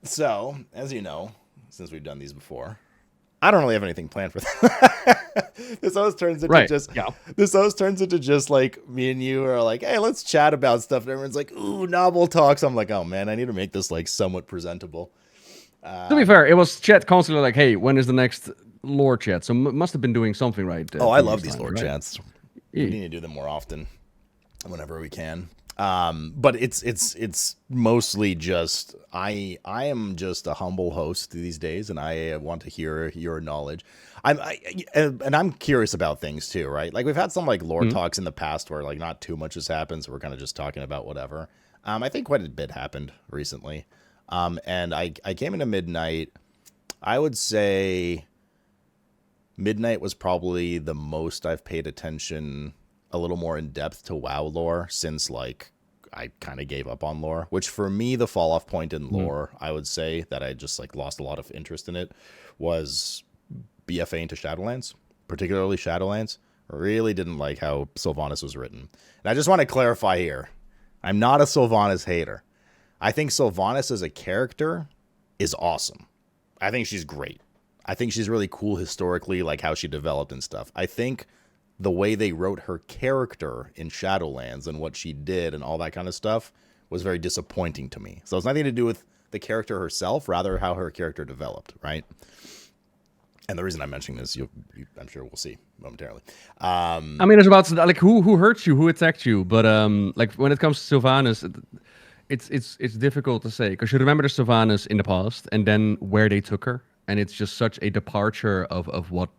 So, as you know, since we've done these before, I don't really have anything planned for that. This always turns into just like me and you are like, hey, let's chat about stuff. And everyone's like, ooh, novel talks. I'm like, oh man, I need to make this like somewhat presentable. To be fair, it was chat constantly like, hey, when is the next lore chat? So must have been doing something right. I love these lore chats. We need to do them more often, whenever we can. But it's mostly just I am just a humble host these days, and I want to hear your knowledge. I'm curious about things too, right? Like we've had some like lore talks in the past where like not too much has happened, so we're kind of just talking about whatever. I think quite a bit happened recently, and I came into Midnight. I would say Midnight was probably the most I've paid attention a little more in depth to WoW lore since like I kind of gave up on lore, which for me, the fall off point in lore, I would say that I just like lost a lot of interest in it was BFA into Shadowlands, particularly Shadowlands. Really didn't like how Sylvanas was written. And I just want to clarify here. I'm not a Sylvanas hater. I think Sylvanas as a character is awesome. I think she's great. I think she's really cool historically, like how she developed and stuff. I think the way they wrote her character in Shadowlands and what she did and all that kind of stuff was very disappointing to me. So it's nothing to do with the character herself, rather how her character developed, right? And the reason I'm mentioning this, I'm sure we'll see momentarily. I mean, it's about like who hurt you, who attacked you, but like when it comes to Sylvanas, it's difficult to say because you remember the Sylvanas in the past and then where they took her, and it's just such a departure of what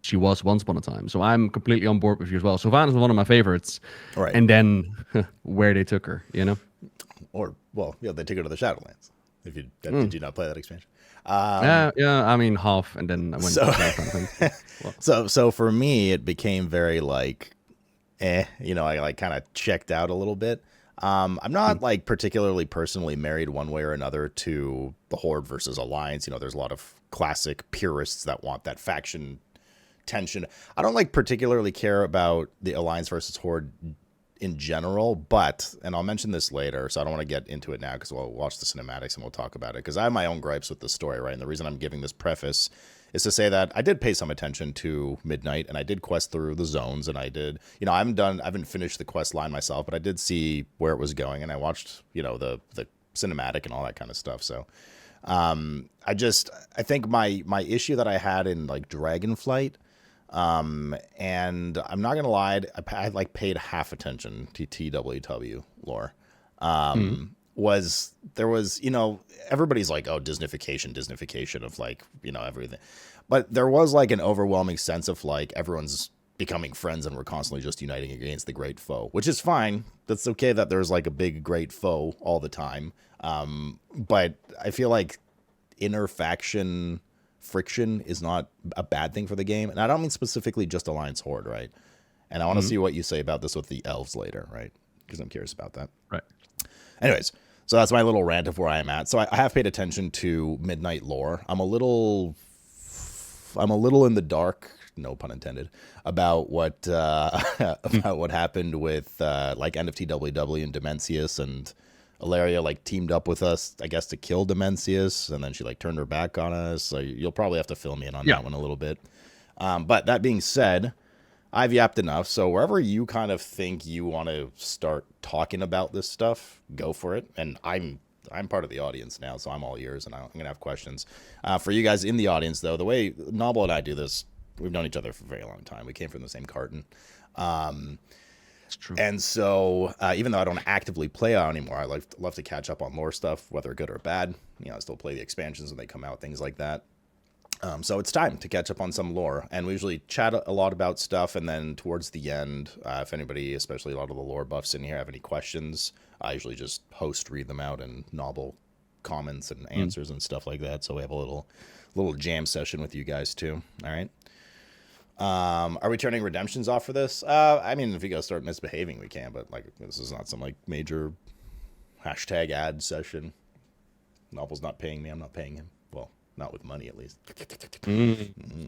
she was once upon a time. So I'm completely on board with you as well. Sylvanas was one of my favorites. Right. And then where they took her, you know? Or, well, yeah, they took her to the Shadowlands. Did you not play that expansion? Yeah, I mean, half, and then I went to So for me, it became very like, I like kind of checked out a little bit. I'm not like particularly personally married one way or another to the Horde versus Alliance. There's a lot of classic purists that want that faction tension. I don't like particularly care about the Alliance versus Horde in general, but, and I'll mention this later, so I don't want to get into it now because we'll watch the cinematics and we'll talk about it, because I have my own gripes with the story, right? And the reason I'm giving this preface is to say that I did pay some attention to Midnight, and I did quest through the zones, and I did, I haven't finished the quest line myself, but I did see where it was going, and I watched, the cinematic and all that kind of stuff. So I think my issue that I had in like Dragonflight, and I'm not gonna lie, I like paid half attention to TWW lore. There was everybody's like, oh, Disnification of like everything, but there was like an overwhelming sense of like everyone's becoming friends and we're constantly just uniting against the great foe, which is fine. That's okay that there's like a big great foe all the time, but I feel like inner faction friction is not a bad thing for the game, and I don't mean specifically just Alliance Horde, right? And I want to see what you say about this with the elves later, right? Because I'm curious about that. Right. Anyways, so that's my little rant of where I am at. So I have paid attention to Midnight lore. I'm a little in the dark, no pun intended, about what about what happened with like end of TWW and Demensius, and Ilaria like teamed up with us, I guess, to kill Demensius, and then she like turned her back on us. So you'll probably have to fill me in on that one a little bit. But that being said, I've yapped enough. So wherever you kind of think you want to start talking about this stuff, go for it. And I'm part of the audience now, so I'm all ears, and I'm gonna have questions for you guys in the audience. Though the way Nobbel and I do this, we've known each other for a very long time. We came from the same carton. It's true. And so, even though I don't actively play out anymore, I love to catch up on lore stuff, whether good or bad. I still play the expansions when they come out, things like that. So it's time to catch up on some lore, and we usually chat a lot about stuff. And then towards the end, if anybody, especially a lot of the lore buffs in here, have any questions, I usually just read them out, and Nobbel comments and answers and stuff like that. So we have a little jam session with you guys too. All right. Are we turning redemptions off for this? I mean, if you guys start misbehaving, we can, but like, this is not some like major #ad session. Nobbel's not paying me. I'm not paying him. Well, not with money, at least.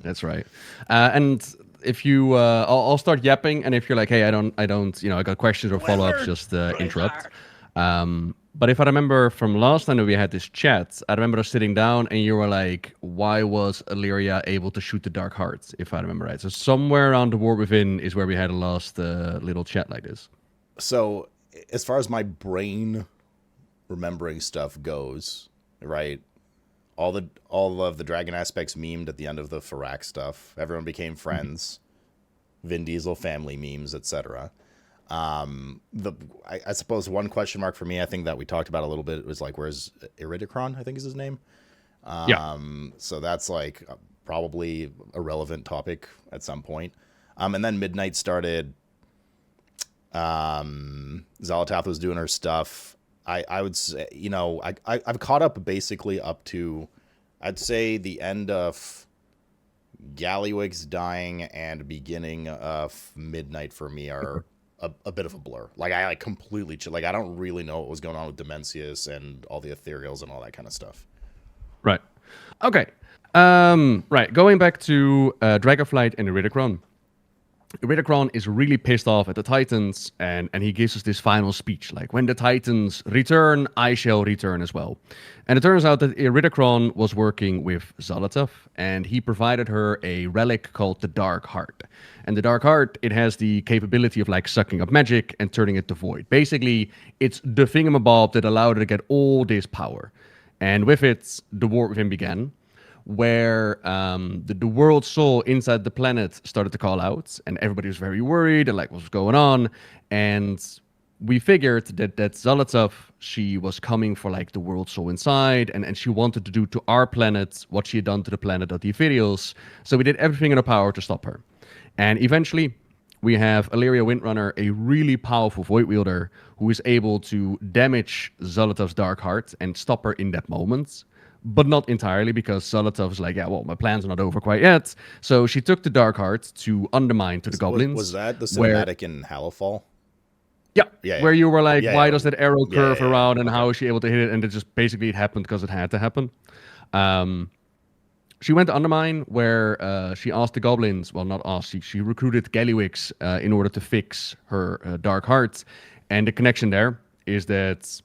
That's right. And if you, I'll start yapping. And if you're like, hey, I don't, I got questions or follow-ups, just interrupt. But if I remember from last time that we had this chat, I remember us sitting down and you were like, why was Illyria able to shoot the Dark Heart, if I remember right? So somewhere around the War Within is where we had a last little chat like this. So as far as my brain remembering stuff goes, right? All of the dragon aspects memed at the end of the Farak stuff. Everyone became friends. Vin Diesel family memes, etc. I suppose one question mark for me, I think that we talked about a little bit, was like, where's Iridikron, I think is his name. So that's like probably a relevant topic at some point. And then Midnight started. Xal'atath was doing her stuff. I would say, I've caught up basically up to, I'd say, the end of Gallywix dying and beginning of Midnight for me are a bit of a blur. Like, I completely I don't really know what was going on with Demensius and all the ethereals and all that kind of stuff. Right. Okay. Right. Going back to Dragonflight and Iridikron. Iridikron is really pissed off at the Titans, and he gives us this final speech, like, when the Titans return, I shall return as well. And it turns out that Iridikron was working with Xal'atath, and he provided her a relic called the Dark Heart. And the Dark Heart, it has the capability of, like, sucking up magic and turning it to void. Basically, it's the thingamabob that allowed her to get all this power. And with it, the War Within began, where the world soul inside the planet started to call out, and everybody was very worried and like, what's going on? And we figured that Xal'atath, she was coming for like the world soul inside, and she wanted to do to our planet what she had done to the planet of the Ethereals. So we did everything in our power to stop her. And eventually, we have Illyria Windrunner, a really powerful Void Wielder, who is able to damage Xal'atath's Dark Heart and stop her in that moment. But not entirely, because Xal'atath was like, yeah, well, my plans are not over quite yet. So she took the Dark Heart to undermine to the goblins. Was that the cinematic in Hallowfall? Yeah, where you were like, why does that arrow curve around, and how is she able to hit it? And it just basically it happened because it had to happen. She went to Undermine, where she asked the goblins, well, not asked, she recruited Gallywix in order to fix her Dark Heart. And the connection there is that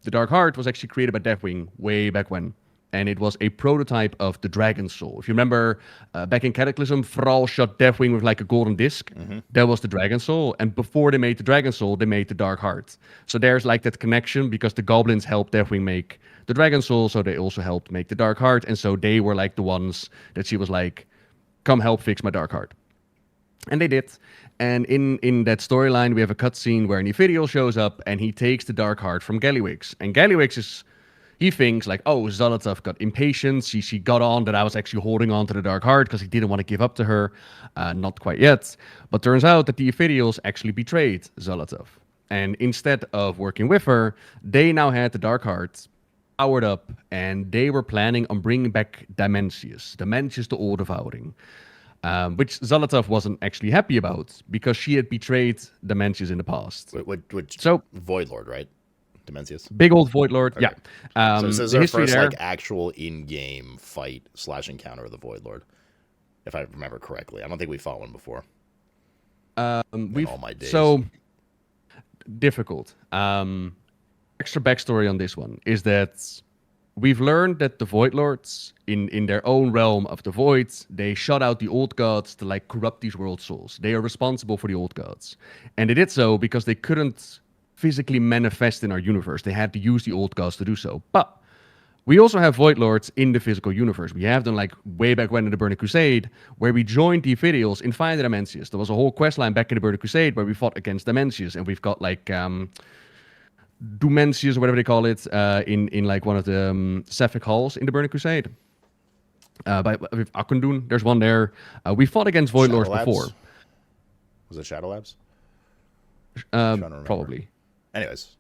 the Dark Heart was actually created by Deathwing way back when. And it was a prototype of the Dragon Soul. If you remember, back in Cataclysm, Thrall shot Deathwing with like a golden disc. Mm-hmm. That was the Dragon Soul. And before they made the Dragon Soul, they made the Dark Heart. So there's like that connection, because the goblins helped Deathwing make the Dragon Soul, so they also helped make the Dark Heart. And so they were like the ones that she was like, come help fix my Dark Heart. And they did. And in that storyline, we have a cutscene where an Ethereal shows up, and he takes the Dark Heart from Gallywix. And Gallywix is... he thinks like, oh, Xal'atath got impatient. She got on that I was actually holding on to the Dark Heart because he didn't want to give up to her. Not quite yet. But turns out that the Ethereals actually betrayed Xal'atath. And instead of working with her, they now had the Dark Heart powered up, and they were planning on bringing back Demensius the All-Devouring. Which Xal'atath wasn't actually happy about, because she had betrayed Demensius in the past. So Void Lord, right? Demensius. Big old Void Lord, okay. Yeah. So this is our first like actual in-game fight / encounter of the Void Lord, if I remember correctly. I don't think we fought one before. In all my days. So difficult. Extra backstory on this one is that we've learned that the Void Lords, in their own realm of the Voids, they shut out the old gods to like corrupt these world souls. They are responsible for the old gods, and they did so because they couldn't physically manifest in our universe. They had to use the old gods to do so. But we also have Void Lords in the physical universe. We have them like way back when in the Burning Crusade, where we joined the Ethereals in finding Demensius. There was a whole quest line back in the Burning Crusade where we fought against Demensius, and we've got like Demensius or whatever they call it in like one of the Sapphic Halls in the Burning Crusade. With Akundun, there's one there. We fought against Void Lords before. Was it Shadow Labs? Probably. Anyways.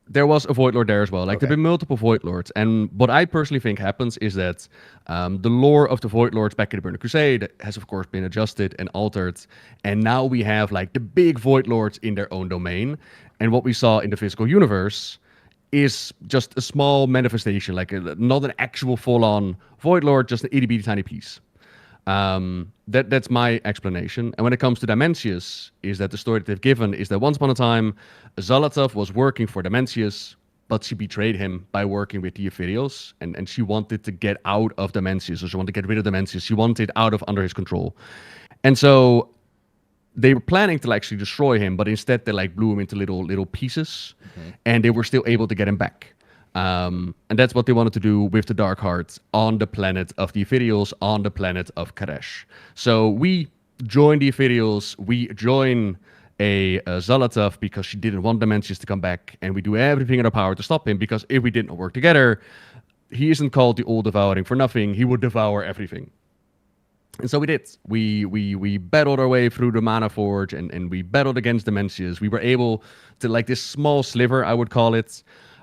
There was a Void Lord there as well. Like, there have been multiple Void Lords. And what I personally think happens is that the lore of the Void Lords back in the Burning Crusade has, of course, been adjusted and altered. And now we have, like, the big Void Lords in their own domain. And what we saw in the physical universe is just a small manifestation, like not an actual full-on Void Lord, just an itty-bitty tiny piece. That's my explanation. And when it comes to Demensius, is that the story that they've given is that once upon a time, Xal'atath was working for Demensius, but she betrayed him by working with the Ethereals, and she wanted to get out of Demensius, or she wanted to get rid of Demensius. She wanted out of under his control. And so they were planning to actually destroy him, but instead they like blew him into little pieces, and they were still able to get him back. And that's what they wanted to do with the Dark Hearts on the planet of the Ethereals, on the planet of Kadesh. So we join the Ethereals, we join a Xal'atath because she didn't want Demensius to come back, and we do everything in our power to stop him, because if we didn't work together, he isn't called the All-Devouring for nothing. He would devour everything. And so we did. We battled our way through the Mana Forge, and we battled against Demensius. We were able to, like this small sliver, I would call it,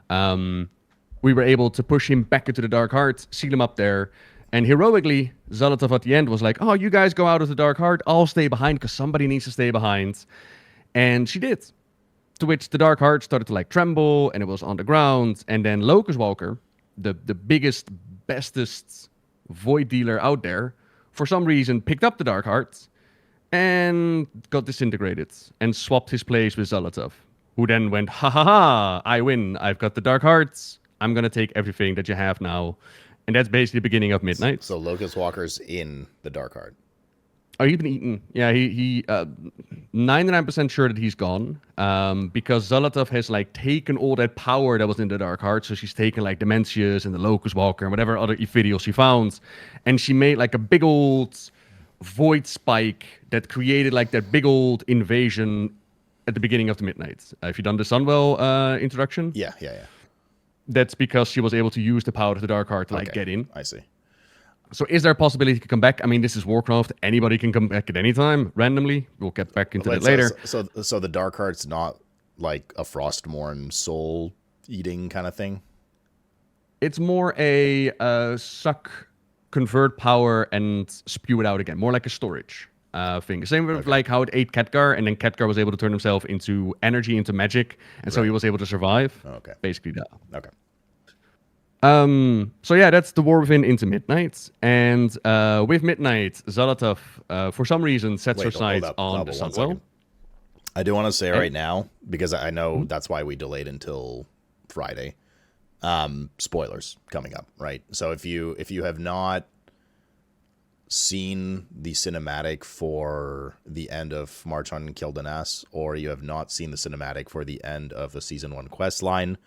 we were able to push him back into the Dark Heart, seal him up there, and heroically, Xal'atath at the end was like, oh, you guys go out of the Dark Heart, I'll stay behind, because somebody needs to stay behind. And she did. To which the Dark Heart started to like tremble, and it was on the ground. And then Locust Walker, the biggest, bestest void dealer out there, for some reason picked up the Dark Heart and got disintegrated and swapped his place with Xal'atath, who then went, ha ha ha, I win. I've got the Dark Hearts. I'm going to take everything that you have now. And that's basically the beginning of Midnight. So Locust Walker's in the Dark Heart. Oh, he's been eaten. Yeah, he 99% sure that he's gone, because Xal'atath has like taken all that power that was in the Dark Heart. So she's taken like Demensius and the Locust Walker and whatever other Ethereal she found, and she made like a big old void spike that created like that big old invasion at the beginning of the Midnight. If you've done the Sunwell introduction, Yeah. that's because she was able to use the power of the Dark Heart to like get in. I see. So is there a possibility to come back? I mean, this is Warcraft. Anybody can come back at any time, randomly. We'll get back into that later. So the Dark Heart's not like a Frostmourne soul eating kind of thing? It's more a suck, convert power, and spew it out again. More like a storage thing. Same with like how it ate Khadgar, and then Khadgar was able to turn himself into energy, into magic, and so he was able to survive. Okay. Basically that. Okay. So yeah, that's the War Within into Midnight, and with Midnight, Xal'atath, for some reason, sets her sights on the Sunwell. I do want to say right now, because I know that's why we delayed until Friday. Spoilers coming up, right? So if you have not seen the cinematic for the end of March on Quel'Danas, or you have not seen the cinematic for the end of the Season 1 quest line,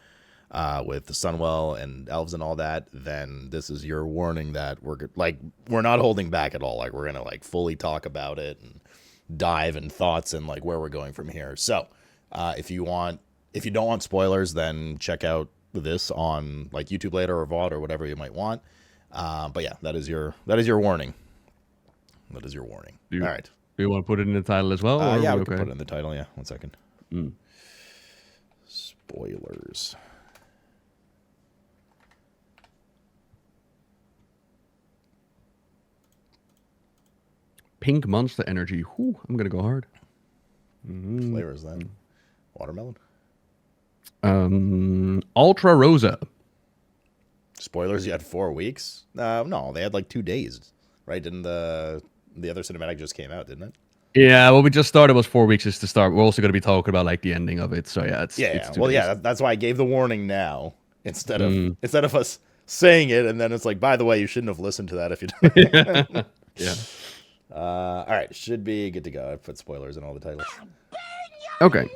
with the Sunwell and elves and all that, then this is your warning that we're not holding back at all. Like, we're gonna like fully talk about it and dive in thoughts and like where we're going from here. So if you don't want spoilers, then check out this on like YouTube later or VOD or whatever you might want. But yeah, that is your warning. That is your warning. All right. Do you want to put it in the title as well? Yeah, we can put it in the title. Yeah, 1 second. Spoilers. Pink Monster Energy. Whew, I'm going to go hard. Flavor is that? Watermelon? Ultra Rosa. Spoilers, you had 4 weeks? No, they had like 2 days, right? Didn't the other cinematic just came out, didn't it? Yeah, what we just started was 4 weeks is to start. We're also going to be talking about like the ending of it. So yeah, it's 2 days. That's why I gave the warning now instead of us saying it, and then it's like, by the way, you shouldn't have listened to that if you didn't. Yeah. All right, should be good to go. I put spoilers in all the titles. Okay,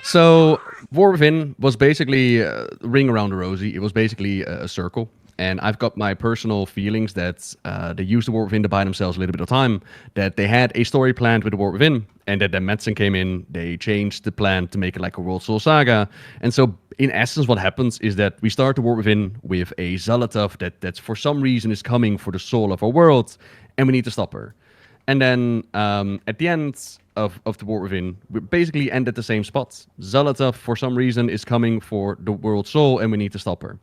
so War Within was basically Ring Around the Rosie. It was basically a circle. And I've got my personal feelings that they used the War Within to buy themselves a little bit of time, that they had a story planned with the War Within, and that then Metzen came in, they changed the plan to make it like a World Soul Saga. And so, in essence, what happens is that we start the War Within with a Xal'atath that's for some reason is coming for the soul of our world, and we need to stop her. And then at the end of the War Within, we basically end at the same spot. Xal'atath, for some reason, is coming for the world soul, and we need to stop her.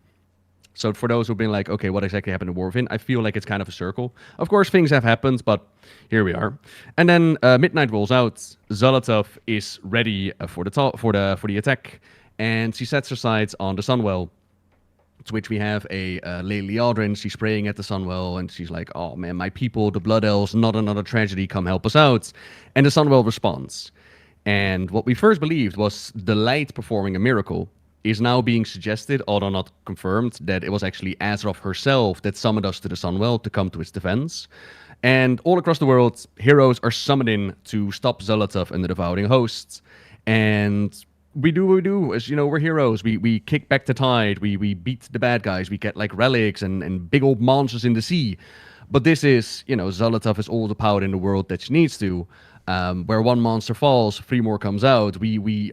So for those who've been like, okay, what exactly happened to War Within? I feel like it's kind of a circle. Of course, things have happened, but here we are. And then Midnight rolls out. Xal'atath is ready for the attack, and she sets her sights on the Sunwell. To which we have a Lady Aldrin. She's praying at the Sunwell, and she's like, "Oh man, my people, the Blood Elves, not another tragedy. Come help us out." And the Sunwell responds. And what we first believed was the light performing a miracle is now being suggested, although not confirmed, that it was actually Azeroth herself that summoned us to the Sunwell to come to its defense. And all across the world, heroes are summoning to stop Xal'atath and the devouring hosts. And we do what we do. As you know, we're heroes. We kick back the tide. We beat the bad guys. We get like relics and big old monsters in the sea. But this is, Xal'atath has all the power in the world that she needs to. Where one monster falls, 3 more comes out.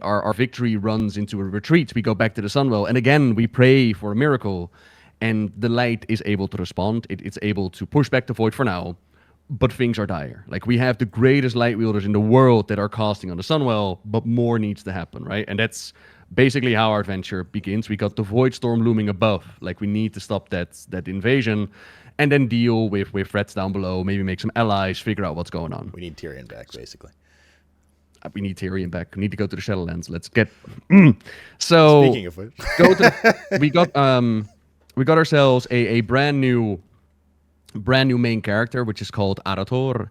Our victory runs into a retreat. We go back to the Sunwell, and again we pray for a miracle, and the light is able to respond. It's able to push back the void for now, but things are dire. Like, we have the greatest light wielders in the world that are casting on the Sunwell, but more needs to happen, right? And that's basically how our adventure begins. We got the void storm looming above. Like, we need to stop that invasion. And then deal with threats down below, maybe make some allies, figure out what's going on. We need Tyrion back, basically. We need Tyrion back. We need to go to the Shadowlands. Let's get... So, speaking of which, we got ourselves a brand new main character, which is called Arathor.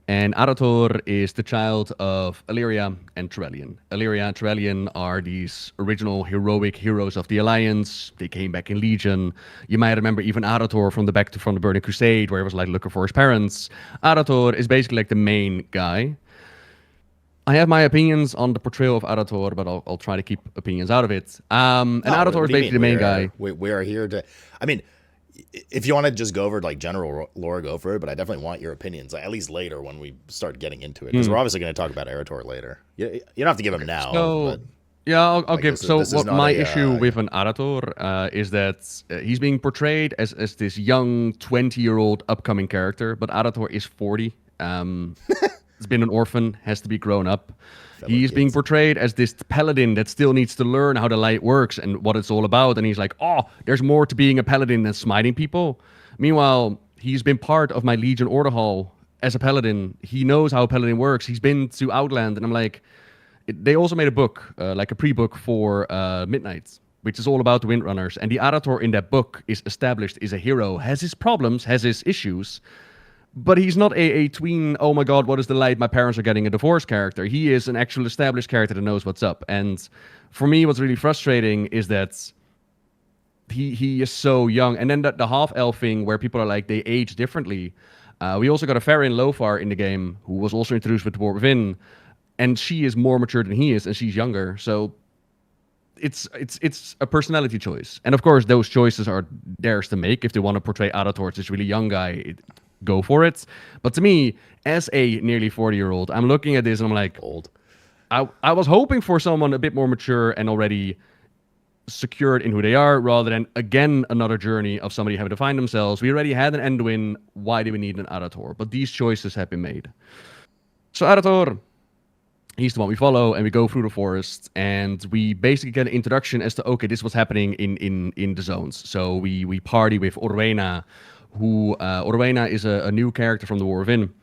And Arathor is the child of Illyria and Trellian. Illyria and Trellian are these original heroic heroes of the Alliance. They came back in Legion. You might remember even Arathor from the Burning Crusade, where he was like looking for his parents. Arathor is basically like the main guy. I have my opinions on the portrayal of Arathor, but I'll try to keep opinions out of it. And Arathor is basically the main guy. We are here to... I mean, if you want to just go over like general lore, go for it. But I definitely want your opinions, at least later when we start getting into it, because we're obviously going to talk about Arathor later. You don't have to give him now. So, but, yeah, I'll give. What my issue with an Arathor is that he's being portrayed as this young 20-year-old upcoming character, but Arathor is 40. He's been an orphan, has to be grown up. He's being portrayed as this paladin that still needs to learn how the light works and what it's all about. And he's like, oh, there's more to being a paladin than smiting people. Meanwhile, he's been part of my Legion Order Hall as a paladin. He knows how a paladin works. He's been to Outland. And I'm like, they also made a book, like a pre-book for Midnight, which is all about the Windrunners. And the Arathor in that book is established as a hero, has his problems, has his issues. But he's not a tween, oh my god, what is the light? My parents are getting a divorce character. He is an actual established character that knows what's up. And for me, what's really frustrating is that he is so young. And then the half-elf thing where people are like, they age differently. We also got a Farron Lofar in the game who was also introduced with the War Within. And she is more mature than he is, and she's younger. So it's a personality choice. And of course, those choices are theirs to make. If they want to portray Arathor as this really young guy, go for it. But to me, as a nearly 40-year-old, I'm looking at this and I'm like, old. I was hoping for someone a bit more mature and already secured in who they are, rather than again another journey of somebody having to find themselves. We already had an Anduin. Why do we need an Arathor? But these choices have been made. So Arathor, he's the one we follow, and we go through the forest, and we basically get an introduction as to, okay, this was happening in the zones. So we party with Orwena, who Orwena is a new character from the War Within.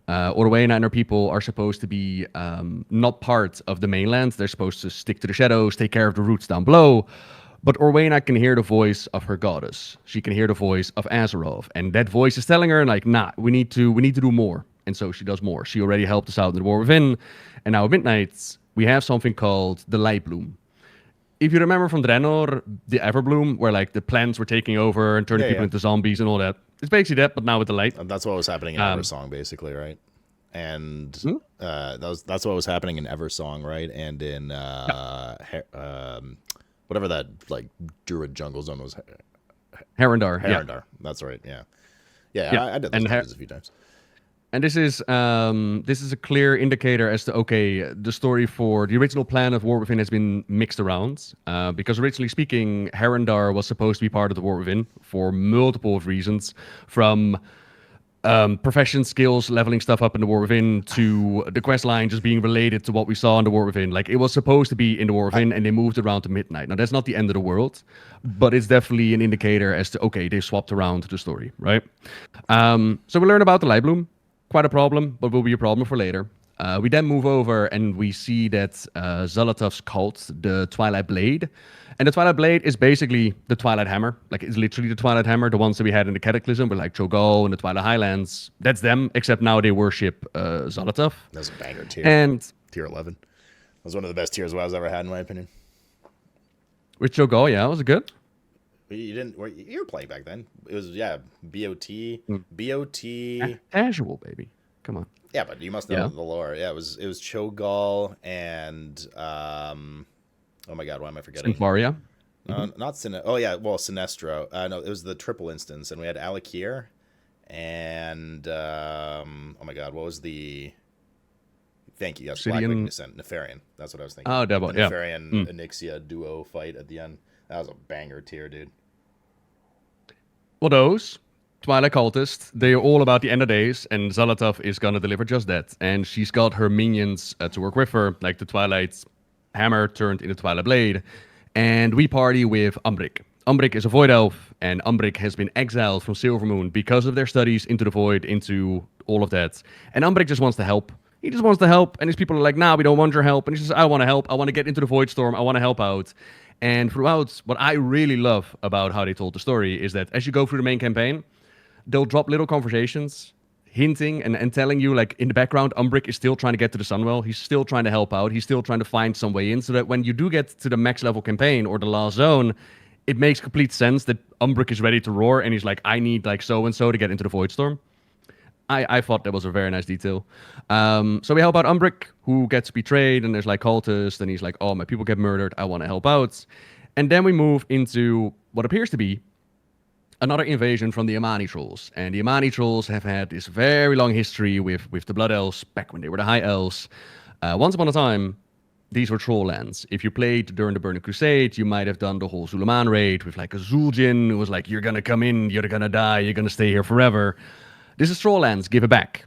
Orwena and her people are supposed to be not part of the mainland. They're supposed to stick to the shadows, take care of the roots down below. But Orwena can hear the voice of her goddess. She can hear the voice of Azeroth, and that voice is telling her, like, nah, we need to do more. And so she does more. She already helped us out in the War Within, and now at Midnight we have something called the Light Bloom. If you remember from Draenor, the Everbloom, where like the plants were taking over and turning people into zombies and all that. It's basically that, but now with the light. That's what was happening in Eversong, basically, right? And that's what was happening in Eversong, right? And in whatever that like Druid jungle zone was. Herendar. Herendar. That's right. Yeah. I did those dungeons a few times. And this is a clear indicator as to, okay, the story for the original plan of War Within has been mixed around. Because originally speaking, Herendar was supposed to be part of the War Within for multiple reasons. From profession skills, leveling stuff up in the War Within, to the quest line just being related to what we saw in the War Within. Like, it was supposed to be in the War Within, and they moved around to Midnight. Now, that's not the end of the world, but it's definitely an indicator as to, okay, they swapped around the story, right? So we learn about the Light Bloom. Quite a problem, but will be a problem for later. We then move over and we see that Xal'atath's cult, the Twilight Blade. And the Twilight Blade is basically the Twilight Hammer. Like, it's literally the Twilight Hammer, the ones that we had in the Cataclysm with like Cho'Gall and the Twilight Highlands. That's them, except now they worship Xal'atath. That's a banger tier. And tier 11. That was one of the best tiers I've ever had, in my opinion. With Cho'Gall, yeah, was it good? You didn't. You were playing back then. It was BOT, Mm. BOT. Casual, baby. Come on. Yeah, but you must know the lore. Yeah, it was Cho'Gall and oh my god, why am I forgetting? Symphoria. Not Sin. Oh yeah, well Sinestro. No, it was the triple instance, and we had Alakir, and oh my god, what was the? Thank you. Yes, Obsidian. Black Descent, Nefarian. That's what I was thinking. Oh, double. The Yeah. Nefarian Onyxia duo fight at the end. That was a banger tier, dude. Well, those Twilight cultists, they're all about the end of days, and Xal'atath is gonna deliver just that. And she's got her minions to work with her, like the Twilight Hammer turned into Twilight Blade. And we party with Umbrik. Umbrik is a void elf, and Umbrik has been exiled from Silvermoon because of their studies into the void, into all of that. And Umbrik just wants to help. He just wants to help, and his people are like, nah, we don't want your help. And he says, I want to help. I want to get into the Void Storm. I want to help out. And throughout, what I really love about how they told the story is that as you go through the main campaign, they'll drop little conversations, hinting and telling you, like, in the background, Umbrik is still trying to get to the Sunwell. He's still trying to help out. He's still trying to find some way in, so that when you do get to the max level campaign or the last zone, it makes complete sense that Umbrik is ready to roar, and he's like, I need, like, so-and-so to get into the Void Storm. I thought that was a very nice detail. So we help out Umbrik, who gets betrayed, and there's like cultists, and he's like, oh, my people get murdered, I want to help out. And then we move into what appears to be another invasion from the Amani trolls. And the Amani trolls have had this very long history with the Blood Elves, back when they were the High Elves. Once upon a time, these were troll lands. If you played during the Burning Crusade, you might have done the whole Zul'Aman raid with like a Zul'Jin who was like, you're gonna come in, you're gonna die, you're gonna stay here forever. This is troll lands, give it back.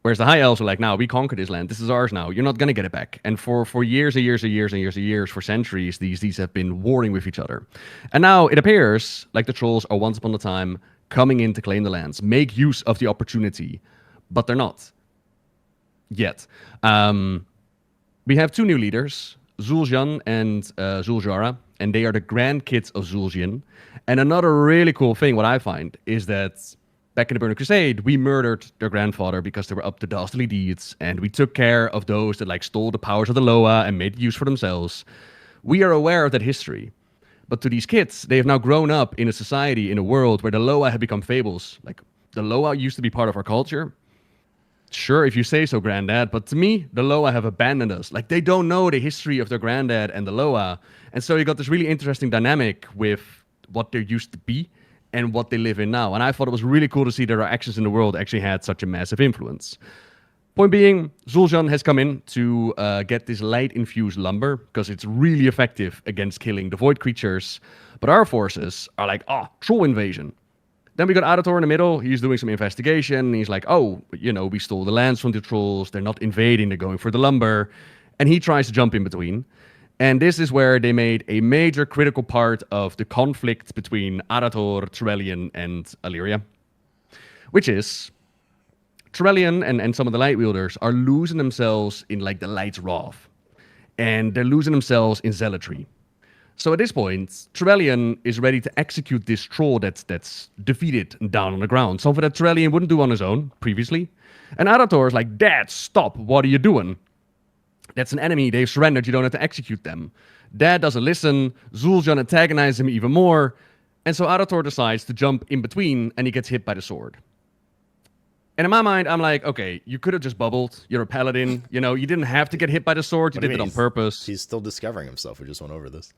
Whereas the High Elves are like, now we conquered this land, this is ours now, you're not going to get it back. And for years and years and years and years and years, for centuries, these have been warring with each other. And now it appears like the trolls are once upon a time coming in to claim the lands, make use of the opportunity, but they're not. Yet. We have two new leaders, Zul'Jan and Zul'Jara, and they are the grandkids of Zul'Jin. And another really cool thing, what I find, is that back in the Burning Crusade, we murdered their grandfather because they were up to dastardly deeds, and we took care of those that like stole the powers of the Loa and made use for themselves. We are aware of that history. But to these kids, they have now grown up in a society, in a world where the Loa have become fables. Like, the Loa used to be part of our culture. Sure, if you say so, Granddad, but to me, the Loa have abandoned us. Like, they don't know the history of their granddad and the Loa. And so you got this really interesting dynamic with what there used to be and what they live in now. And I thought it was really cool to see that our actions in the world actually had such a massive influence. Point being, Zul'Jan has come in to get this light-infused lumber, because it's really effective against killing the void creatures. But our forces are like, troll invasion. Then we got Arathor in the middle. He's doing some investigation. He's like, we stole the lands from the trolls. They're not invading. They're going for the lumber. And he tries to jump in between. And this is where they made a major critical part of the conflict between Arathor, Trellian, and Illyria. Which is, Trellian and some of the Light Wielders are losing themselves in like the Light's Wrath. And they're losing themselves in zealotry. So at this point, Trellian is ready to execute this troll that's defeated and down on the ground. Something that Trellian wouldn't do on his own previously. And Arathor is like, Dad, stop, what are you doing? That's an enemy, they've surrendered, you don't have to execute them. Dad doesn't listen, Zul'Jan antagonizes him even more, and so Arathor decides to jump in between, and he gets hit by the sword. And in my mind, I'm like, okay, you could have just bubbled, you're a paladin, you didn't have to get hit by the sword, you did it on purpose. He's still discovering himself, we just went over this.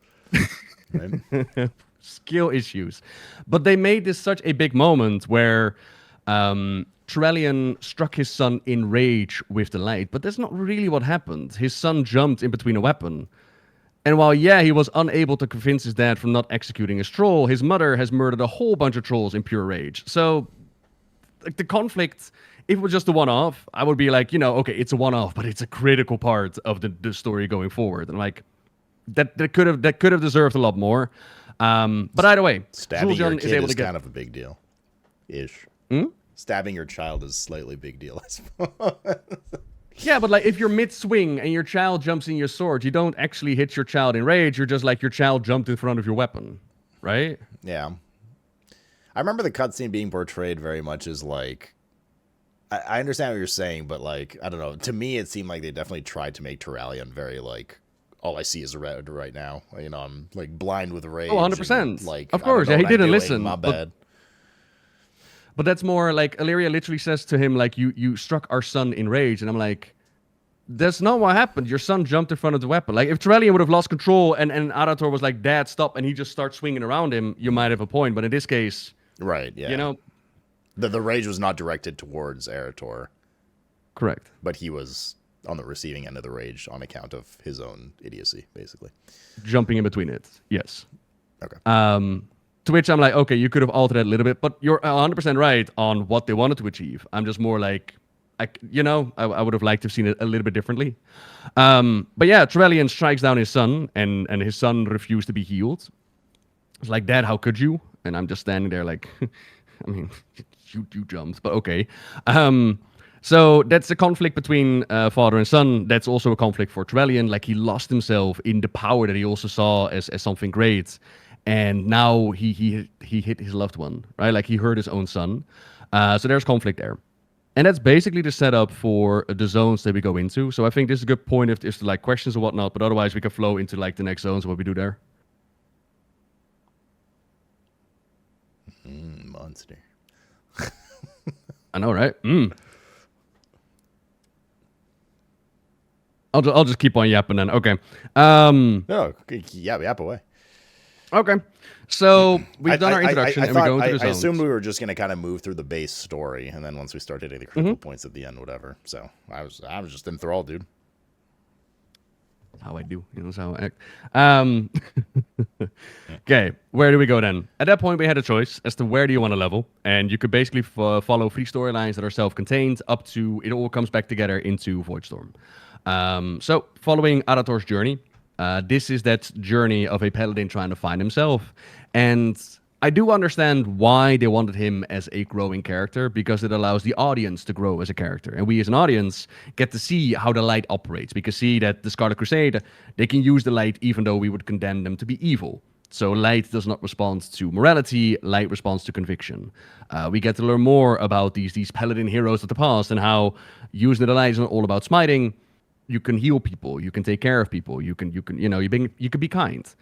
Right? Skill issues. But they made this such a big moment where Trellian struck his son in rage with the light, but that's not really what happened. His son jumped in between a weapon. And while, he was unable to convince his dad from not executing his troll, his mother has murdered a whole bunch of trolls in pure rage. So, like, the conflict, if it was just a one-off, I would be like, okay, it's a one-off, but it's a critical part of the story going forward. And like, that could have deserved a lot more. But either way, stabbing your kid is kind of a big deal, ish. Stabbing your child is slightly big deal, I suppose. Yeah, but like if you're mid-swing and your child jumps in your sword, you don't actually hit your child in rage. You're just like your child jumped in front of your weapon, right? Yeah. I remember the cutscene being portrayed very much as like, I understand what you're saying, but like, I don't know. To me, it seemed like they definitely tried to make Turalyon very like all I see is red right now. You know, I'm like blind with rage. Oh, 100%. Like, of course, yeah, he didn't listen. My bad. But that's more like Illyria literally says to him, like, you struck our son in rage. And I'm like, that's not what happened. Your son jumped in front of the weapon. Like, if Trevelyan would have lost control and Arathor was like, Dad, stop, and he just starts swinging around him, you might have a point. But in this case... Right, yeah. You know... The rage was not directed towards Arathor. Correct. But he was on the receiving end of the rage on account of his own idiocy, basically. Jumping in between it, yes. Okay. To which I'm like, okay, you could have altered it a little bit, but you're 100% right on what they wanted to achieve. I'm just more like, I would have liked to have seen it a little bit differently. But yeah, Trevelyan strikes down his son, and his son refused to be healed. It's like, Dad, how could you? And I'm just standing there like, I mean, you jumped, but okay. So that's a conflict between father and son. That's also a conflict for Trevelyan. Like, he lost himself in the power that he also saw as something great. And now he hit his loved one, right? Like, he hurt his own son. So there's conflict there. And that's basically the setup for the zones that we go into. So I think this is a good point if there's like questions or whatnot, but otherwise we can flow into like the next zones, what we do there. Monster. I know, right? I'll just keep on yapping then. Okay. No, yap away. Okay. So we've done our introduction and we go into the zones. I assumed we were just going to kind of move through the base story, and then once we start hitting the critical points at the end, whatever. So I was just enthralled, dude. How I do, that's how I act. Okay, where do we go then? At that point, we had a choice as to where do you want to level, and you could basically follow 3 storylines that are self-contained up to it all comes back together into Voidstorm. So following Arathor's journey, this is that journey of a paladin trying to find himself, and I do understand why they wanted him as a growing character, because it allows the audience to grow as a character. And we as an audience get to see how the light operates. We can see that the Scarlet Crusade, they can use the light even though we would condemn them to be evil. So light does not respond to morality, light responds to conviction. We get to learn more about these paladin heroes of the past and how using the light is not all about smiting. You can heal people. You can take care of people. You can be kind.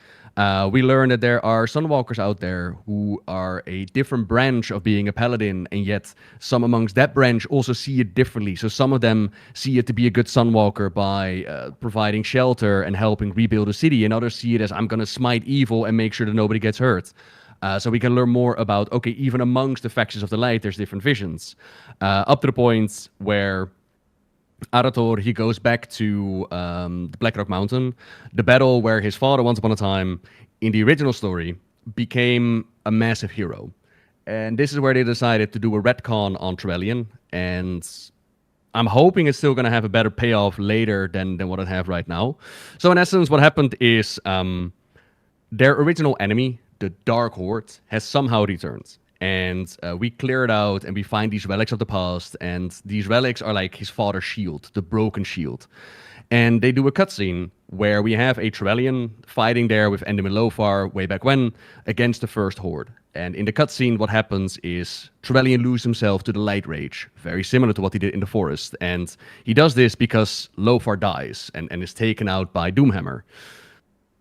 We learn that there are Sunwalkers out there who are a different branch of being a paladin, and yet some amongst that branch also see it differently. So some of them see it to be a good Sunwalker by providing shelter and helping rebuild a city, and others see it as I'm going to smite evil and make sure that nobody gets hurt. So we can learn more about, okay, even amongst the factions of the light, there's different visions. Up to the point where Arathor, he goes back to the Blackrock Mountain, the battle where his father, once upon a time, in the original story, became a massive hero. And this is where they decided to do a retcon on Trevelyan, and I'm hoping it's still going to have a better payoff later than what it have right now. So in essence, what happened is their original enemy, the Dark Horde, has somehow returned. And we clear it out, and we find these relics of the past, and these relics are like his father's shield, the broken shield. And they do a cutscene where we have a Trevelyan fighting there with Enderman Lothar way back when against the first Horde. And in the cutscene, what happens is Trevelyan loses himself to the Light Rage, very similar to what he did in the forest. And he does this because Lothar dies and is taken out by Doomhammer.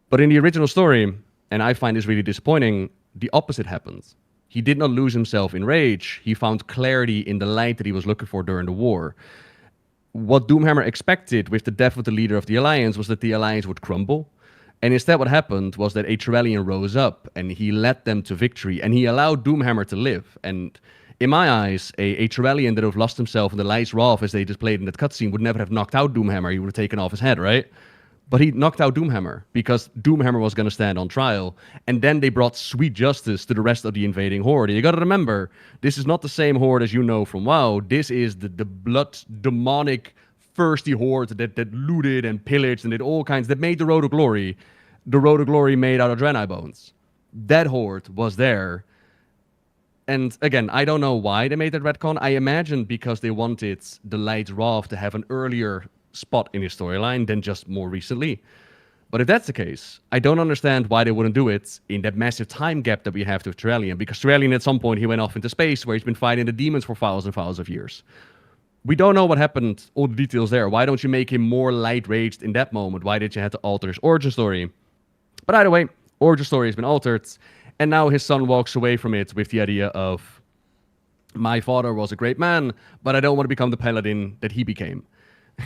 But in the original story, and I find this really disappointing, the opposite happens. He did not lose himself in rage. He found clarity in the light that he was looking for during the war. What Doomhammer expected with the death of the leader of the Alliance was that the Alliance would crumble. And instead what happened was that a Trevelyan rose up and he led them to victory. And he allowed Doomhammer to live. And in my eyes, a Trevelyan that would have lost himself in the Light's Wrath, as they displayed in that cutscene, would never have knocked out Doomhammer. He would have taken off his head, right? But he knocked out Doomhammer because Doomhammer was going to stand on trial. And then they brought sweet justice to the rest of the invading Horde. And you got to remember, this is not the same Horde as you know from WoW. This is the blood demonic thirsty Horde that looted and pillaged and did all kinds, that made the Road of Glory. The Road of Glory made out of Draenei bones. That Horde was there. And again, I don't know why they made that retcon. I imagine because they wanted the Light's Wrath to have an earlier spot in his storyline than just more recently. But if that's the case, I don't understand why they wouldn't do it in that massive time gap that we have to Trevelyan, because Trevelyan at some point he went off into space where he's been fighting the demons for thousands and thousands of years. We don't know what happened, all the details there. Why don't you make him more light-raged in that moment? Why did you have to alter his origin story? But either way, origin story has been altered, and now his son walks away from it with the idea of, my father was a great man, but I don't want to become the paladin that he became.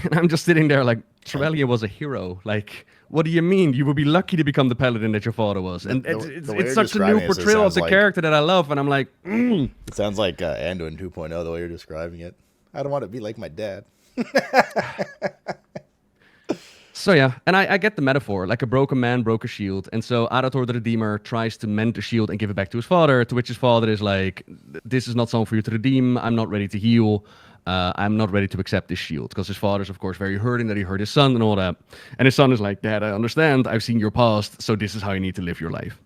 And I'm just sitting there like, Trevelyan was a hero. Like, what do you mean? You would be lucky to become the paladin that your father was. And it's such a new portrayal of the character that I love, and I'm like, It sounds like Anduin 2.0, the way you're describing it. I don't want to be like my dad. So yeah, and I get the metaphor. Like a broken man broke a shield. And so Arathor the Redeemer tries to mend the shield and give it back to his father, to which his father is like, this is not something for you to redeem. I'm not ready to heal. I'm not ready to accept this shield. Because his father's, of course, very hurting that he hurt his son and all that. And his son is like, Dad, I understand. I've seen your past. So this is how you need to live your life.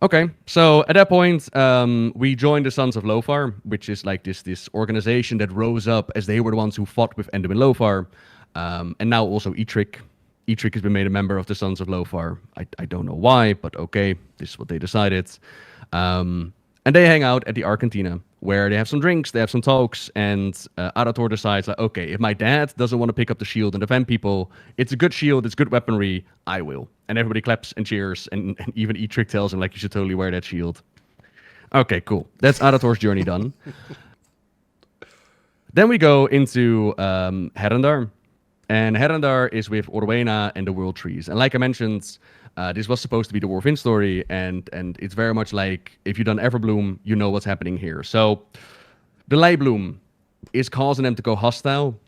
Okay, so at that point, we joined the Sons of Lothar, which is like this organization that rose up as they were the ones who fought with Anduin Lothar. And now also Eitrigg. Eitrigg has been made a member of the Sons of Lothar. I don't know why, but okay, this is what they decided. And they hang out at the Arcantina, where they have some drinks, they have some talks, and Arathor decides, like, okay, if my dad doesn't want to pick up the shield and defend people, it's a good shield, it's good weaponry, I will. And everybody claps and cheers, and even Eitrigg tells him, like, you should totally wear that shield. Okay, cool. That's Arathor's journey done. Then we go into Herendar. And Herendar is with Orwena and the World Trees. And like I mentioned, this was supposed to be the Warfin story, and it's very much like, if you've done Everbloom, you know what's happening here. So the Lightbloom is causing them to go hostile,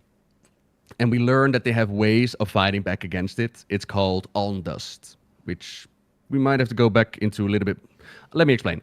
and we learn that they have ways of fighting back against it. It's called Aln Dust, which we might have to go back into a little bit. Let me explain.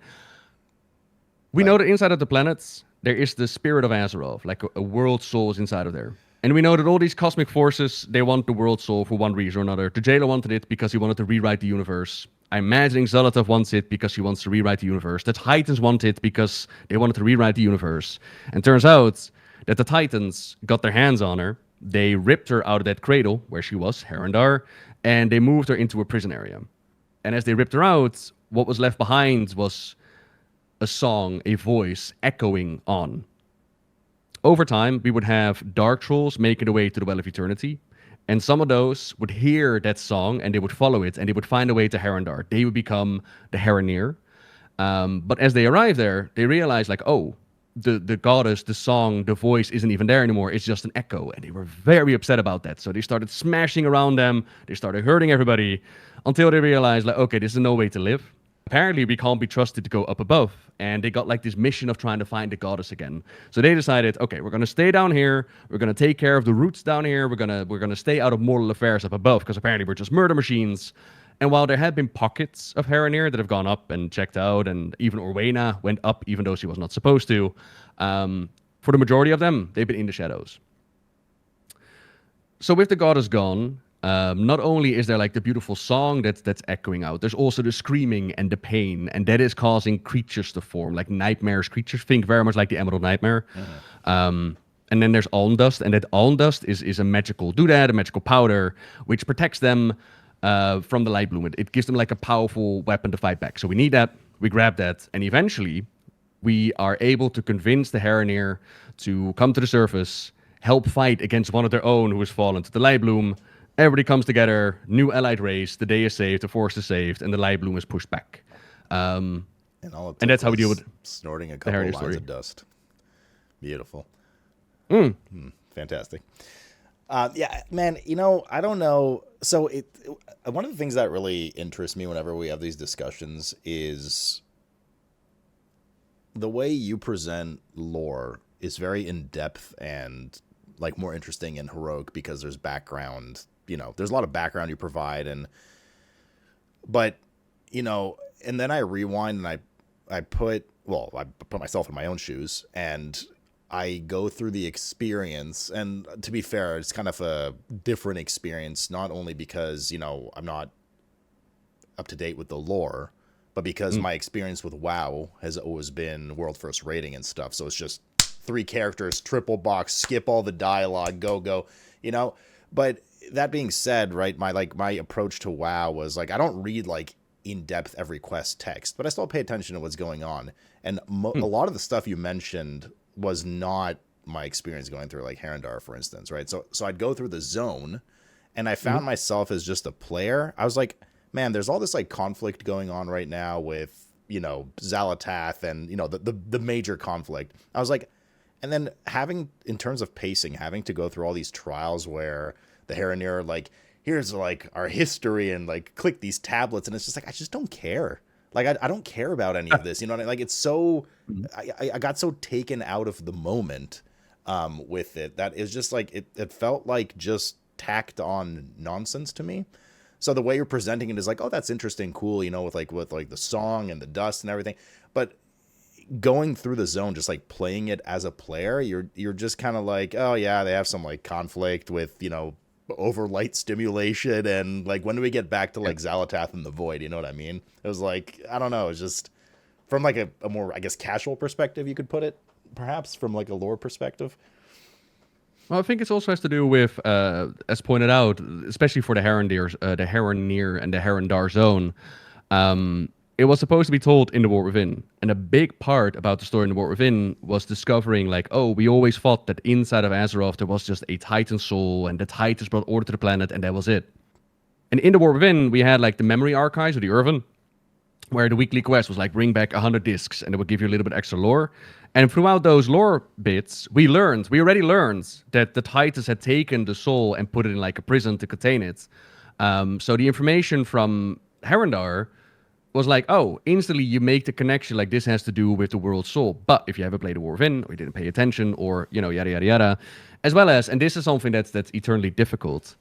We know that inside of the planets, there is the spirit of Azeroth, like a world soul is inside of there. And we know that all these cosmic forces, they want the world soul for one reason or another. T'Jailer wanted it because he wanted to rewrite the universe. I'm imagining Xal'atath wants it because he wants to rewrite the universe. The Titans want it because they wanted to rewrite the universe. And turns out that the Titans got their hands on her. They ripped her out of that cradle where she was, Herendar, and they moved her into a prison area. And as they ripped her out, what was left behind was a song, a voice echoing on. Over time, we would have dark trolls making their way to the Well of Eternity, and some of those would hear that song and they would follow it, and they would find a way to Herendar. They would become the Herenir. But as they arrive there, they realize, like, oh, the goddess, the song, the voice isn't even there anymore. It's just an echo, and they were very upset about that. So they started smashing around them. They started hurting everybody until they realized, like, okay, this is no way to live. Apparently, we can't be trusted to go up above. And they got like this mission of trying to find the goddess again. So they decided, okay, we're going to stay down here. We're going to take care of the roots down here. We're going to stay out of mortal affairs up above, because apparently we're just murder machines. And while there have been pockets of Herenir that have gone up and checked out, and even Orwena went up even though she was not supposed to, for the majority of them, they've been in the shadows. So with the goddess gone, not only is there like the beautiful song that's echoing out, there's also the screaming and the pain, and that is causing creatures to form, like nightmarish creatures. Think very much like the Emerald Nightmare. Mm-hmm. And then there's Aln Dust, and that Aln Dust is a magical doodad, a magical powder, which protects them from the Lightbloom. It gives them like a powerful weapon to fight back. So we need that, we grab that, and eventually we are able to convince the Herenir to come to the surface, help fight against one of their own who has fallen to the Lightbloom. Everybody comes together, new allied race, the day is saved, the force is saved, and the Lightbloom is pushed back. And that's how we deal with snorting a couple of lines of dust. Beautiful. Fantastic. Yeah, man, you know, I don't know. So one of the things that really interests me whenever we have these discussions is the way you present lore is very in-depth and like more interesting and heroic, because there's background, you know, there's a lot of background you provide, but you know, and then I rewind and I put myself in my own shoes and I go through the experience, and to be fair, it's kind of a different experience, not only because, you know, I'm not up to date with the lore, but because my experience with WoW has always been world first rating and stuff. So it's just 3 characters, triple box, skip all the dialogue, go, you know. But that being said, right, my approach to WoW was like, I don't read like in depth every quest text, but I still pay attention to what's going on. And a lot of the stuff you mentioned was not my experience going through like Herendar, for instance, right? So I'd go through the zone, and I found myself as just a player. I was like, man, there's all this like conflict going on right now with, Xal'atath and, the major conflict. I was like, and then having, in terms of pacing, having to go through all these trials where the Herendar are like, here's like our history and like click these tablets. And it's just like, I just don't care. Like, I don't care about any of this. You know what I mean? Like, it's so, I got so taken out of the moment with it that it's just like, it felt like just tacked on nonsense to me. So the way you're presenting it is like, oh, that's interesting, cool, with the song and the dust and everything. But going through the zone, just like playing it as a player, you're just kind of like, oh yeah, they have some like conflict with, over light stimulation, and like, when do we get back to like Xal'atath and the Void? You know what I mean? It was like, I don't know, it's just from like a more, I guess, casual perspective, you could put it, perhaps from like a lore perspective. Well, I think it also has to do with, as pointed out, especially for the Herendar and the Herendar zone. It was supposed to be told in the War Within, and a big part about the story in the War Within was discovering, like, oh, we always thought that inside of Azeroth there was just a Titan soul, and the Titans brought order to the planet, and that was it. And in the War Within, we had like the memory archives of the Irvin, where the weekly quest was like, bring back 100 discs, and it would give you a little bit extra lore. And throughout those lore bits, we already learned that the Titans had taken the soul and put it in like a prison to contain it. So the information from Herendar was like, oh, instantly you make the connection, like this has to do with the world soul. But if you ever played the War Within, or you didn't pay attention, or, yada, yada, yada, as well as, and this is something that's eternally difficult,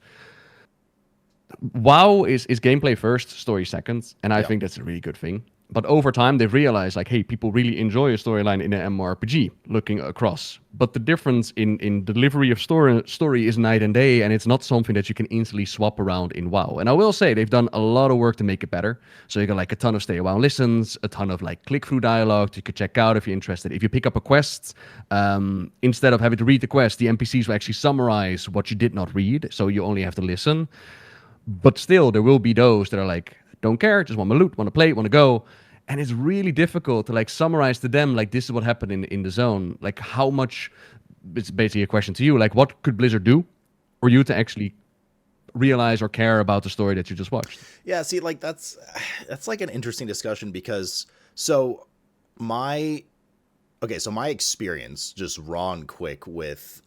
WoW is gameplay first, story second, and I think that's a really good thing. But over time, they've realized, like, hey, people really enjoy a storyline in an MMORPG, looking across. But the difference in delivery of story is night and day, and it's not something that you can easily swap around in WoW. And I will say, they've done a lot of work to make it better. So you got, like, a ton of Stay a While listens, a ton of, like, click-through dialogue that you could check out if you're interested. If you pick up a quest, instead of having to read the quest, the NPCs will actually summarize what you did not read, so you only have to listen. But still, there will be those that are like, don't care, just want my loot, want to play, want to go. And it's really difficult to like summarize to them, like, this is what happened in the zone. Like, how much, it's basically a question to you, like, what could Blizzard do for you to actually realize or care about the story that you just watched? Yeah, see, like, that's like an interesting discussion, because so my experience, just raw and quick, with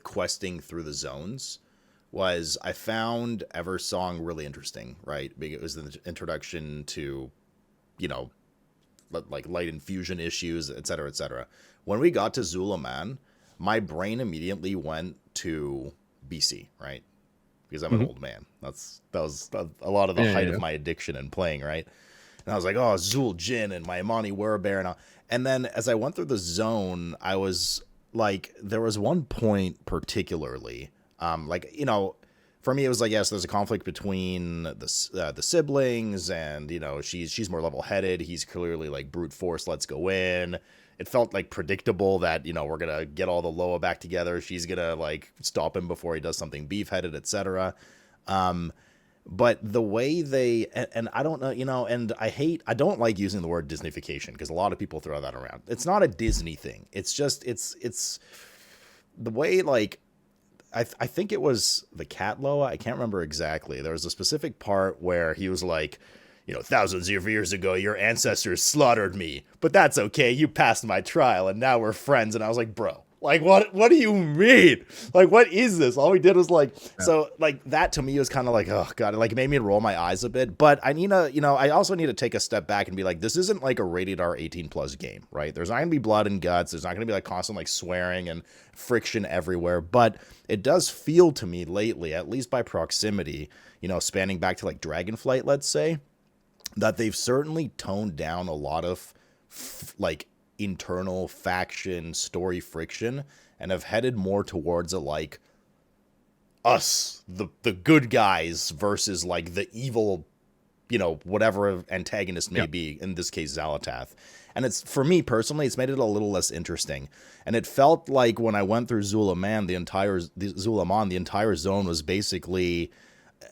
questing through the zones, was I found Eversong really interesting, right? Because it was the introduction to, like light infusion issues, et cetera, et cetera. When we got to Zul'Aman, my brain immediately went to BC, right? Because I'm an old man. That was a lot of the height of my addiction and playing, right? And I was like, oh, Zul Jin and my Amani Werebear and all. And then as I went through the zone, I was like, there was one point particularly, for me, it was like, yes, there's a conflict between the siblings, and she's more level-headed. He's clearly like brute force. Let's go in. It felt like predictable that we're gonna get all the Loa back together. She's gonna like stop him before he does something beef-headed, etc. But the way they and I don't know, and I don't like using the word Disneyfication, because a lot of people throw that around. It's not a Disney thing. It's just it's the way, like, I think it was the cat Loa. I can't remember exactly. There was a specific part where he was like, thousands of years ago, your ancestors slaughtered me, but that's okay. You passed my trial, and now we're friends. And I was like, bro, like, what do you mean? Like, what is this? All we did was like, so like that to me was kind of like, oh God, it like made me roll my eyes a bit. But I need to, I also need to take a step back and be like, this isn't like a rated R 18+ game, right? There's not gonna be blood and guts. There's not gonna be like constant like swearing and friction everywhere. But it does feel to me lately, at least by proximity, spanning back to like Dragonflight, let's say, that they've certainly toned down a lot of like internal faction story friction, and have headed more towards a like us, the good guys, versus like the evil, whatever antagonist may be, in this case Xal'atath. And it's, for me personally, it's made it a little less interesting. And it felt like when I went through Zul'Aman, the entire zone was basically,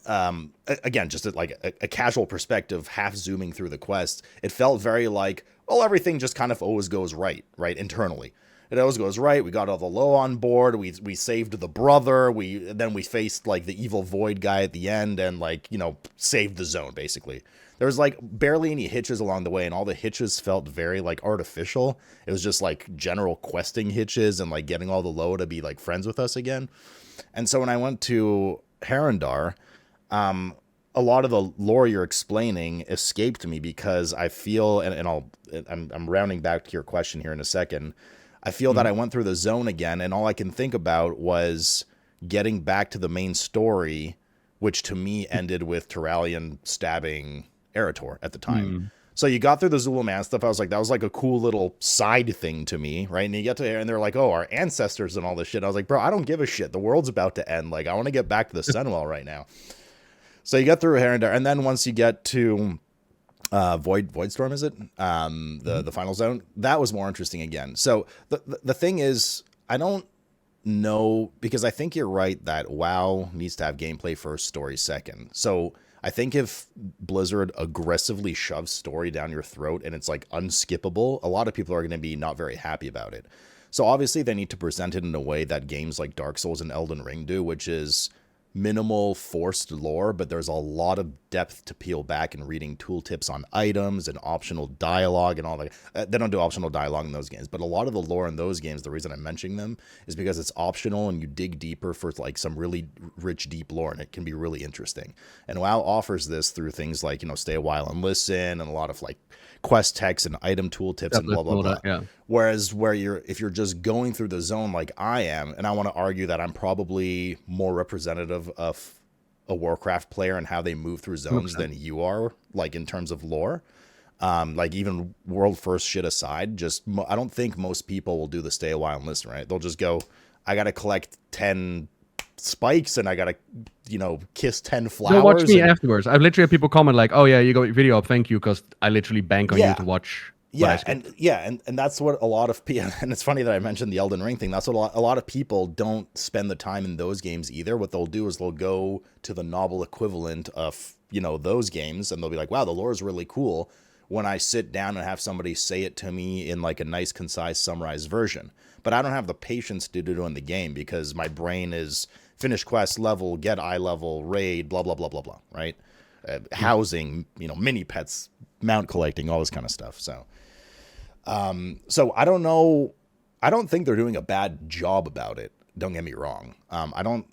again, just a casual perspective, half zooming through the quest. It felt very like, well, everything just kind of always goes right internally. it always goes right. We got all the low on board. We saved the brother. Then we faced like the evil void guy at the end, and like, you know, saved the zone basically. There was like barely any hitches along the way, and all the hitches felt very like artificial. It was just like general questing hitches and like getting all the low to be like friends with us again. And so when I went to Herendar, a lot of the lore you're explaining escaped me because I feel, I'm rounding back to your question here in a second. I feel that I went through the zone again, and all I can think about was getting back to the main story, which to me ended with Turalyon stabbing Arathor at the time. So you got through the Zul'Aman stuff. I was like, that was like a cool little side thing to me, right? And you get to here, and they're like, oh, our ancestors and all this shit. I was like, bro, I don't give a shit. The world's about to end. Like, I want to get back to the Sunwell right now. So you get through Herendar, and then once you get to Voidstorm, is it? The final zone? That was more interesting again. So the thing is, I don't know, because I think you're right that WoW needs to have gameplay first, story second. So I think if Blizzard aggressively shoves story down your throat and it's like unskippable, a lot of people are going to be not very happy about it. So obviously they need to present it in a way that games like Dark Souls and Elden Ring do, which is minimal forced lore, but there's a lot of depth to peel back and reading tooltips on items and optional dialogue and all that. They don't do optional dialogue in those games, but a lot of the lore in those games, the reason I'm mentioning them is because it's optional and you dig deeper for like some really rich, deep lore, and it can be really interesting. And WoW offers this through things like, you know, stay a while and listen, and a lot of like quest text and item tooltips and blah, blah, blah. Yeah. Whereas if you're just going through the zone like I am, and I want to argue that I'm probably more representative of a Warcraft player and how they move through zones than you are, like in terms of lore. Like even world first shit aside, I don't think most people will do the stay a while and listen, right? They'll just go, I got to collect 10 spikes and I got to, you know, kiss 10 flowers. Go watch me afterwards. I've literally had people comment like, oh yeah, you got your video up, thank you, because I literally bank on you to watch. And that's what a lot of people, and it's funny that I mentioned the Elden Ring thing. That's what a lot of people don't spend the time in those games either. What they'll do is they'll go to the novel equivalent of, you know, those games, and they'll be like, wow, the lore is really cool, when I sit down and have somebody say it to me in like a nice, concise, summarized version. But I don't have the patience to do it in the game because my brain is finish quest, level, get eye level, raid, blah, blah, blah, blah, blah, right? Housing, you know, mini pets, mount collecting, all this kind of stuff. So I don't know. I don't think they're doing a bad job about it. Don't get me wrong. I don't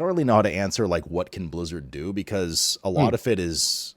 really know how to answer like what can Blizzard do, because a lot of it is,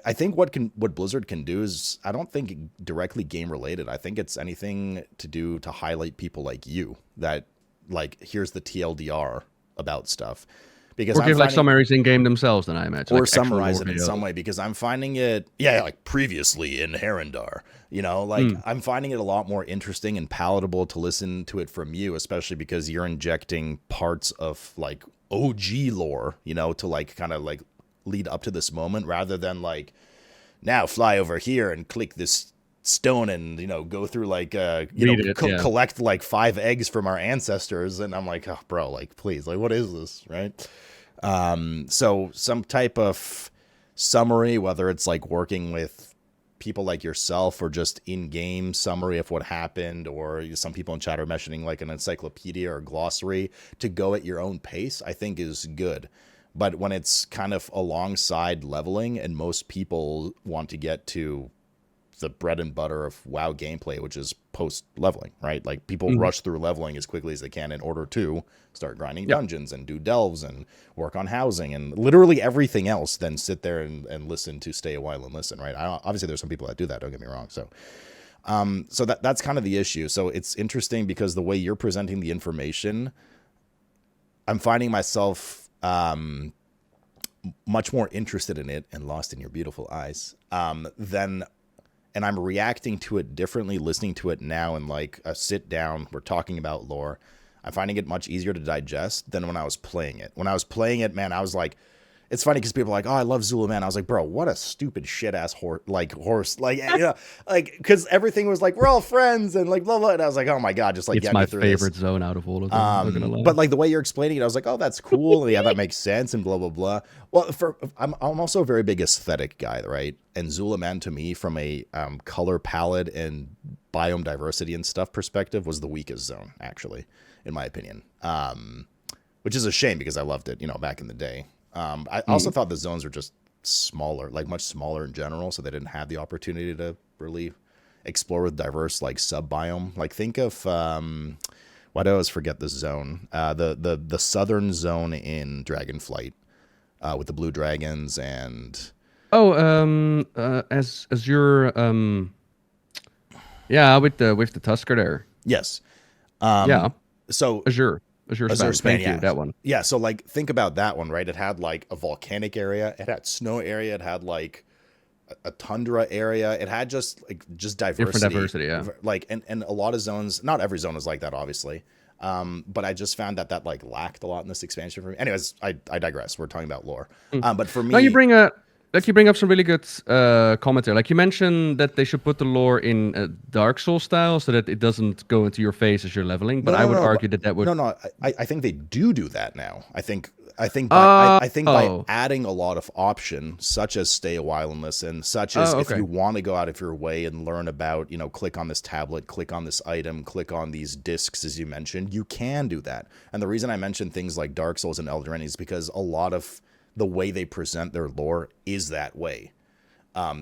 I think what Blizzard can do is, I don't think directly game related. I think it's anything to do to highlight people like you that like, here's the TLDR about stuff. Because or give like summaries in game themselves, then I imagine, or like summarize it in some way, because I'm finding it, like previously in Herendar, you know, like I'm finding it a lot more interesting and palatable to listen to it from you, especially because you're injecting parts of like OG lore, you know, to like kind of like lead up to this moment, rather than like, now fly over here and click this stone and, you know, go through like collect like 5 eggs from our ancestors. And I'm like, oh bro, like please, like what is this, right? So some type of summary, whether it's like working with people like yourself or just in-game summary of what happened, or some people in chat are mentioning like an encyclopedia or glossary to go at your own pace, I think is good. But when it's kind of alongside leveling, and most people want to get to the bread and butter of WoW gameplay, which is post leveling, right? Like people rush through leveling as quickly as they can in order to start grinding dungeons and do delves and work on housing and literally everything else, then sit there and listen to stay a while and listen, right? Obviously there's some people that do that, don't get me wrong. So that's kind of the issue. So it's interesting because the way you're presenting the information, I'm finding myself much more interested in it and lost in your beautiful eyes and I'm reacting to it differently, listening to it now in like a sit down, we're talking about lore. I'm finding it much easier to digest than when I was playing it. When I was playing it, man, I was like, it's funny because people are like, oh, I love Zul'Aman. I was like, bro, what a stupid shit ass horse, like, you know, like, because everything was like, we're all friends and like, blah, blah. And I was like, oh my God, just like, it's get my me through favorite this. zone out of all of them. I'm not gonna lie. But like the way you're explaining it, I was like, oh, that's cool. Yeah, that makes sense and blah, blah, blah. Well, I'm also a very big aesthetic guy, right? And Zul'Aman to me, from a color palette and biome diversity and stuff perspective, was the weakest zone, actually, in my opinion. Which is a shame because I loved it, back in the day. I also thought the zones were just smaller, like much smaller in general, so they didn't have the opportunity to really explore with diverse like sub biome. Like think of why do I always forget this zone? The southern zone in Dragonflight with the blue dragons and Azure, yeah, with the Tusker there. yes. Yeah. So Azure Span. Thank yeah. you, that one. Yeah, so like think about that one, right? It had like a volcanic area, it had snow area, it had like a tundra area, it had just diversity. Different diversity, yeah. Like and a lot of zones, not every zone is like that, obviously. But I just found that like lacked a lot in this expansion for me. Anyways, I digress. We're talking about lore. But for me, now you bring up some really good commentary. Like you mentioned that they should put the lore in Dark Souls style so that it doesn't go into your face as you're leveling. But I would argue that would I think they do that now. I think by adding a lot of options, such as stay a while and listen, such as if you want to go out of your way and learn about, click on this tablet, click on this item, click on these discs, as you mentioned, you can do that. And the reason I mentioned things like Dark Souls and Elden Ring is because a lot of the way they present their lore is that way.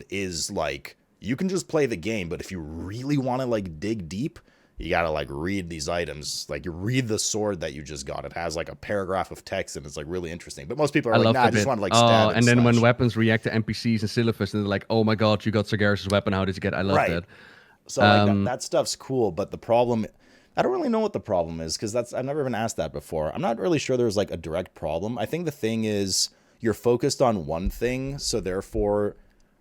Is like, you can just play the game, but if you really want to like dig deep, you gotta like read these items. Like you read the sword that you just got. It has like a paragraph of text and it's like really interesting. But most people are like, nah, I just want to like stab and then slash. when weapons react to NPCs and syllabus and they're like, oh my god, you got Sargeras' weapon, how did you get it? I love that. So like that stuff's cool, but the problem, I don't really know what the problem is because I've never been asked that before. I'm not really sure there's like a direct problem. I think the thing is you're focused on one thing, so therefore,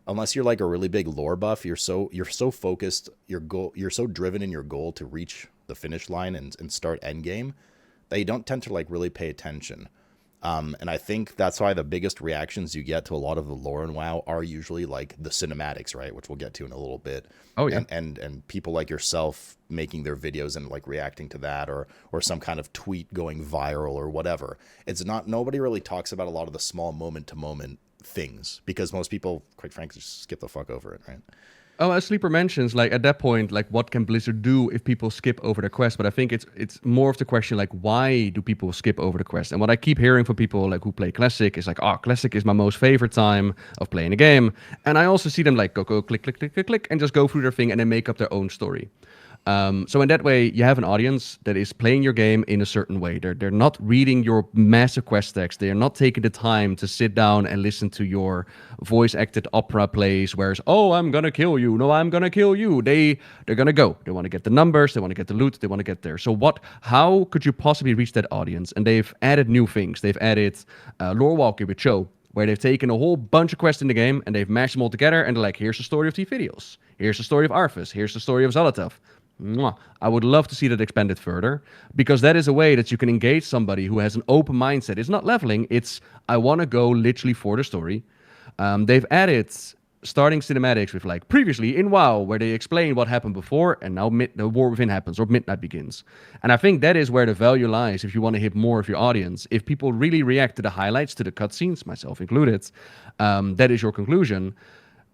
unless you're like a really big lore buff, you're so focused, you're so driven in your goal to reach the finish line and start endgame that you don't tend to like really pay attention. And I think that's why the biggest reactions you get to a lot of the lore in WoW are usually like the cinematics, right? Which we'll get to in a little bit. Oh yeah. And people like yourself making their videos and like reacting to that or some kind of tweet going viral or whatever. It's not, nobody really talks about a lot of the small moment to moment things because most people, quite frankly, just skip the fuck over it, right? Oh, as Sleeper mentions, like at that point, like what can Blizzard do if people skip over the quest? But I think it's more of the question, like why do people skip over the quest? And what I keep hearing from people like who play Classic is like, oh, Classic is my most favorite time of playing a game. And I also see them like go click, click, click, click, click, and just go through their thing and then make up their own story. So in that way, you have an audience that is playing your game in a certain way. They're not reading your massive quest text. They are not taking the time to sit down and listen to your voice-acted opera plays where it's, oh, I'm going to kill you. No, I'm going to kill you. They're going to go. They want to get the numbers. They want to get the loot. They want to get there. So how could you possibly reach that audience? And they've added new things. They've added lore walking with Cho, where they've taken a whole bunch of quests in the game and they've mashed them all together and they're like, here's the story of T-Videos. Here's the story of Arthas. Here's the story of Xal'Atath. I would love to see that expanded further because that is a way that you can engage somebody who has an open mindset. It's not leveling. It's, I want to go literally for the story. They've added starting cinematics with like previously in WoW where they explain what happened before and now the War Within happens or Midnight begins. And I think that is where the value lies if you want to hit more of your audience. If people really react to the highlights, to the cutscenes, myself included, that is your conclusion,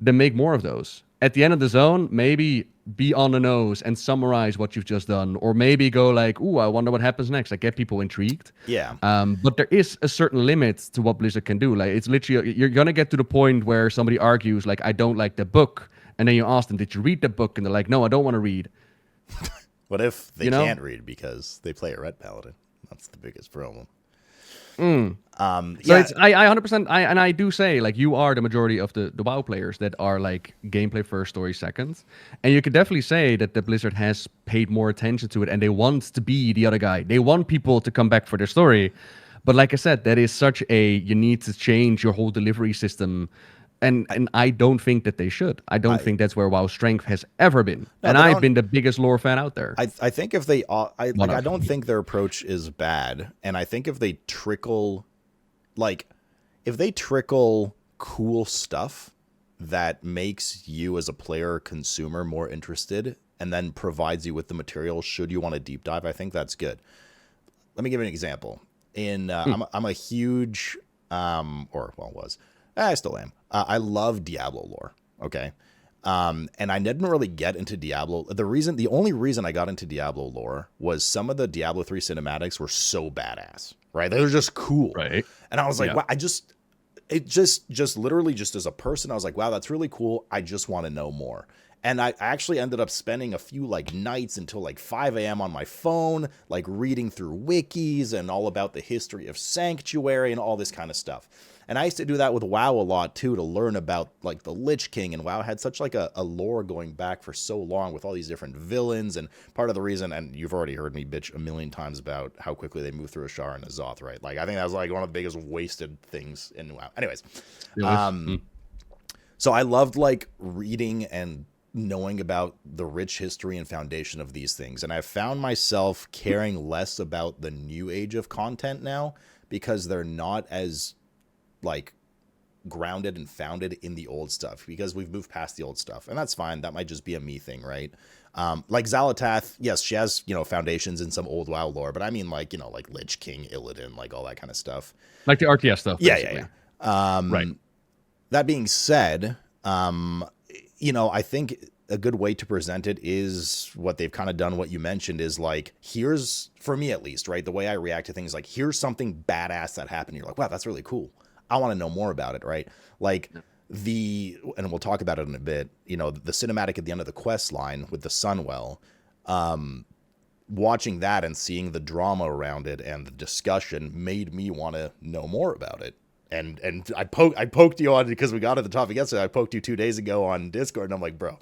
then make more of those. At the end of the zone, maybe be on the nose and summarize what you've just done. Or maybe go like, ooh, I wonder what happens next. Like, get people intrigued. Yeah. But there is a certain limit to what Blizzard can do. Like, it's literally, you're going to get to the point where somebody argues, like, I don't like the book. And then you ask them, did you read the book? And they're like, no, I don't want to read. What if they can't read because they play a Red Paladin? That's the biggest problem. So it's I 100% I do say like you are the majority of the WoW players that are like gameplay first, story second, and you could definitely say that the Blizzard has paid more attention to it and they want to be the other guy. They want people to come back for their story, but like I said, that is such you need to change your whole delivery system. And I don't think that they should. I don't think that's where WoW's strength has ever been. No, and I've been the biggest lore fan out there. I think if they, I don't think their approach is bad. And I think if they trickle cool stuff that makes you as a player consumer more interested and then provides you with the material should you want to deep dive, I think that's good. Let me give you an example. I'm a huge, I still am. I love Diablo lore. Okay. And I didn't really get into Diablo. The only reason I got into Diablo lore was some of the Diablo 3 cinematics were so badass, right? They were just cool. Right. And I was like, wow, it just literally just as a person, I was like, wow, that's really cool. I just want to know more. And I actually ended up spending a few like nights until like 5 a.m. on my phone, like reading through wikis and all about the history of Sanctuary and all this kind of stuff. And I used to do that with WoW a lot too, to learn about like the Lich King, and WoW had such like a lore going back for so long with all these different villains. And part of the reason, and you've already heard me bitch a million times about how quickly they move through Ashara and Azoth, right? Like I think that was like one of the biggest wasted things in WoW. Anyways, so I loved like reading and knowing about the rich history and foundation of these things. And I found myself caring less about the new age of content now, because they're not as like grounded and founded in the old stuff, because we've moved past the old stuff. And that's fine. That might just be a me thing, right? Like Xal'atath, yes, she has, foundations in some old WoW lore, but I mean like, like Lich King, Illidan, like all that kind of stuff. Like the RTS stuff. Basically. Yeah. Right. That being said, I think a good way to present it is what they've kind of done. What you mentioned is like, here's, for me at least, right? The way I react to things, like, here's something badass that happened. You're like, wow, that's really cool. I want to know more about it, right? Like and we'll talk about it in a bit, the cinematic at the end of the quest line with the Sunwell, watching that and seeing the drama around it and the discussion made me want to know more about it. And I poked you on, because we got at the topic yesterday. I poked you 2 days ago on Discord, and I'm like, bro,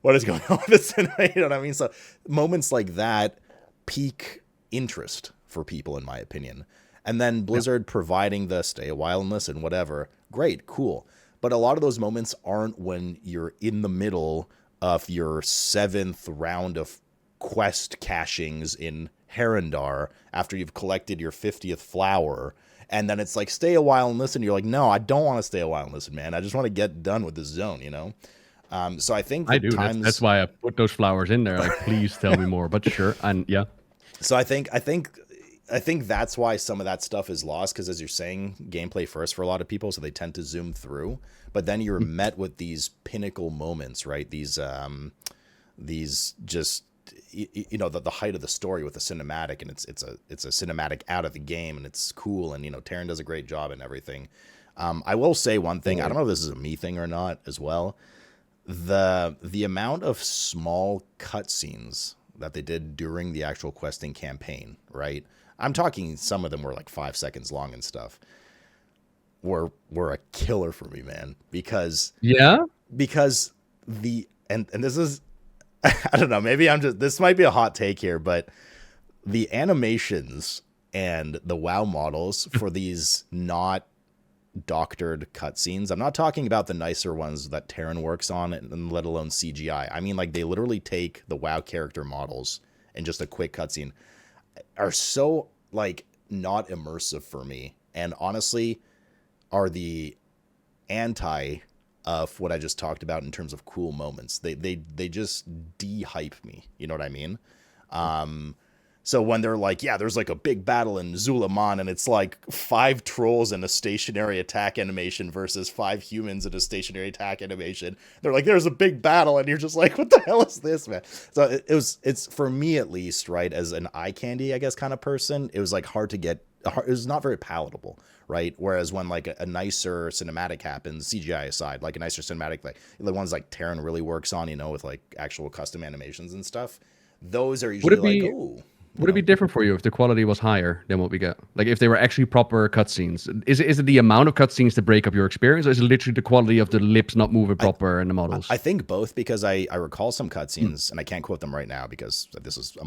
what is going on with this? You know what I mean? So moments like that pique interest for people, in my opinion. And then Blizzard providing the stay a while in this and whatever. Great, cool. But a lot of those moments aren't when you're in the middle of your 7th round of quest cachings in Herendar after you've collected your 50th flower. And then it's like, stay a while and listen. You're like, no, I don't want to stay a while and listen, man. I just want to get done with this zone, So I think I do. That's why I put those flowers in there. Like, please tell me more. But sure, and yeah. So I think that's why some of that stuff is lost, because, as you're saying, gameplay first for a lot of people, so they tend to zoom through. But then you're met with these pinnacle moments, right? These just, the height of the story with the cinematic, and it's a cinematic out of the game, and it's cool, and Taryn does a great job and everything. I will say one thing. I don't know if this is a me thing or not as well. The amount of small cutscenes that they did during the actual questing campaign, right? I'm talking, some of them were like 5 seconds long and stuff, were a killer for me, man. Because and this is, I don't know, maybe this might be a hot take here, but the animations and the WoW models for these not doctored cutscenes, I'm not talking about the nicer ones that Taryn works on, and let alone CGI. I mean, like, they literally take the WoW character models and just a quick cutscene, are so like not immersive for me, and honestly are the anti of what I just talked about in terms of cool moments. They just de-hype me, you know what I mean? So when they're like, yeah, there's like a big battle in Zul'Aman, and it's like 5 trolls in a stationary attack animation versus 5 humans in a stationary attack animation. They're like, there's a big battle, and you're just like, what the hell is this, man? So it's for me at least, right, as an eye candy, I guess, kind of person, it was like hard to get. It was not very palatable, right? Whereas when like a nicer cinematic happens, CGI aside, like a nicer cinematic, like the ones like Taryn really works on, with like actual custom animations and stuff, those are usually like, ooh. Would it be different for you if the quality was higher than what we get? Like, if they were actually proper cutscenes? Is it the amount of cutscenes to break up your experience, or is it literally the quality of the lips not moving proper and the models? I think both, because I recall some cutscenes, and I can't quote them right now because this is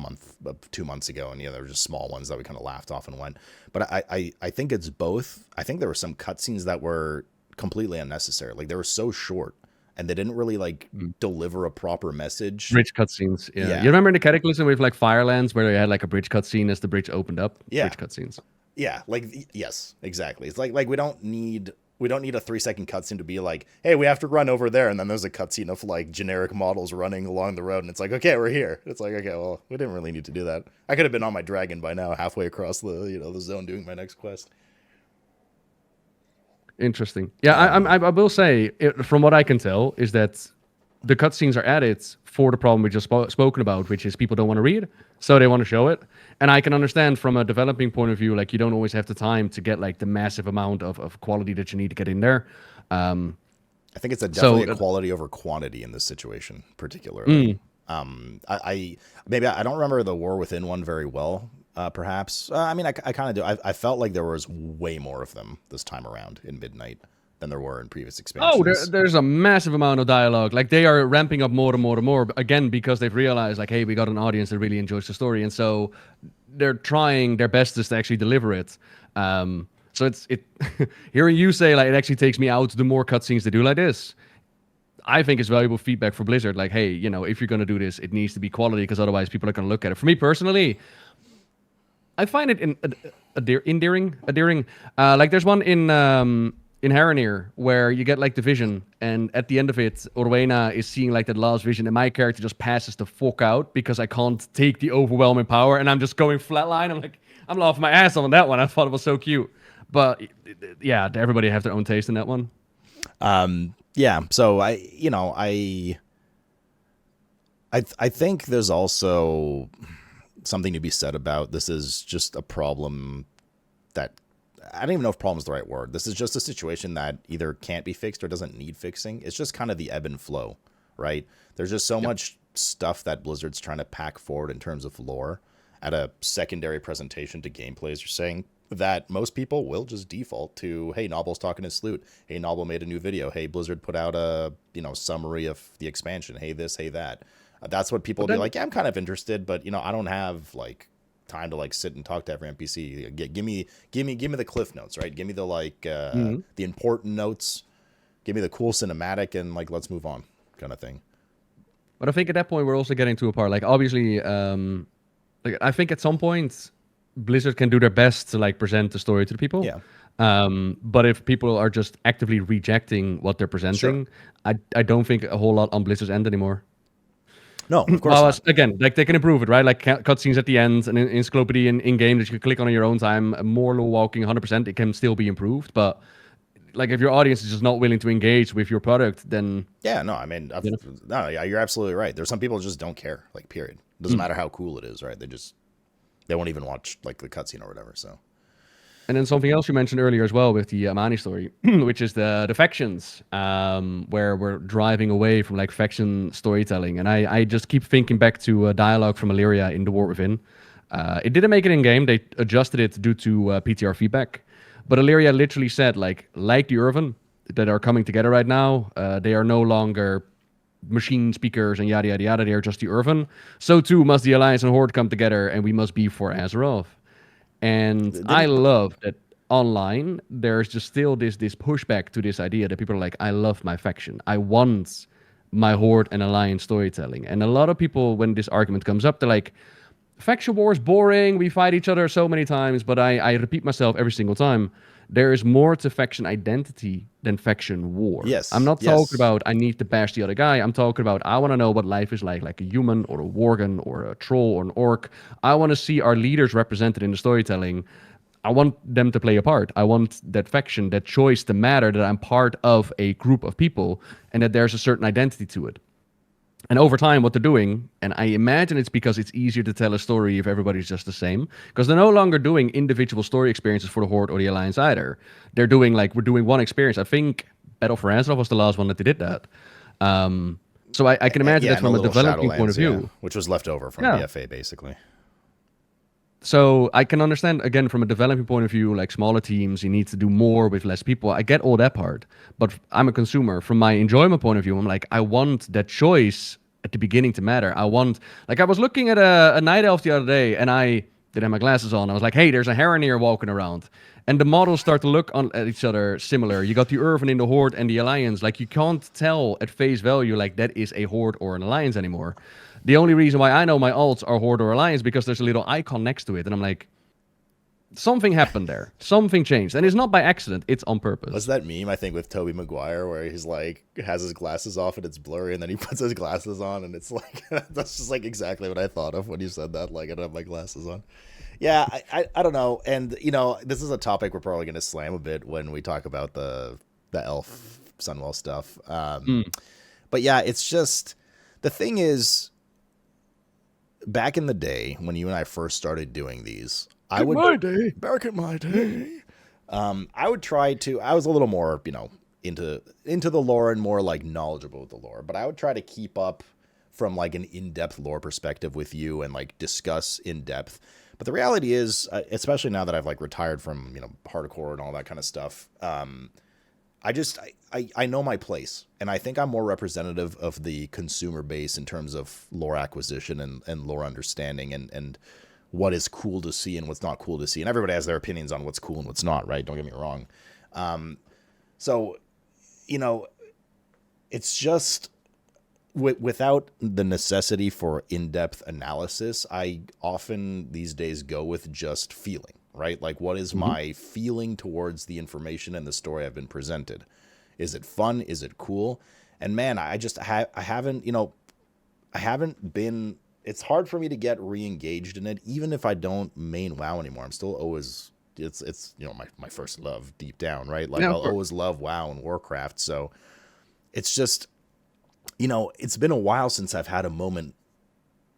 2 months ago, and they were just small ones that we kind of laughed off and went. But I think it's both. I think there were some cutscenes that were completely unnecessary. Like, they were so short, and they didn't really like deliver a proper message. Bridge cutscenes, yeah. You remember in the Cataclysm with like Firelands where they had like a bridge cutscene as the bridge opened up? Yeah. Bridge cutscenes. Yeah, like, yes, exactly. It's like we don't need a 3-second cutscene to be like, hey, we have to run over there, and then there's a cutscene of like generic models running along the road, and it's like, okay, we're here. It's like, okay, well, we didn't really need to do that. I could have been on my dragon by now, halfway across the the zone doing my next quest. Interesting. Yeah, I will say, from what I can tell, is that the cutscenes are added for the problem we just spoken about, which is people don't want to read, so they want to show it. And I can understand from a developing point of view, like you don't always have the time to get like the massive amount of quality that you need to get in there. I think it's definitely a quality over quantity in this situation, particularly. I don't remember the War Within one very well. Perhaps. I mean, I kind of do. I felt like there was way more of them this time around in Midnight than there were in previous expansions. There's a massive amount of dialogue. Like they are ramping up more and more and more. Again, because they've realized, like, hey, we got an audience that really enjoys the story, and so they're trying their bestest to actually deliver it. So it's hearing you say like it actually takes me out the more cutscenes they do like this. I think it's valuable feedback for Blizzard. Like, hey, you know, if you're going to do this, it needs to be quality because otherwise people are going to look at it. For me personally, I find it endearing. Like there's one in Herendar where you get like the vision, and at the end of it, Orwena is seeing like that last vision, and my character just passes the fuck out because I can't take the overwhelming power, and I'm just going flatline. I'm laughing my ass off on that one. I thought it was so cute, but yeah, everybody have their own taste in that one. Yeah, so I think there's also something to be said about this is just a problem that I don't even know if problem is the right word. This is just a situation that either can't be fixed or doesn't need fixing. It's just kind of the ebb and flow, right? There's just so much stuff that Blizzard's trying to pack forward in terms of lore at a secondary presentation to gameplay, as you're saying, that most people will just default to, hey, Nobbel's talking to Sloot. Hey, Nobbel made a new video. Hey, Blizzard put out a summary of the expansion. Hey, this, hey, that. That's what people will be like, yeah, I'm kind of interested, but I don't have like time to like sit and talk to every NPC. Give me the cliff notes, right? Give me the like the important notes. Give me the cool cinematic, and like let's move on, kind of thing. But I think at that point we're also getting to a part. Like obviously, like I think at some point Blizzard can do their best to like present the story to the people. Yeah. But if people are just actively rejecting what they're presenting, sure. I don't think a whole lot on Blizzard's end anymore. No, of course not. Again, like they can improve it, right? Like cutscenes at the end and encyclopedia in game that you can click on your own time, more low walking 100%, it can still be improved. But like if your audience is just not willing to engage with your product, then yeah, no, I mean, no, yeah, you're absolutely right. There's some people who just don't care, like period. Doesn't matter how cool it is, right? They won't even watch like the cutscene or whatever. So. And then something else you mentioned earlier as well with the Amani story, which is the factions, where we're driving away from like faction storytelling. And I just keep thinking back to a dialogue from Illyria in The War Within. It didn't make it in game. They adjusted it due to PTR feedback. But Illyria literally said like the Irvin that are coming together right now, they are no longer machine speakers and yada, yada, yada. They are just the Irvin. So too must the Alliance and Horde come together, and we must be for Azeroth. And I love that online there's just still this pushback to this idea that people are like, I love my faction. I want my Horde and Alliance storytelling. And a lot of people, when this argument comes up, they're like, faction war is boring. We fight each other so many times. But I repeat myself every single time. There is more to faction identity than faction war. Yes. I'm not talking about I need to bash the other guy. I'm talking about I want to know what life is like a human or a worgen or a troll or an orc. I want to see our leaders represented in the storytelling. I want them to play a part. I want that faction, that choice to matter, that I'm part of a group of people and that there's a certain identity to it. And over time, what they're doing, and I imagine it's because it's easier to tell a story if everybody's just the same, because they're no longer doing individual story experiences for the Horde or the Alliance either. They're doing we're doing one experience. I think Battle for Azeroth was the last one that they did that. So I can imagine that's from a developing point of view. Which was left over from BFA, basically. So I can understand, again, from a developing point of view, like smaller teams, you need to do more with less people. I get all that part. But I'm a consumer. From my enjoyment point of view, I'm like, I want that choice at the beginning to matter. I was looking at a night elf the other day, and I didn't have my glasses on. I was like, hey, there's a Herendar walking around. And the models start to look at each other similar. You got the Irvin in the Horde and the Alliance. Like, you can't tell at face value, like, that is a Horde or an Alliance anymore. The only reason why I know my alts are Horde or Alliance because there's a little icon next to it. And I'm like, something happened there. Something changed. And it's not by accident. It's on purpose. What's that meme, I think, with Tobey Maguire where he's like, has his glasses off and it's blurry and then he puts his glasses on and it's like, that's just like exactly what I thought of when you said that. Like, I don't have my glasses on. Yeah, I don't know. And, this is a topic we're probably going to slam a bit when we talk about the elf Sunwell stuff. But yeah, it's just the thing is, back in the day when you and I first started doing these, back in my day, I would try to. I was a little more, into the lore and more like knowledgeable with the lore, but I would try to keep up from like an in-depth lore perspective with you and like discuss in depth. But the reality is, especially now that I've like retired from hardcore and all that kind of stuff, I know my place, and I think I'm more representative of the consumer base in terms of lore acquisition and lore understanding and what is cool to see and what's not cool to see. And everybody has their opinions on what's cool and what's not, right? Don't get me wrong. So, it's just without the necessity for in-depth analysis, I often these days go with just feeling, right? Like, what is my feeling towards the information and the story I've been presented? Is it fun? Is it cool? And man, I just I haven't been. It's hard for me to get re-engaged in it, even if I don't main WoW anymore. I'm still always it's my first love deep down, right? Like, I'll always love WoW and Warcraft. So it's just it's been a while since I've had a moment.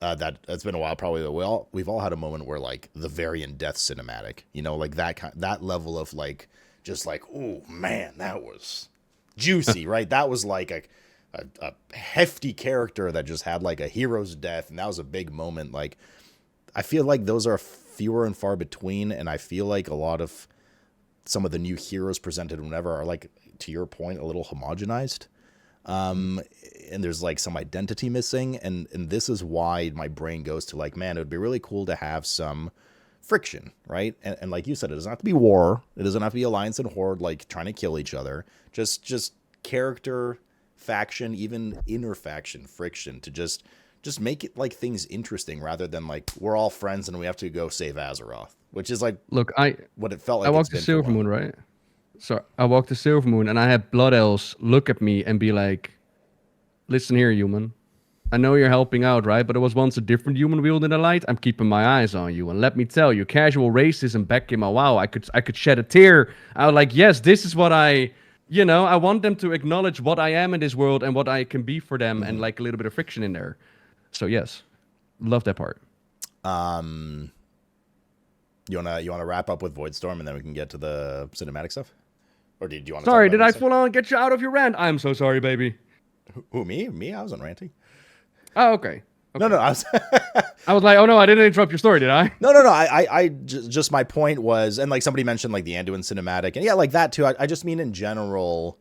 It's been a while, probably. We've all had a moment where like the Varian death cinematic, like that level of like just like, oh man, that was juicy, right? That was like a hefty character that just had like a hero's death, and that was a big moment. Like, I feel like those are fewer and far between, and I feel like a lot of some of the new heroes presented whenever are like, to your point, a little homogenized. And there's like some identity missing, and this is why my brain goes to like, man, it would be really cool to have some friction, right? And like you said, it doesn't have to be war, it doesn't have to be alliance and horde like trying to kill each other, just character, faction, even inner faction friction to just make it like things interesting, rather than like we're all friends and we have to go save Azeroth, which is like, look, what it felt like. I walked the Silvermoon, right? So I walked the Silvermoon, and I had Blood Elves look at me and be like, listen here, human. I know you're helping out, right? But it was once a different human wielding the light. I'm keeping my eyes on you. And let me tell you, casual racism back in my WoW, I could shed a tear. I was like, yes, this is what I want them to acknowledge what I am in this world and what I can be for them, and like a little bit of friction in there. So yes, love that part. You wanna wrap up with Voidstorm and then we can get to the cinematic stuff? Or do you want to? Sorry, did I full on get you out of your rant? I'm so sorry, baby. Who, me? I wasn't ranting. Oh, okay. No, I was. I was like, oh no, I didn't interrupt your story, did I? No. I just my point was, and like somebody mentioned like the Anduin cinematic, and yeah, like that too. I just mean in general.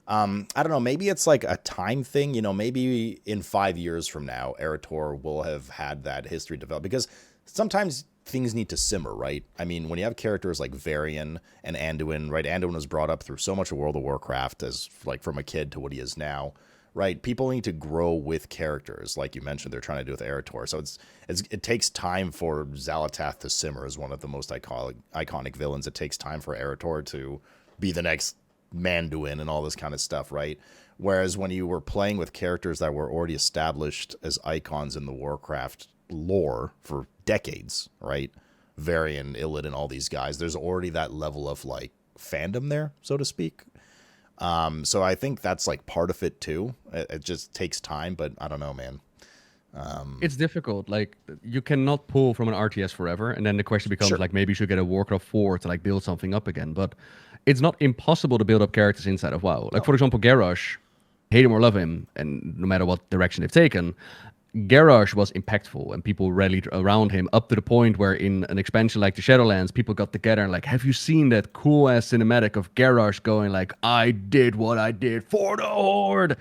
I don't know. Maybe it's like a time thing. Maybe in 5 years from now, Arathor will have had that history develop, because sometimes things need to simmer, right? I mean, when you have characters like Varian and Anduin, right? Anduin was brought up through so much of World of Warcraft as like from a kid to what he is now, right? People need to grow with characters, like you mentioned. They're trying to do with Arathor, so it takes time for Xal'atath to simmer as one of the most iconic villains. It takes time for Arathor to be the next Manduin and all this kind of stuff, right? Whereas when you were playing with characters that were already established as icons in the Warcraft lore for decades, right? Varian, Illidan, all these guys, there's already that level of like fandom there, so to speak. So I think that's like part of it too. It just takes time, but I don't know, man. It's difficult. Like, you cannot pull from an RTS forever, and then the question becomes like, maybe you should get a Warcraft 4 to like build something up again. But it's not impossible to build up characters inside of WoW. Like, for example, Garrosh, hate him or love him, and no matter what direction they've taken, Garrosh was impactful, and people rallied around him up to the point where in an expansion like the Shadowlands, people got together and like, have you seen that cool ass cinematic of Garrosh going like, I did what I did for the Horde?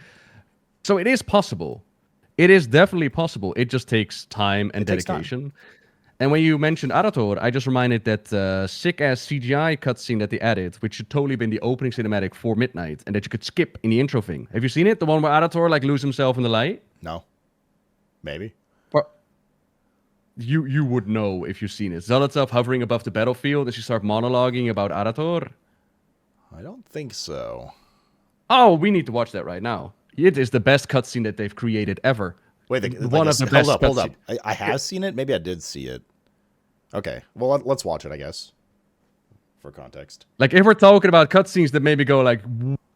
So it is possible. It is definitely possible. It just takes time and dedication. And when you mentioned Arathor, I just reminded that sick-ass CGI cutscene that they added, which should totally been the opening cinematic for Midnight, and that you could skip in the intro thing. Have you seen it? The one where Arathor like loses himself in the light? No. Maybe. But you would know if you've seen it. Xal'atath hovering above the battlefield and she starts monologuing about Arathor. I don't think so. Oh, we need to watch that right now. It is the best cutscene that they've created ever. Wait, one of the best. Hold up. I have seen it. Maybe I did see it. Okay. Well, let's watch it, I guess, for context. Like, if we're talking about cutscenes that maybe go like,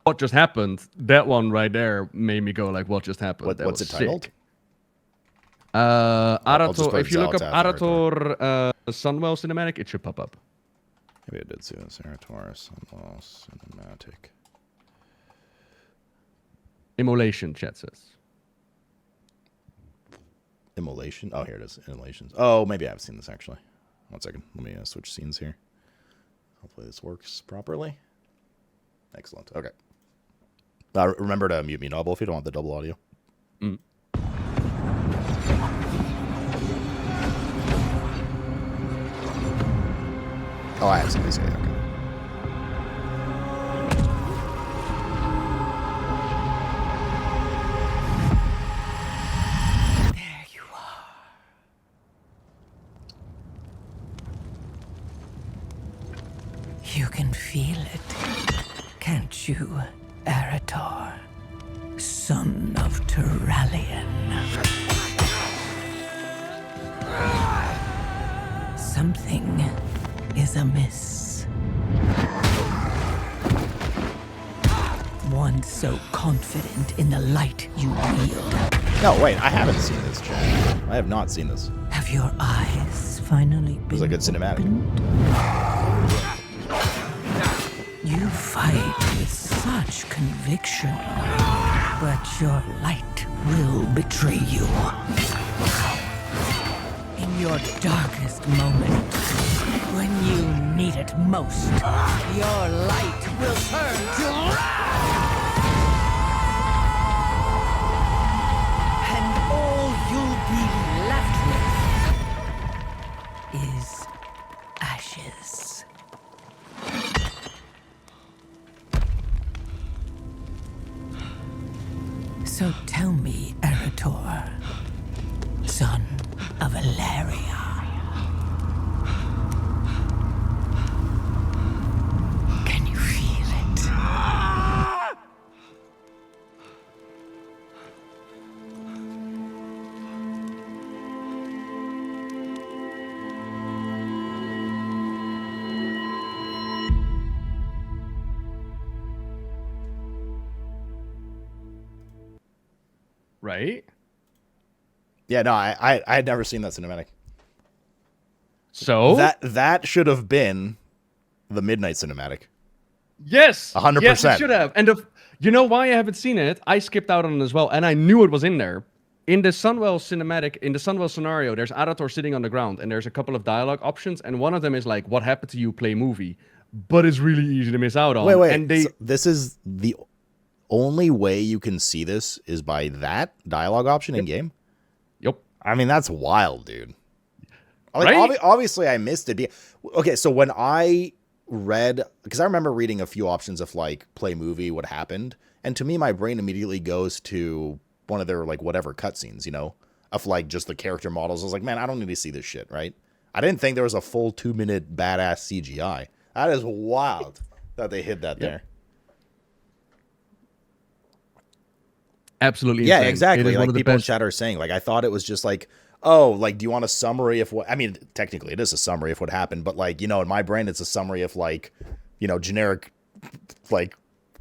what just happened, that one right there made me go like, what just happened? What's it titled? Arathor. If you look up Xal'atath, Arathor Sunwell cinematic, it should pop up. Maybe I did see this. Arathor Sunwell cinematic. Immolation, chat says. Immolation? Oh, here it is. Immolations. Oh, maybe I've seen this actually. 1 second. Let me switch scenes here. Hopefully this works properly. Excellent. Okay. Remember to mute me, Nobbel, if you don't want the double audio. Mm. Oh, I have seen this. Okay. There you are. You can feel it, can't you, Arathor, son of Turalian? Something is amiss. One so confident in the light you wield. No, wait, I haven't seen this, chat. I have not seen this. Have your eyes finally been It was a good cinematic. opened? You fight with such conviction, but your light will betray you. In your darkest moment, when you need it most, your light will turn to wrath! And all you'll be left with is ashes. So tell me, Arathor, son of Ilaria, can you feel it? Right? Yeah, no, I had never seen that cinematic. So That should have been the Midnight cinematic. yes, 100%. Yes, it should have. And you know why I haven't seen it? I skipped out on it as well, and I knew it was in there. In the Sunwell cinematic, in the Sunwell scenario, there's Arathor sitting on the ground, and there's a couple of dialogue options, and one of them is like, "What happened to you? Play movie," but it's really easy to miss out on. Wait. And they So this is the only way you can see this is by that dialogue option in game. Yep. I mean, that's wild, dude. Like, Right? obviously, I missed it. Okay, so when I read, because I remember reading a few options of like play movie, what happened, and to me, my brain immediately goes to one of their like whatever cutscenes, you know, of like just the character models. I was like, man, I don't need to see this shit, right? I didn't think there was a full 2-minute badass CGI. That is wild that they hid that there. Absolutely. Yeah, insane. It exactly. is one Like of the people in best- chat are saying, like I thought it was just like, oh, like do you want a summary of what? I mean, technically it is a summary of what happened, but like you know, in my brain, it's a summary of like, you know, generic, like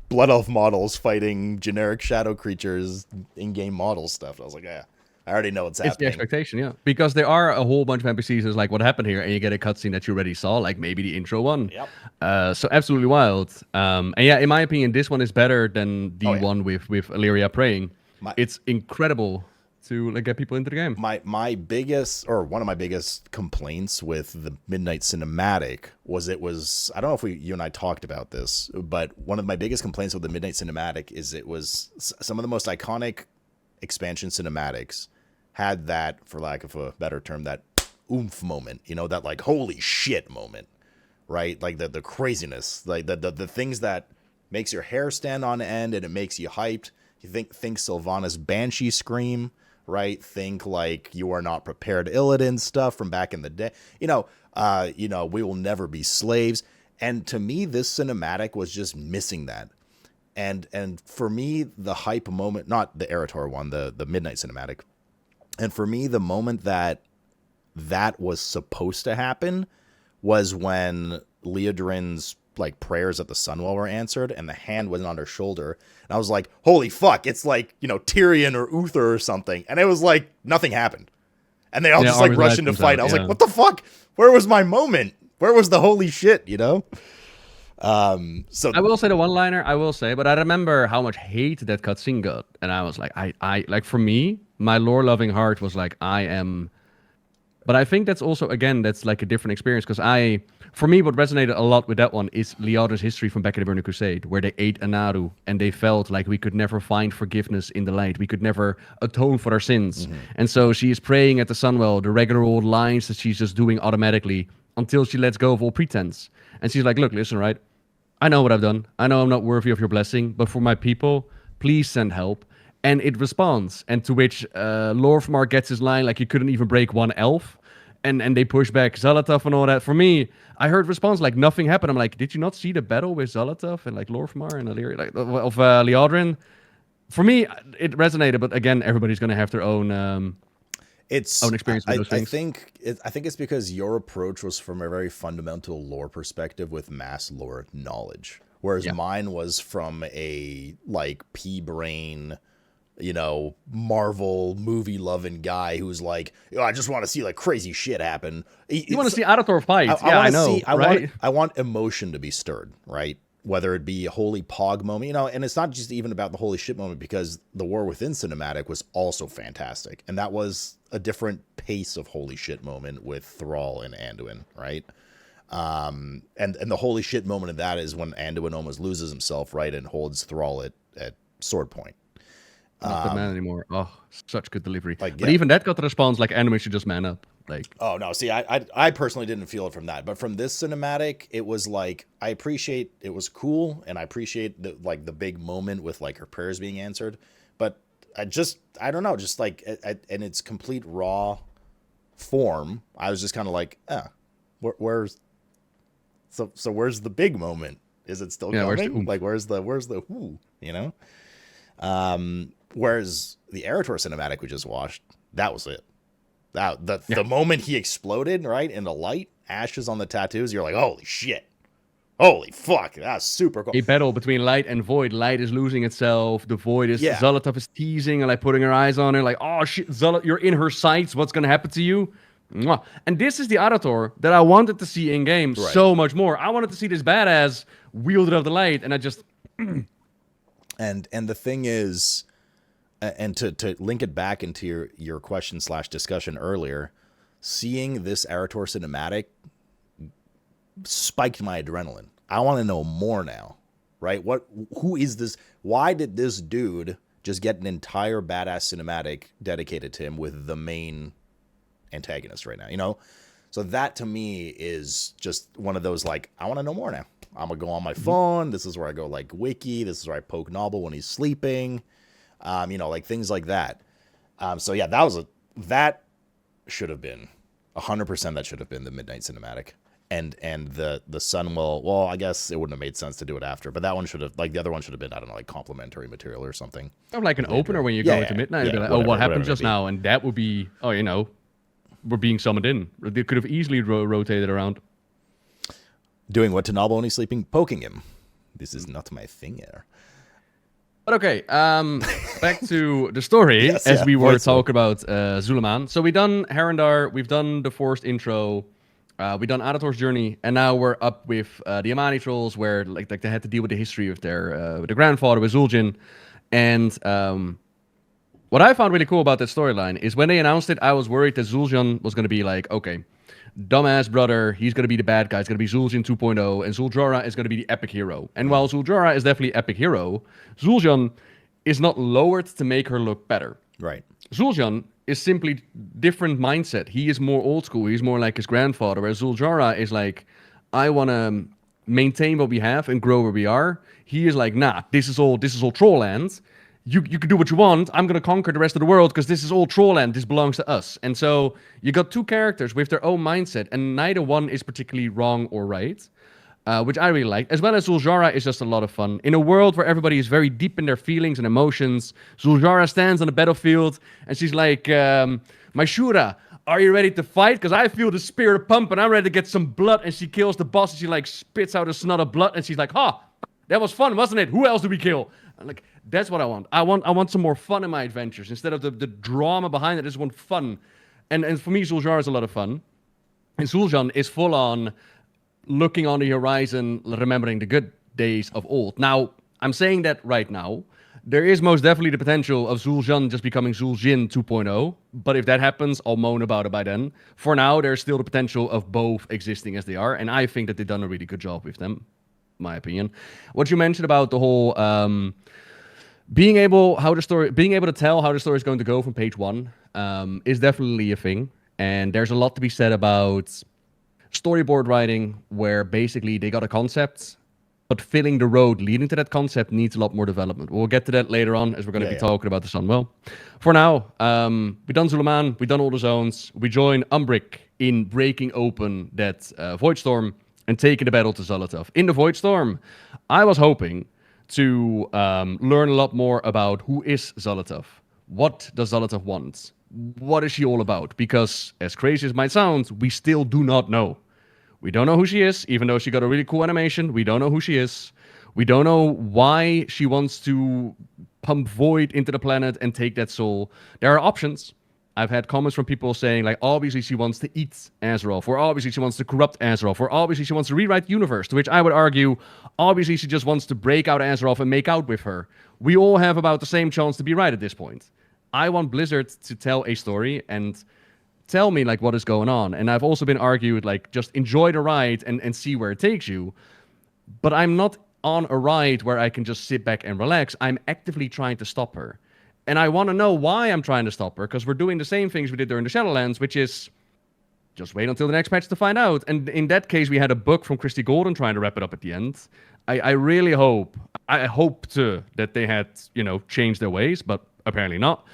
blood elf models fighting generic shadow creatures, in-game model stuff. I was like, yeah, I already know what's It's the happening. expectation, yeah. Because there are a whole bunch of NPCs who's like, what happened here? And you get a cutscene that you already saw, like maybe the intro one. Yep. So absolutely wild. And yeah, in my opinion, this one is better than the Oh, yeah. one with Illyria praying. My- It's incredible to like get people into the game. My biggest, or one of my biggest complaints with the Midnight Cinematic was I don't know if you and I talked about this, but one of my biggest complaints with the Midnight Cinematic is it was some of the most iconic expansion cinematics had that, for lack of a better term, that oomph moment, you know, that like holy shit moment, right? Like the craziness, like the things that makes your hair stand on end and it makes you hyped. You think Sylvanas Banshee scream, right? Think like You Are Not Prepared Illidan stuff from back in the day. You know, We Will Never Be Slaves. And to me, this cinematic was just missing that. And for me, the hype moment, not the Arathor one, the Midnight Cinematic. And for me, the moment that was supposed to happen was when Leodrin's like prayers at the Sunwell were answered, and the hand wasn't on her shoulder. And I was like, holy fuck, it's like, you know, Tyrion or Uther or something. And it was like nothing happened. And they all just like rushed into fight. I was like, what the fuck? Where was my moment? Where was the holy shit, you know? So I will say the one-liner, but I remember how much hate that cutscene got. And I was like, I like, for me, my lore-loving heart was like, but I think that's also, again, that's like a different experience, because for me, what resonated a lot with that one is Liadra's history from back in the Burning Crusade, where they ate Anaru, and they felt like we could never find forgiveness in the light. We could never atone for our sins. Mm-hmm. And so she is praying at the Sunwell, the regular old lines that she's just doing automatically, until she lets go of all pretense. And she's like, look, listen, right? I know what I've done. I know I'm not worthy of your blessing, but for my people, please send help. And it responds. And to which Lor'themar gets his line, like, you couldn't even break one elf. And they push back Xal'atath and all that. For me, I heard response like nothing happened. I'm like, did you not see the battle with Xal'atath and like Lor'themar and Illyria, like of Liadrin? For me, it resonated, but again, everybody's gonna have their own own experience with those things. I think it's because your approach was from a very fundamental lore perspective with mass lore knowledge, whereas mine was from a like pea-brain, you know, Marvel movie loving guy who's like, oh, I just want to see like crazy shit happen. You want to see Arathor fight? I know. I want emotion to be stirred, right? Whether it be a holy pog moment, you know, and it's not just even about the holy shit moment, because the War Within cinematic was also fantastic, and that was a different pace of holy shit moment with Thrall and Anduin, right? And the holy shit moment of that is when Anduin almost loses himself, right, and holds Thrall at sword point. Not the man anymore. Oh, such good delivery. Like, but even that got the response like anime should just man up. Like, oh no, see, I personally didn't feel it from that, but from this cinematic, it was like, I appreciate it was cool, and I appreciate the big moment with like her prayers being answered, but I don't know, just like in its complete raw form, I was just kind of like, where's the big moment? Is it still coming? Where's the who? You know? Whereas the Arathor cinematic we just watched, that was it. The moment he exploded, right, in the light, ashes on the tattoos, you're like, holy shit. Holy fuck, that's super cool. A battle between light and void. Light is losing itself. The void is... Yeah. Xal'atath is teasing and like putting her eyes on her, like, oh shit, Xal'atath, you're in her sights. What's going to happen to you? Mwah. And this is the Arathor that I wanted to see in-game so much more. I wanted to see this badass wielder of the light, and I just... And the thing is... And to link it back into your question / discussion earlier, seeing this Arathor cinematic spiked my adrenaline. I want to know more now, right? Who is this? Why did this dude just get an entire badass cinematic dedicated to him with the main antagonist right now? You know, so that to me is just one of those like, I want to know more now. I'm gonna go on my phone. This is where I go like wiki. This is where I poke Nobbel when he's sleeping. You know, like things like that. So yeah, that should have been 100%. That should have been the Midnight Cinematic, and the Sunwell. Well, I guess it wouldn't have made sense to do it after, but that one should have, like the other one should have been, I don't know, like complimentary material or something. Or like an opener when you go into Midnight, and be like, oh, what happened just now, and that would be, oh, you know, we're being summoned in. They could have easily rotated around. Doing what to Nobbel when he's sleeping? Poking him. This is not my thing here. But okay, back to the story, we were talking about Zul'Aman. So we've done Herendar, we've done the forced intro, we've done Arathor's journey, and now we're up with the Amani trolls, where like they had to deal with the history of their with the grandfather, with Zul'Jin. And what I found really cool about that storyline is when they announced it, I was worried that Zul'Jin was going to be like, okay, dumbass brother, he's going to be the bad guy. It's going to be Zul'Jin 2.0, and Zul'Jara is going to be the epic hero. And while Zul'Jara is definitely epic hero, Zul'Jin is not lowered to make her look better. Right. Zul'Jin is simply different mindset. He is more old school. He's more like his grandfather, whereas Zul'Jara is like, I want to maintain what we have and grow where we are. He is like, nah, this is all troll land. You can do what you want. I'm going to conquer the rest of the world because this is all troll land. This belongs to us. And so you got two characters with their own mindset, and neither one is particularly wrong or right, which I really like. As well as Zul'Jara is just a lot of fun. In a world where everybody is very deep in their feelings and emotions, Zul'Jara stands on the battlefield and she's like, my Shura, are you ready to fight? Because I feel the spirit pump and I'm ready to get some blood. And she kills the boss and she like spits out a snot of blood and she's like, that was fun, wasn't it? Who else do we kill? And like, that's what I want. I want some more fun in my adventures. Instead of the drama behind it, I just want fun. And for me, Zul'Jar is a lot of fun. And Zul'Jan is full on looking on the horizon, remembering the good days of old. Now, I'm saying that right now. There is most definitely the potential of Zul'Jan just becoming Zul'Jin 2.0, but if that happens, I'll moan about it by then. For now, there's still the potential of both existing as they are, and I think that they've done a really good job with them, my opinion. What you mentioned about the whole being able to tell how the story is going to go from page 1 is definitely a thing, and there's a lot to be said about storyboard writing, where basically they got a concept, but filling the road leading to that concept needs a lot more development. We'll get to that later on as we're going to be talking about the Sunwell. For now, we've done Zul'Aman, we've done all the zones. We join Umbric in breaking open that Voidstorm and taking the battle to Xal'atath. In the Voidstorm, I was hoping to learn a lot more about who is Xal'atath. What does Xal'atath want? What is she all about? Because, as crazy as it might sound, we still do not know. We don't know who she is, even though she got a really cool animation. We don't know who she is. We don't know why she wants to pump void into the planet and take that soul. There are options. I've had comments from people saying, like, obviously she wants to eat Azeroth, or obviously she wants to corrupt Azeroth, or obviously she wants to rewrite the universe, to which I would argue, obviously she just wants to break out Azeroth and make out with her. We all have about the same chance to be right at this point. I want Blizzard to tell a story and tell me like what is going on. And I've also been argued like just enjoy the ride and see where it takes you. But I'm not on a ride where I can just sit back and relax. I'm actively trying to stop her. And I want to know why I'm trying to stop her, because we're doing the same things we did during the Shadowlands, which is just wait until the next patch to find out. And in that case, we had a book from Christy Golden trying to wrap it up at the end. I really hope, that they had, changed their ways, but apparently not.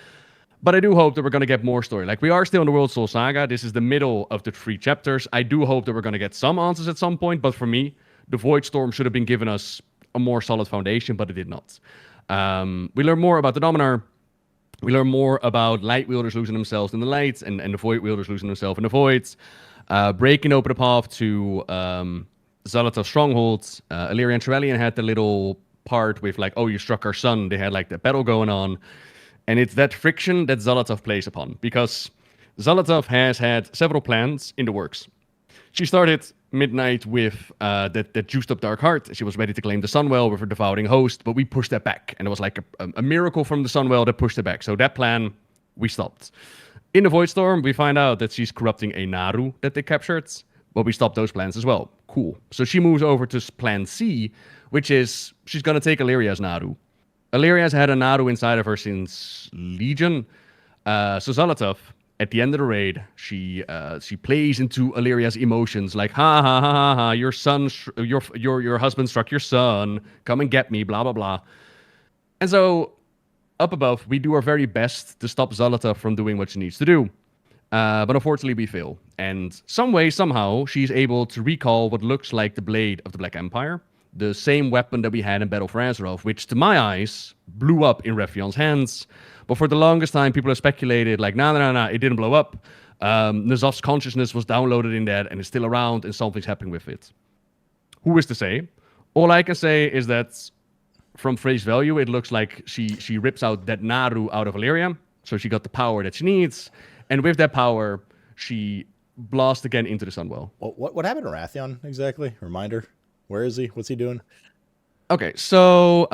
But I do hope that we're going to get more story. Like, we are still in the World Soul Saga. This is the middle of the 3 chapters. I do hope that we're going to get some answers at some point. But for me, the Voidstorm should have been given us a more solid foundation, but it did not. We learn more about the Dominar. We learn more about Light Wielders losing themselves in the lights and the Void Wielders losing themselves in the voids. Breaking open the path to Xal'atath's strongholds. Illyria and Trevelyan had the little part with like, oh, you struck our son. They had like the battle going on. And it's that friction that Xal'atath plays upon, because Xal'atath has had several plans in the works. She started Midnight with that juiced up Dark Heart. She was ready to claim the Sunwell with her devouring host, but we pushed that back. And it was like a miracle from the Sunwell that pushed it back. So that plan, we stopped. In the Voidstorm, we find out that she's corrupting a Naru that they captured, but we stopped those plans as well. Cool. So she moves over to plan C, which is she's going to take Illyria's Naru. Illyria's had a Naru inside of her since Legion. So Xal'atath, at the end of the raid, she plays into Illyria's emotions, like ha ha ha ha ha. Your son, your husband struck your son. Come and get me. Blah blah blah. And so, up above, we do our very best to stop Xal'atath from doing what she needs to do. But unfortunately, we fail. And some way, somehow, she's able to recall what looks like the blade of the Black Empire. The same weapon that we had in Battle for Azeroth, which to my eyes blew up in Refion's hands. But for the longest time, people have speculated, like, no, it didn't blow up. N'Zoth's consciousness was downloaded in that and is still around and something's happening with it. Who is to say? All I can say is that from face value, it looks like she rips out that Naru out of Illyria. So she got the power that she needs. And with that power, she blasts again into the Sunwell. What happened to Wrathion exactly? Reminder. Where is he? What's he doing? Okay, so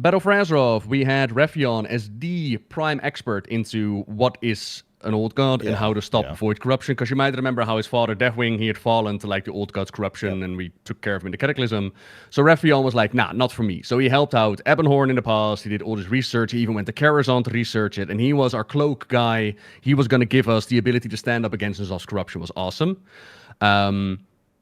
Battle for Azeroth, we had Refion as the prime expert into what is an old god and how to stop void corruption. Because you might remember how his father, Deathwing, he had fallen to like the old god's corruption and we took care of him in the Cataclysm. So Refion was like, nah, not for me. So he helped out Ebonhorn in the past. He did all this research. He even went to Karazhan to research it. And he was our cloak guy. He was going to give us the ability to stand up against N'Zoth's corruption. Was awesome.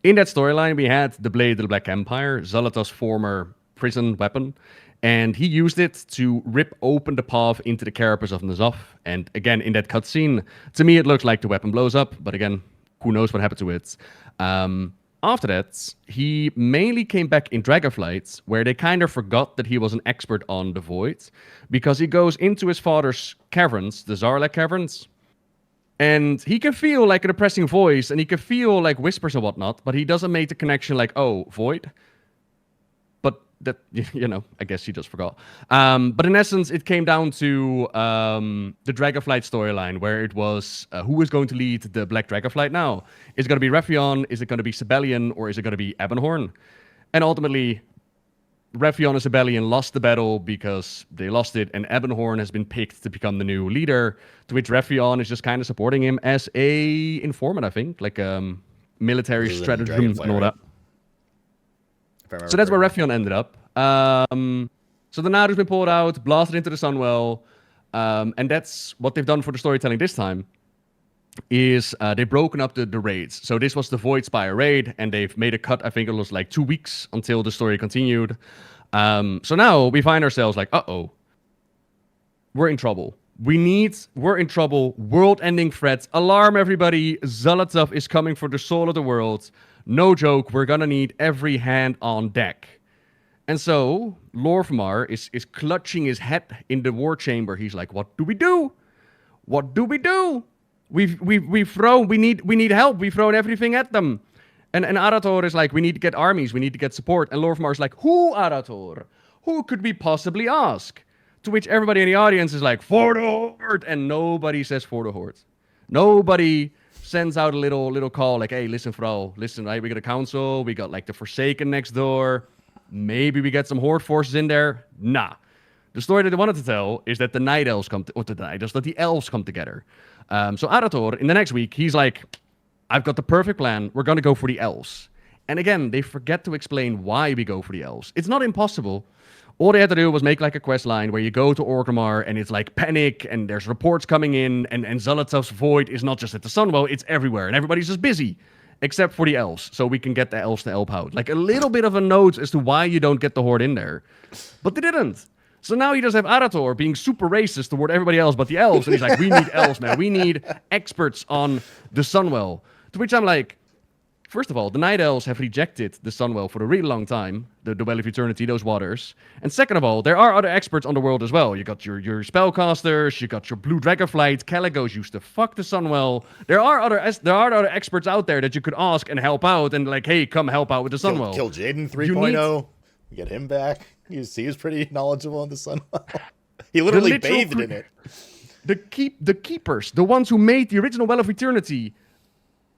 In that storyline, we had the Blade of the Black Empire, Xal'atath's former prison weapon, and he used it to rip open the path into the carapace of N'Zoth. And again, in that cutscene, to me, it looks like the weapon blows up, but again, who knows what happened to it. After that, he mainly came back in Dragonflight, where they kind of forgot that he was an expert on the Void, because he goes into his father's caverns, the Zarlek caverns, And he can feel like a depressing voice, and he can feel like whispers and whatnot, but he doesn't make the connection like, oh, void. But that, I guess he just forgot. But in essence, it came down to the Dragonflight storyline, where it was who is going to lead the Black Dragonflight now? Is it going to be Rephion? Is it going to be Sibelian? Or is it going to be Ebonhorn? And ultimately, Rephion and Sibelian lost the battle because they lost it, and Ebonhorn has been picked to become the new leader, to which Rephion is just kind of supporting him as a informant, I think, like military stratagem and all that. So that's where Rephion ended up. So the Naru's been pulled out, blasted into the Sunwell, and that's what they've done for the storytelling this time, is they've broken up the raids. So this was the Void Spire raid, and they've made a cut, I think it was like 2 weeks until the story continued. So now we find ourselves like, uh-oh, we're in trouble. We're in trouble. World-ending threats. Alarm, everybody. Xal'atath is coming for the soul of the world. No joke, we're gonna need every hand on deck. And so Lor'themar is clutching his head in the war chamber. He's like, what do we do? What do we do? We need help. We've thrown everything at them. And Arathor is like, we need to get armies. We need to get support. And Lor'themar is like, who, Arathor? Who could we possibly ask? To which everybody in the audience is like, for the Horde. And nobody says for the Horde. Nobody sends out a little call like, hey, listen, Frau. Listen, right? We got a council. We got like the Forsaken next door. Maybe we get some Horde forces in there. Nah. The story that they wanted to tell is that the Night Elves that the Elves come together. So Arathor, in the next week, he's like, I've got the perfect plan. We're going to go for the Elves. And again, they forget to explain why we go for the Elves. It's not impossible. All they had to do was make like a quest line where you go to Orgrimmar and it's like panic and there's reports coming in and Xal'atath's void is not just at the Sunwell, it's everywhere. And everybody's just busy. Except for the Elves. So we can get the Elves to help out. Like a little bit of a note as to why you don't get the Horde in there. But they didn't. So now you just have Arathor being super racist toward everybody else but the Elves. And he's like, we need Elves, man. We need experts on the Sunwell. To which I'm like, first of all, the Night Elves have rejected the Sunwell for a really long time. The Well of Eternity, those waters. And second of all, there are other experts on the world as well. You got your spellcasters, you got your Blue Dragonflight, Caligos used to fuck the Sunwell. There are other experts out there that you could ask and help out and like, hey, come help out with the Sunwell. Kill Jaden 3.0. Get him back. He was pretty knowledgeable on the Sunwell. He literally bathed in it. The keepers, the ones who made the original Well of Eternity.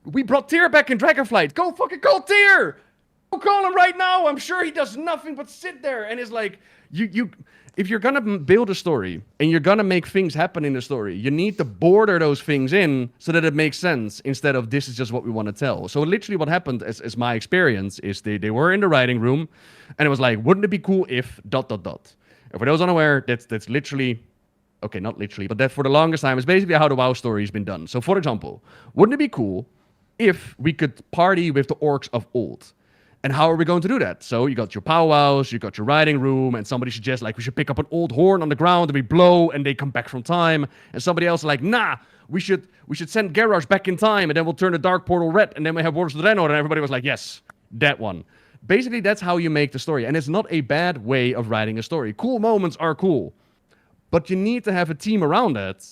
We brought Tyr back in Dragonflight. Go fucking call Tyr! Go call him right now. I'm sure he does nothing but sit there. And it's like, if you're gonna build a story and you're gonna make things happen in the story, you need to border those things in so that it makes sense instead of this is just what we want to tell. So literally what happened, as my experience, is they were in the writing room and it was like, wouldn't it be cool if ... And for those unaware, that's literally, okay, not literally, but that for the longest time is basically how the WoW story has been done. So for example, wouldn't it be cool if we could party with the orcs of old? And how are we going to do that? So you got your powwows, you got your writing room, and somebody suggests like we should pick up an old horn on the ground and we blow and they come back from time. And somebody else is like, nah, we should send Garrosh back in time and then we'll turn the dark portal red and then we have Wars of the Draenor. And everybody was like, yes, that one. Basically, that's how you make the story. And it's not a bad way of writing a story. Cool moments are cool. But you need to have a team around that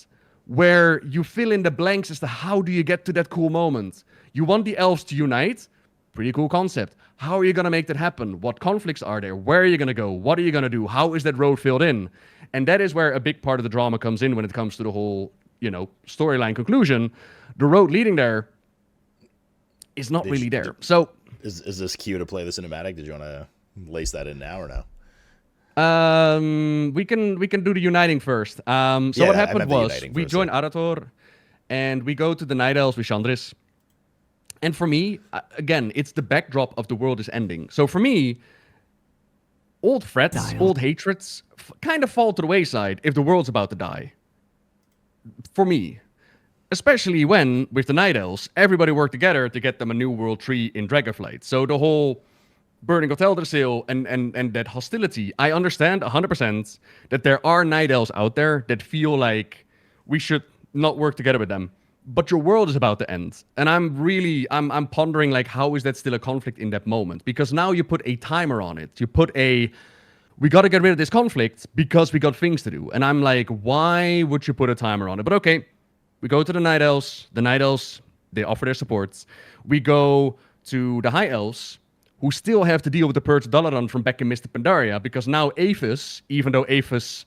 where you fill in the blanks as to how do you get to that cool moment. You want the elves to unite. Pretty cool concept. How are you going to make that happen? What conflicts are there? Where are you going to go? What are you going to do? How is that road filled in? And that is where a big part of the drama comes in when it comes to the whole, storyline conclusion. The road leading there is not really there. So is this cue to play the cinematic? Did you want to lace that in now or no? We can do the uniting first. What happened was we joined Arathor and we go to the Night Elves with Chandris. And for me, again, it's the backdrop of the world is ending. So for me, old threats, old hatreds kind of fall to the wayside if the world's about to die. For me. Especially when, with the Night Elves, everybody worked together to get them a new world tree in Dragonflight. So the whole burning of Teldrassil and that hostility, I understand 100% that there are Night Elves out there that feel like we should not work together with them. But your world is about to end. And I'm pondering, like, how is that still a conflict in that moment? Because now you put a timer on it. You put we got to get rid of this conflict because we got things to do. And I'm like, why would you put a timer on it? But okay, We go to the Night Elves. The Night Elves, they offer their support. We go to the High Elves, who still have to deal with the Purge Dalaran from back in Mr. Pandaria, because now Aphis, even though Aphis,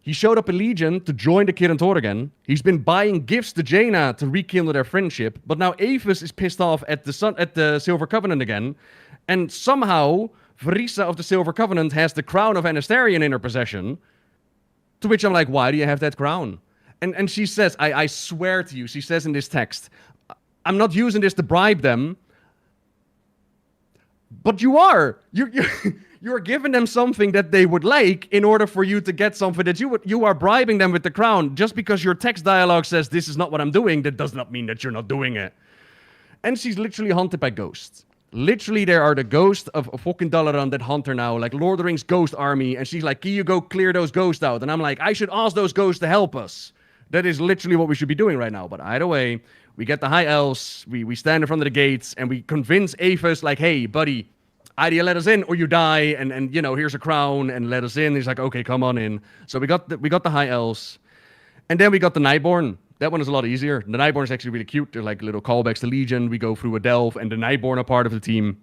he showed up in Legion to join the Kirin Tor again. He's been buying gifts to Jaina to rekindle their friendship, but now Aphis is pissed off at the Silver Covenant again, and somehow Verisa of the Silver Covenant has the crown of Anastarian in her possession. To which I'm like, why do you have that crown? And she says, I swear to you, she says in this text, I'm not using this to bribe them, but you are. You're giving them something that they would like in order for you to get something that you are bribing them with the crown. Just because your text dialogue says this is not what I'm doing, that does not mean that you're not doing it. And she's literally hunted by ghosts. Literally, there are the ghosts of fucking Dalaran that hunt her now, like Lord of the Rings ghost army, and she's like, can you go clear those ghosts out? And I'm like, I should ask those ghosts to help us. That is literally what we should be doing right now. But either way, we get the High Elves, we stand in front of the gates, and we convince Aphis, like, hey, buddy, either you let us in or you die, and you know, here's a crown, and let us in. He's like, okay, come on in. So we got the High Elves, and then we got the Nightborn. That one is a lot easier. The Nightborn is actually really cute. They're like little callbacks to Legion. We go through a delve, and the Nightborn are part of the team.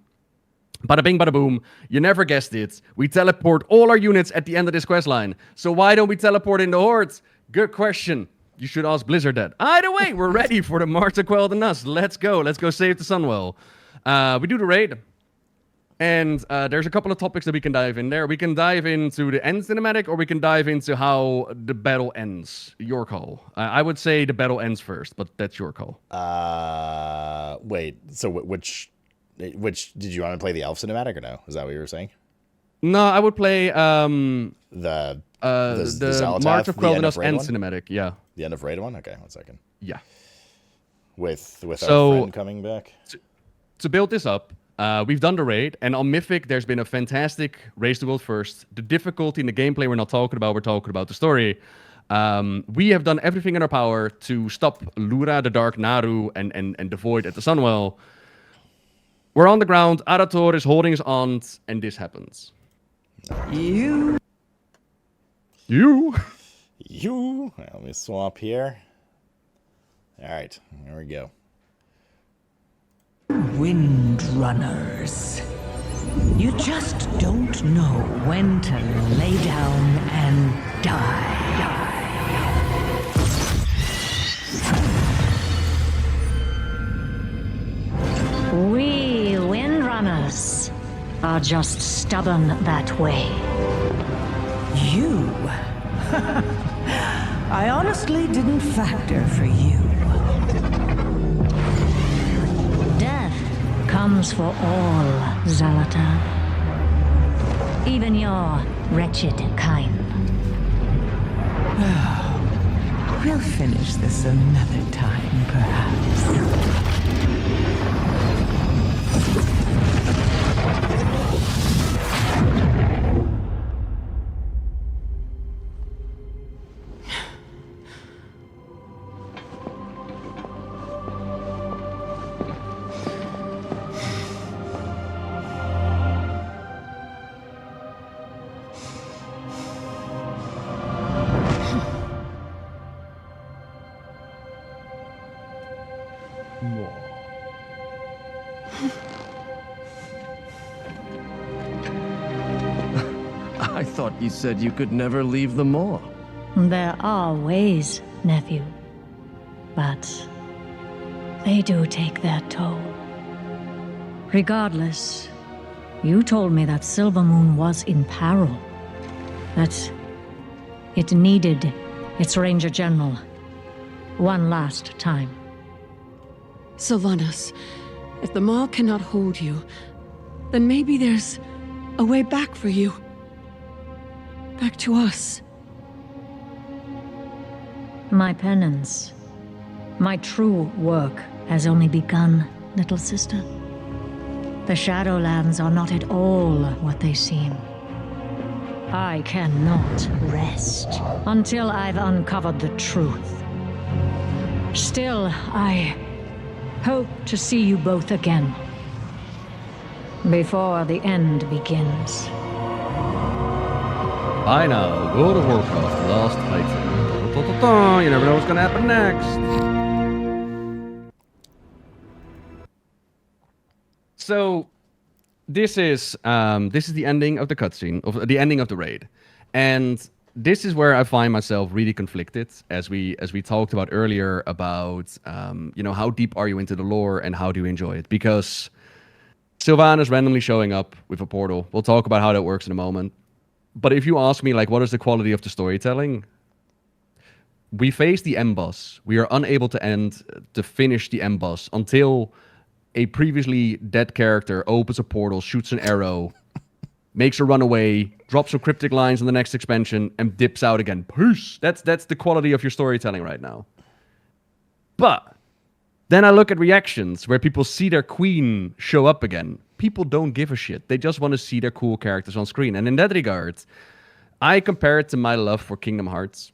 Bada bing, bada boom. You never guessed it. We teleport all our units at the end of this quest line. So why don't we teleport in the Hordes? Good question. You should ask Blizzard that. Either way, we're ready for the March to Quel'Danas. Let's go. Let's go save the Sunwell. We do the raid. And there's a couple of topics that we can dive in there. We can dive into the end cinematic, or we can dive into how the battle ends. Your call. I would say the battle ends first, but that's your call. Wait. So which did you want to play, the Elf cinematic or no? Is that what you were saying? No, I would play the Xal'atath, March of Quel'Danas end cinematic. Yeah. The end of raid one. Okay, 1 second. Yeah. With our friend coming back. To build this up. We've done the raid, and on Mythic, there's been a fantastic race to world first. The difficulty in the gameplay we're not talking about, we're talking about the story. We have done everything in our power to stop Lura, the Dark Naru, and the Void at the Sunwell. We're on the ground, Arathor is holding his aunt, and this happens. You. Let me swap here. All right, here we go. Windrunners. You just don't know when to lay down and die. We Windrunners are just stubborn that way. You? I honestly didn't factor for you. Comes for all, Xal'atath. Even your wretched kind. We'll finish this another time, perhaps. I thought you said you could never leave the moor. There are ways, nephew. But they do take their toll. Regardless, you told me that Silvermoon was in peril. That it needed its Ranger General one last time. Sylvanas, if the Maw cannot hold you, then maybe there's a way back for you. Back to us. My penance, my true work has only begun, little sister. The Shadowlands are not at all what they seem. I cannot rest until I've uncovered the truth. Still, I hope to see you both again. Before the end begins. By now, World of Warcraft, Last Titan. You never know what's gonna happen next. So, this is the ending of the cutscene, of the ending of the raid, and this is where I find myself really conflicted, as we talked about earlier about how deep are you into the lore and how do you enjoy it? Because Sylvanas randomly showing up with a portal. We'll talk about how that works in a moment. But if you ask me, like, what is the quality of the storytelling? We face the end boss. We are unable to finish the end boss until a previously dead character opens a portal, shoots an arrow, makes her run away, drops some cryptic lines in the next expansion, and dips out again. Peace! That's the quality of your storytelling right now. But then I look at reactions where people see their queen show up again. People don't give a shit. They just want to see their cool characters on screen. And in that regard, I compare it to my love for Kingdom Hearts.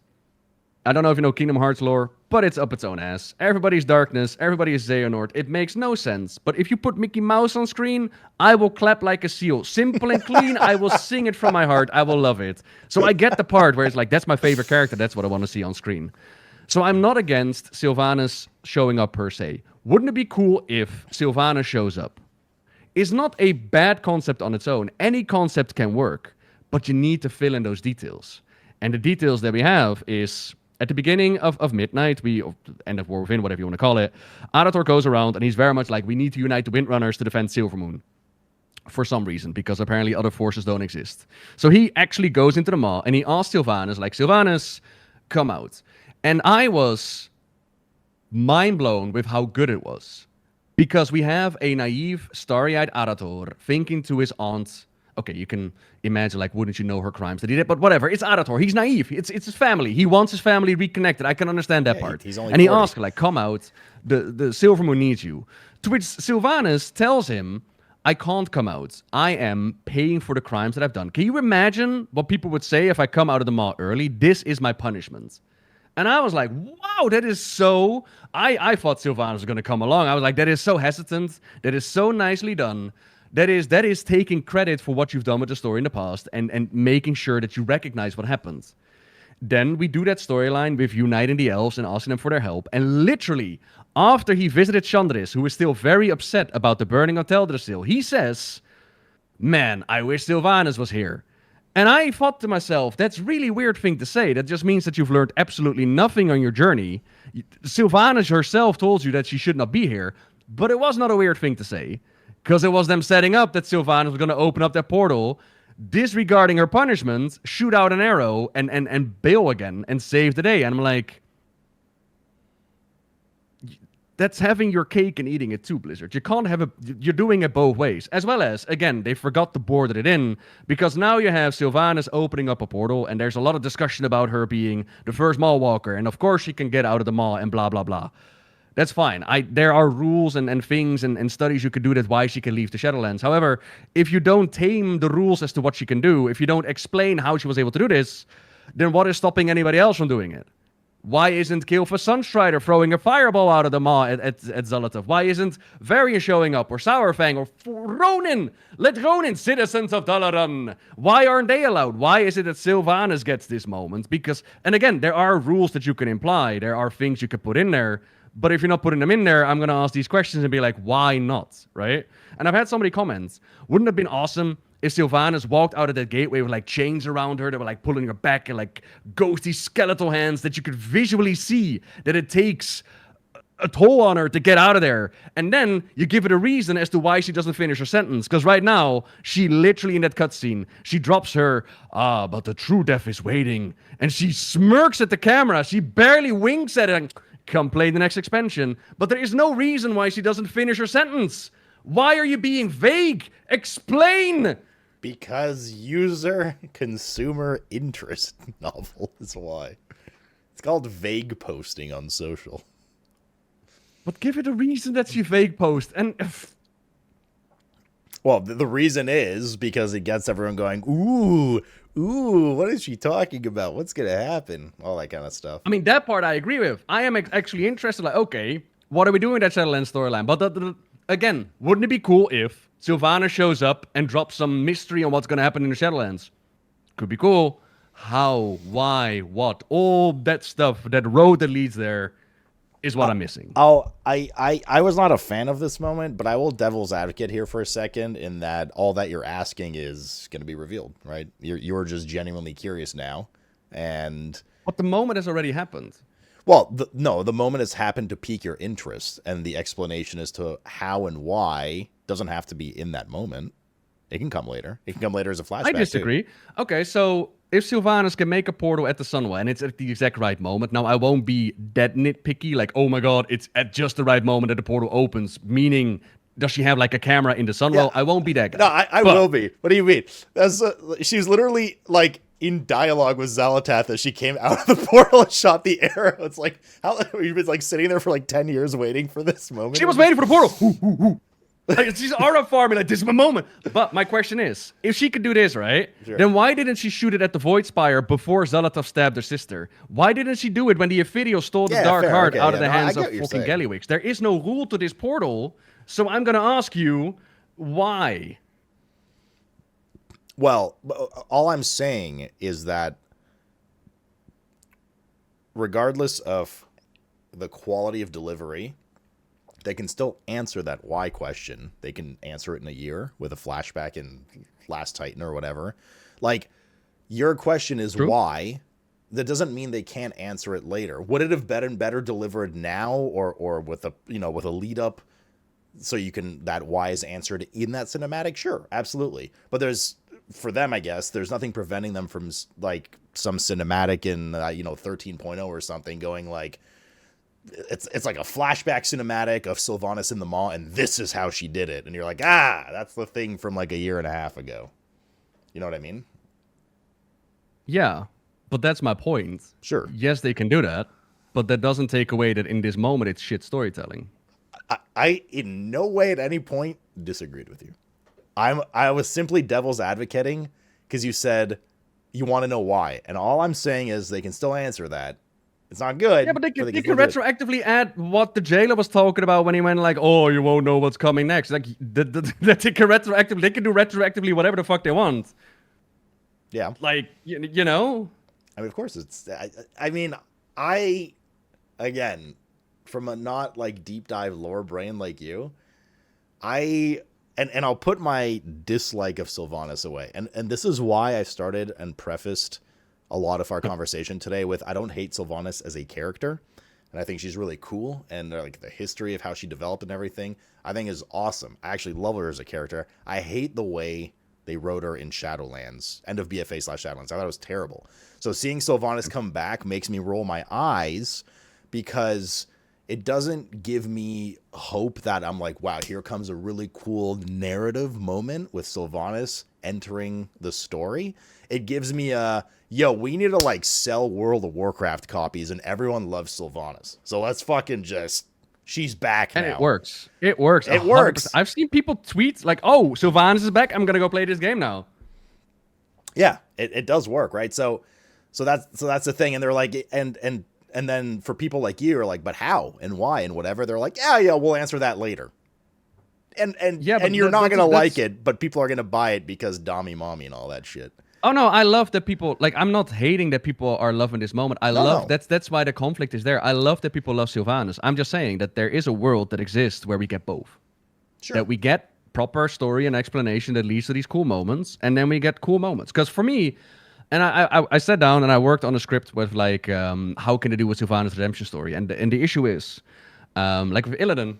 I don't know if you know Kingdom Hearts lore, but it's up its own ass. Everybody's darkness, everybody is Xehanort. It makes no sense. But if you put Mickey Mouse on screen, I will clap like a seal. Simple and clean, I will sing it from my heart. I will love it. So I get the part where it's like, that's my favorite character. That's what I want to see on screen. So I'm not against Sylvanas showing up per se. Wouldn't it be cool if Sylvanas shows up? It's not a bad concept on its own. Any concept can work, but you need to fill in those details. And the details that we have is, at the beginning of Midnight, end of War Within, whatever you want to call it, Arathor goes around and he's very much like, we need to unite the Windrunners to defend Silvermoon. For some reason, because apparently other forces don't exist. So he actually goes into the Maw and he asks Sylvanas, like, Sylvanas, come out. And I was mind blown with how good it was. Because we have a naive, starry-eyed Arathor thinking to his aunt, okay, you can imagine, like, wouldn't you know her crimes that he did? But whatever, it's Arathor. He's naive. It's his family. He wants his family reconnected. I can understand that part. He's only and he 40. asks her, like, come out. The Silvermoon needs you. To which Sylvanas tells him, I can't come out. I am paying for the crimes that I've done. Can you imagine what people would say if I come out of the Maw early? This is my punishment. And I was like, wow, that is so... I thought Sylvanas was going to come along. I was like, that is so hesitant. That is so nicely done. That is taking credit for what you've done with the story in the past and making sure that you recognize what happened. Then we do that storyline with uniting the elves and asking them for their help. And literally, after he visited Chandris, who is still very upset about the burning of Teldrassil, he says, man, I wish Sylvanas was here. And I thought to myself, that's a really weird thing to say. That just means that you've learned absolutely nothing on your journey. Sylvanas herself told you that she should not be here, but it was not a weird thing to say, because it was them setting up that Sylvanas was going to open up that portal, disregarding her punishment, shoot out an arrow, and bail again, and save the day. And I'm like, that's having your cake and eating it too, Blizzard. You can't have you're doing it both ways. As well as, again, they forgot to border it in, because now you have Sylvanas opening up a portal, and there's a lot of discussion about her being the first Maw Walker, and of course she can get out of the Maw, and blah, blah, blah. That's fine. There are rules and things and studies you could do that's why she can leave the Shadowlands. However, if you don't tame the rules as to what she can do, if you don't explain how she was able to do this, then what is stopping anybody else from doing it? Why isn't Kilfa Sunstrider throwing a fireball out of the Maw at Xal'atath? Why isn't Varian showing up, or Sourfang, or Ronin? Let Ronin, citizens of Dalaran. Why aren't they allowed? Why is it that Sylvanas gets this moment? Because, and again, there are rules that you can imply. There are things you can put in there. But if you're not putting them in there, I'm going to ask these questions and be like, why not? Right? And I've had somebody comment, wouldn't it have been awesome if Sylvanas walked out of that gateway with like chains around her that were like pulling her back and like ghosty skeletal hands that you could visually see that it takes a toll on her to get out of there. And then you give it a reason as to why she doesn't finish her sentence. Because right now, she literally in that cutscene, she drops her, but the true death is waiting. And she smirks at the camera. She barely winks at it and come play the next expansion. But there is no reason why she doesn't finish her sentence. Why are you being vague? Explain! Because user consumer interest novel is why. It's called vague posting on social. But give it a reason that she vague post. And well, the reason is because it gets everyone going, ooh, what is she talking about? What's going to happen? All that kind of stuff. I mean, that part I agree with. I am actually interested, like, okay, what are we doing with that Shadowlands storyline? But again, wouldn't it be cool if Sylvanas shows up and drops some mystery on what's going to happen in the Shadowlands? Could be cool. how, why, what, all that stuff, that road that leads there, is what I'm missing. I was not a fan of this moment, but I will devil's advocate here for a second in that all that you're asking is going to be revealed, right? You're just genuinely curious now, and But the moment has already happened. well, the moment has happened to pique your interest, and the explanation as to how and why doesn't have to be in that moment. It can come later. It can come later as a flashback. I disagree. Too. Okay, so if Sylvanas can make a portal at the Sunwell, and it's at the exact right moment, now I won't be that nitpicky, like, oh my god, it's at just the right moment that the portal opens, meaning, does she have like a camera in the Sunwell? Yeah. I won't be that guy. No, I will be. What do you mean? She's literally like in dialogue with Xal'atath as she came out of the portal and shot the arrow. It's like, how you've been like sitting there for like 10 years waiting for this moment. She was waiting for the portal. Like, she's already farming like, this is my moment. But my question is, if she could do this, right? Sure. Then why didn't she shoot it at the Void Spire before Xal'atath stabbed her sister? Why didn't she do it when the Ophidio stole the Dark Heart out of the hands of fucking Gallywix? There is no rule to this portal, so I'm gonna ask you, why? Well, all I'm saying is that regardless of the quality of delivery, they can still answer that why question. They can answer it in a year with a flashback in Last Titan or whatever. Like, your question is True. why. That doesn't mean they can't answer it later. Would it have been better delivered now or with a with a lead up so you can that why is answered in that cinematic? Sure, absolutely. But there's for them, I guess, there's nothing preventing them from like some cinematic in 13.0 or something going like it's like a flashback cinematic of Sylvanas in the mall, and this is how she did it. And you're like, that's the thing from like a year and a half ago. You know what I mean? Yeah, but that's my point. Sure. Yes, they can do that, but that doesn't take away that in this moment it's shit storytelling. I in no way at any point disagreed with you. I was simply devil's advocating because you said you want to know why, and all I'm saying is they can still answer that. It's not good. Yeah, but they can still do it. retroactively add what the jailer was talking about when he went like, oh, you won't know what's coming next. Like, they can retroactively, they can do retroactively whatever the fuck they want. Yeah. Like, you know? I mean, of course it's, again, from a not like deep dive lore brain like you, and I'll put my dislike of Sylvanas away. And this is why I started and prefaced a lot of our conversation today with I don't hate Sylvanas as a character, and I think she's really cool, and like the history of how she developed and everything I think is awesome. I actually love her as a character. I hate the way they wrote her in Shadowlands, end of BFA/Shadowlands. I thought it was terrible. So seeing Sylvanas come back makes me roll my eyes because it doesn't give me hope that I'm like, wow, here comes a really cool narrative moment with Sylvanas entering the story. It gives me we need to like sell World of Warcraft copies and everyone loves Sylvanas. So let's fucking she's back now. And it works. It works. It 100%. works. I've seen people tweet like, oh, Sylvanas is back. I'm going to go play this game now. Yeah, it does work, right? So that's the thing. And they're like, and then for people like you are like, but how and why and whatever, they're like, yeah, we'll answer that later. And you're not going to like it, but people are going to buy it because Dami Mommy and all that shit. Oh no, I love that people like. I'm not hating that people are loving this moment. That's why the conflict is there. I love that people love Sylvanas. I'm just saying that there is a world that exists where we get both. Sure. That we get proper story and explanation that leads to these cool moments, and then we get cool moments. Because for me, and I sat down and I worked on a script with like how can they do with Sylvanas' redemption story, and the issue is like with Illidan,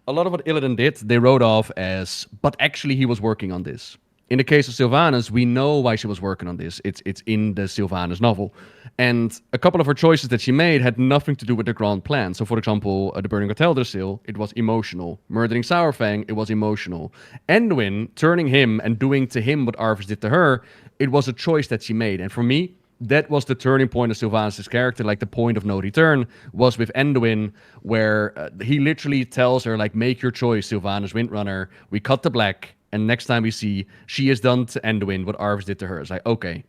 a lot of what Illidan did they wrote off as, but actually he was working on this. In the case of Sylvanas, we know why she was working on this. It's in the Sylvanas novel. And a couple of her choices that she made had nothing to do with the grand plan. So, for example, the burning of Teldrassil, it was emotional. Murdering Sourfang, it was emotional. Anduin, turning him and doing to him what Arthas did to her, it was a choice that she made. And for me, that was the turning point of Sylvanas' character, like the point of no return, was with Anduin, where he literally tells her, like, make your choice, Sylvanas Windrunner. We cut to black. And next time we see she is done to Anduin what Arthas did to her. It's like, okay,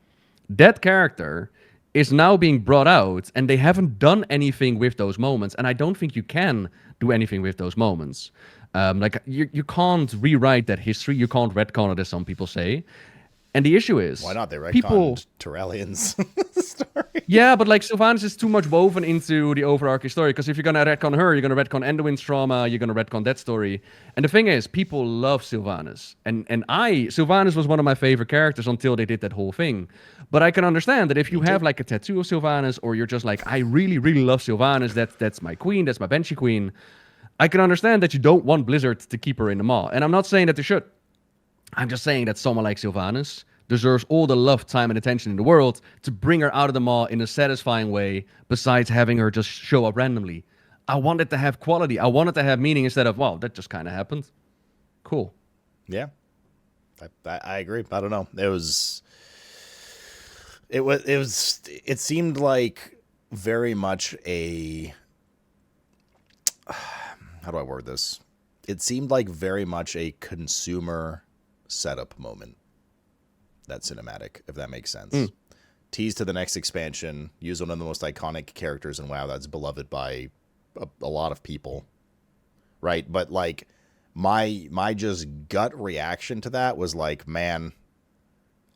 that character is now being brought out, and they haven't done anything with those moments. And I don't think you can do anything with those moments. Like you can't rewrite that history. You can't retcon it, as some people say. And the issue is, why not? They retconned people Turellian's story. Yeah, but like Sylvanas is too much woven into the overarching story, because if you're gonna retcon her, you're gonna retcon Enduin's trauma, you're gonna retcon that story. And the thing is, people love Sylvanas. And Sylvanas was one of my favorite characters until they did that whole thing. But I can understand that if you have like a tattoo of Sylvanas, or you're just like, I really, really love Sylvanas, that's my queen, that's my Banshee queen, I can understand that you don't want Blizzard to keep her in the maw. And I'm not saying that they should. I'm just saying that someone like Sylvanas deserves all the love, time, and attention in the world to bring her out of the maw in a satisfying way, besides having her just show up randomly. I want it to have quality. I want it to have meaning instead of, wow, that just kind of happened. Cool. Yeah. I agree. I don't know. It seemed like very much a, how do I word this? It seemed like very much a consumer setup moment. That cinematic, if that makes sense. Tease to the next expansion, use one of the most iconic characters in WoW that's beloved by a lot of people, right? But like my just gut reaction to that was like, man,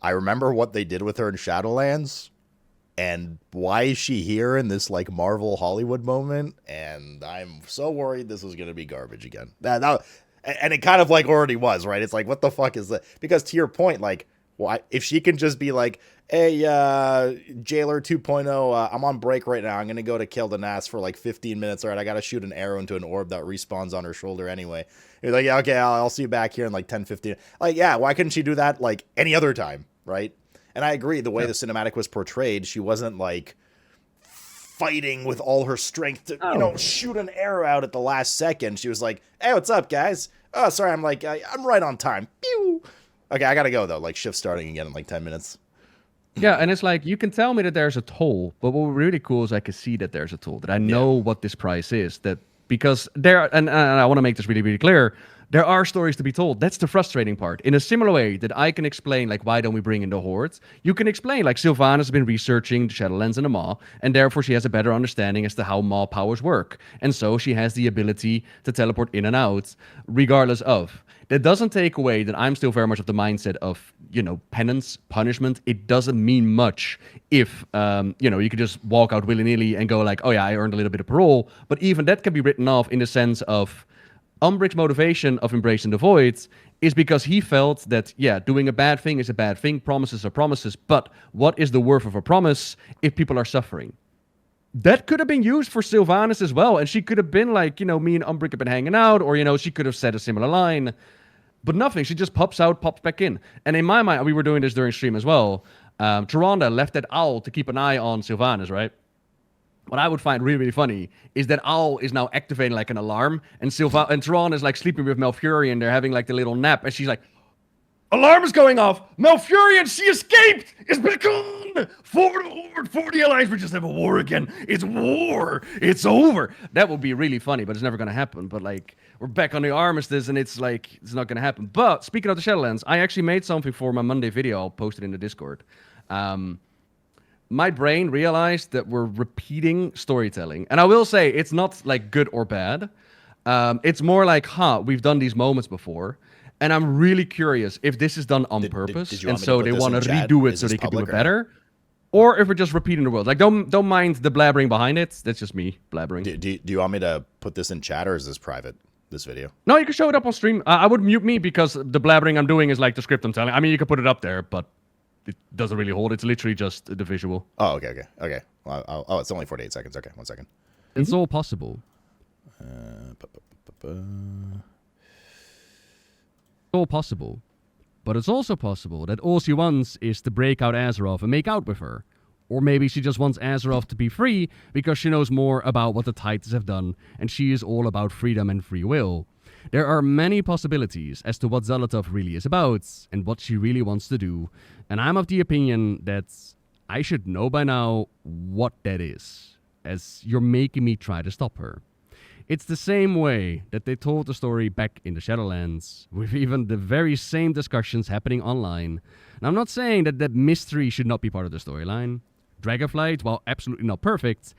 I remember what they did with her in Shadowlands, and why is she here in this like Marvel Hollywood moment? And I'm so worried this was gonna be garbage again. And it kind of like already was, right? It's like, what the fuck is that? Because to your point, like, why, if she can just be like, hey, Jailer 2.0, I'm on break right now. I'm going to go to Quel'Danas for like 15 minutes. All right, I got to shoot an arrow into an orb that respawns on her shoulder anyway. You're like, yeah, okay, I'll see you back here in like 10, 15. Like, yeah, why couldn't she do that like any other time, right? And I agree, the way the cinematic was portrayed, she wasn't like fighting with all her strength to, you know, shoot an arrow out at the last second. She was like, hey, what's up, guys? Oh, sorry, I'm like, I'm right on time. Pew! Okay, I gotta go, though. Like, shift starting again in like 10 minutes. Yeah, and it's like, you can tell me that there's a toll, but what really cool is I can see that there's a toll, that I know what this price is. That because there, and I want to make this really, really clear, there are stories to be told. That's the frustrating part. In a similar way that I can explain, like, why don't we bring in the Horde? You can explain, like, Sylvanas has been researching the Shadowlands and the Maw, and therefore she has a better understanding as to how Maw powers work. And so she has the ability to teleport in and out, regardless of. That doesn't take away that I'm still very much of the mindset of, you know, penance, punishment. It doesn't mean much if, you know, you could just walk out willy-nilly and go like, oh yeah, I earned a little bit of parole. But even that can be written off in the sense of Umbric's motivation of embracing the void is because he felt that, yeah, doing a bad thing is a bad thing. Promises are promises. But what is the worth of a promise if people are suffering? That could have been used for Sylvanas as well. And she could have been like, you know, me and Umbric have been hanging out, or, you know, she could have said a similar line. But nothing. She just pops out, pops back in. And in my mind, we were doing this during stream as well. Tyrande left that owl to keep an eye on Sylvanas, right? What I would find really, really funny is that owl is now activating like an alarm, and Tyrande is like sleeping with Malfurion. They're having like the little nap, and she's like, alarm is going off! Malfurion, she escaped! It's been gone! For the Horde, for the Alliance, we just have a war again. It's war! It's over! That would be really funny, but it's never gonna happen. But like, we're back on the armistice, and it's like, it's not gonna happen. But speaking of the Shadowlands, I actually made something for my Monday video. I'll post it in the Discord. My brain realized that we're repeating storytelling. And I will say, it's not like good or bad. It's more like, we've done these moments before. And I'm really curious if this is done on purpose, and so they want to redo it so they can do it better, or if we're just repeating the world. Like, don't mind the blabbering behind it. That's just me blabbering. Do you want me to put this in chat, or is this private, this video? No, you can show it up on stream. I would mute me because the blabbering I'm doing is like the script I'm telling. I mean, you can put it up there, but it doesn't really hold. It's literally just the visual. Oh, okay. Well, it's only 48 seconds. Okay, 1 second. It's all possible. All possible, but it's also possible that all she wants is to break out Azeroth and make out with her. Or maybe she just wants Azeroth to be free because she knows more about what the Titans have done, and she is all about freedom and free will. There are many possibilities as to what Xal'atath really is about, and what she really wants to do, and I'm of the opinion that I should know by now what that is, as you're making me try to stop her. It's the same way that they told the story back in the Shadowlands, with even the very same discussions happening online. And I'm not saying that that mystery should not be part of the storyline. Dragonflight, while absolutely not perfect,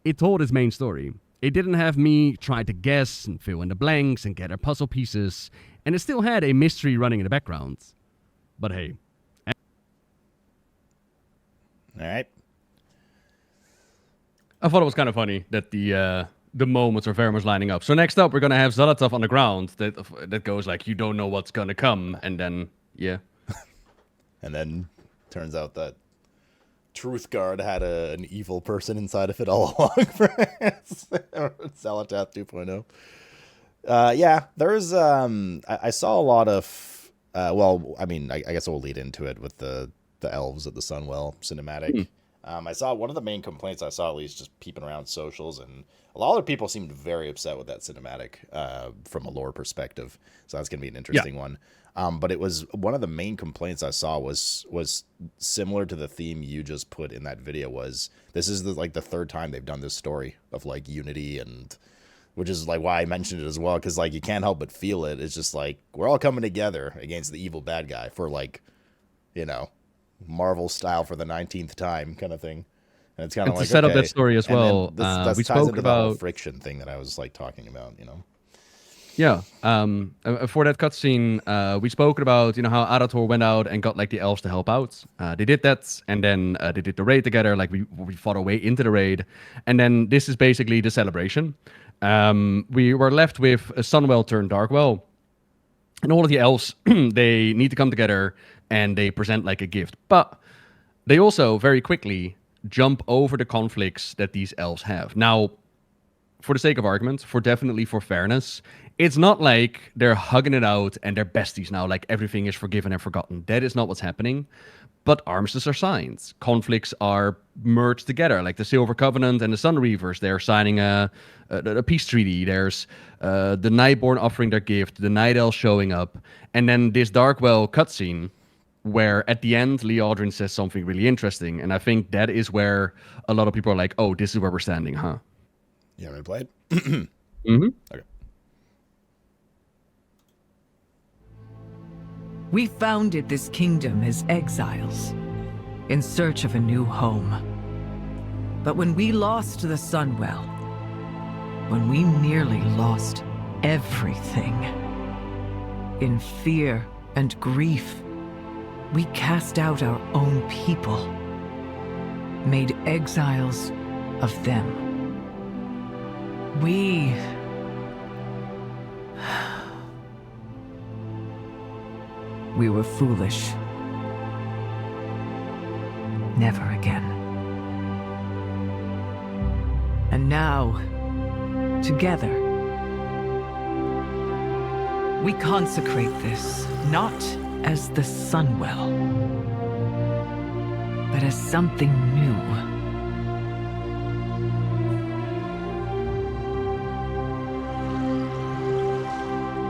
it told its main story. It didn't have me try to guess and fill in the blanks and gather puzzle pieces, and it still had a mystery running in the background. But hey, All right. I thought it was kind of funny that the moments are very much lining up. So next up, we're gonna have Xal'atath on the ground that goes like, "You don't know what's gonna come," and then And then turns out that Truth Guard had an evil person inside of it all along. For Xal'atath 2.0. Yeah, there's I saw a lot of well, I mean, I guess we'll lead into it with the elves at the Sunwell cinematic. I saw one of the main complaints I saw, at least just peeping around socials, and a lot of people seemed very upset with that cinematic from a lore perspective. So that's going to be an interesting one. But it was one of the main complaints I saw was similar to the theme you just put in that video. Was this is the third time they've done this story of like unity, and which is like why I mentioned it as well, because like you can't help but feel it. It's just like we're all coming together against the evil bad guy for like, you know, Marvel style for the 19th time kind of thing. And it's kind of like to set up okay. that story as well. We spoke into about the whole friction thing that I was like talking about, you know. Yeah. For that cutscene, we spoke about how Arathor went out and got like the elves to help out. They did that, and then they did the raid together. Like we fought our way into the raid, and then this is basically the celebration. We were left with a Sunwell turned Darkwell, and all of the elves they need to come together and they present like a gift, but they also very quickly jump over the conflicts that these elves have. Now, for the sake of argument, for fairness, it's not like they're hugging it out and they're besties now, like everything is forgiven and forgotten. That is not what's happening. But armistices are signed. Conflicts are merged together, like the Silver Covenant and the Sun Reavers. They're signing a peace treaty. There's the Nightborn offering their gift, the Night Elves showing up, and then this Darkwell cutscene where at the end, Liadrin says something really interesting. And I think that is where a lot of people are like, oh, this is where we're standing, huh? You haven't played? Mm-hmm. Okay. We founded this kingdom as exiles, in search of a new home. But when we lost the Sunwell, when we nearly lost everything, in fear and grief, we cast out our own people, made exiles of them. We were foolish. Never again. And now, together, we consecrate this, not as the Sunwell, but as something new.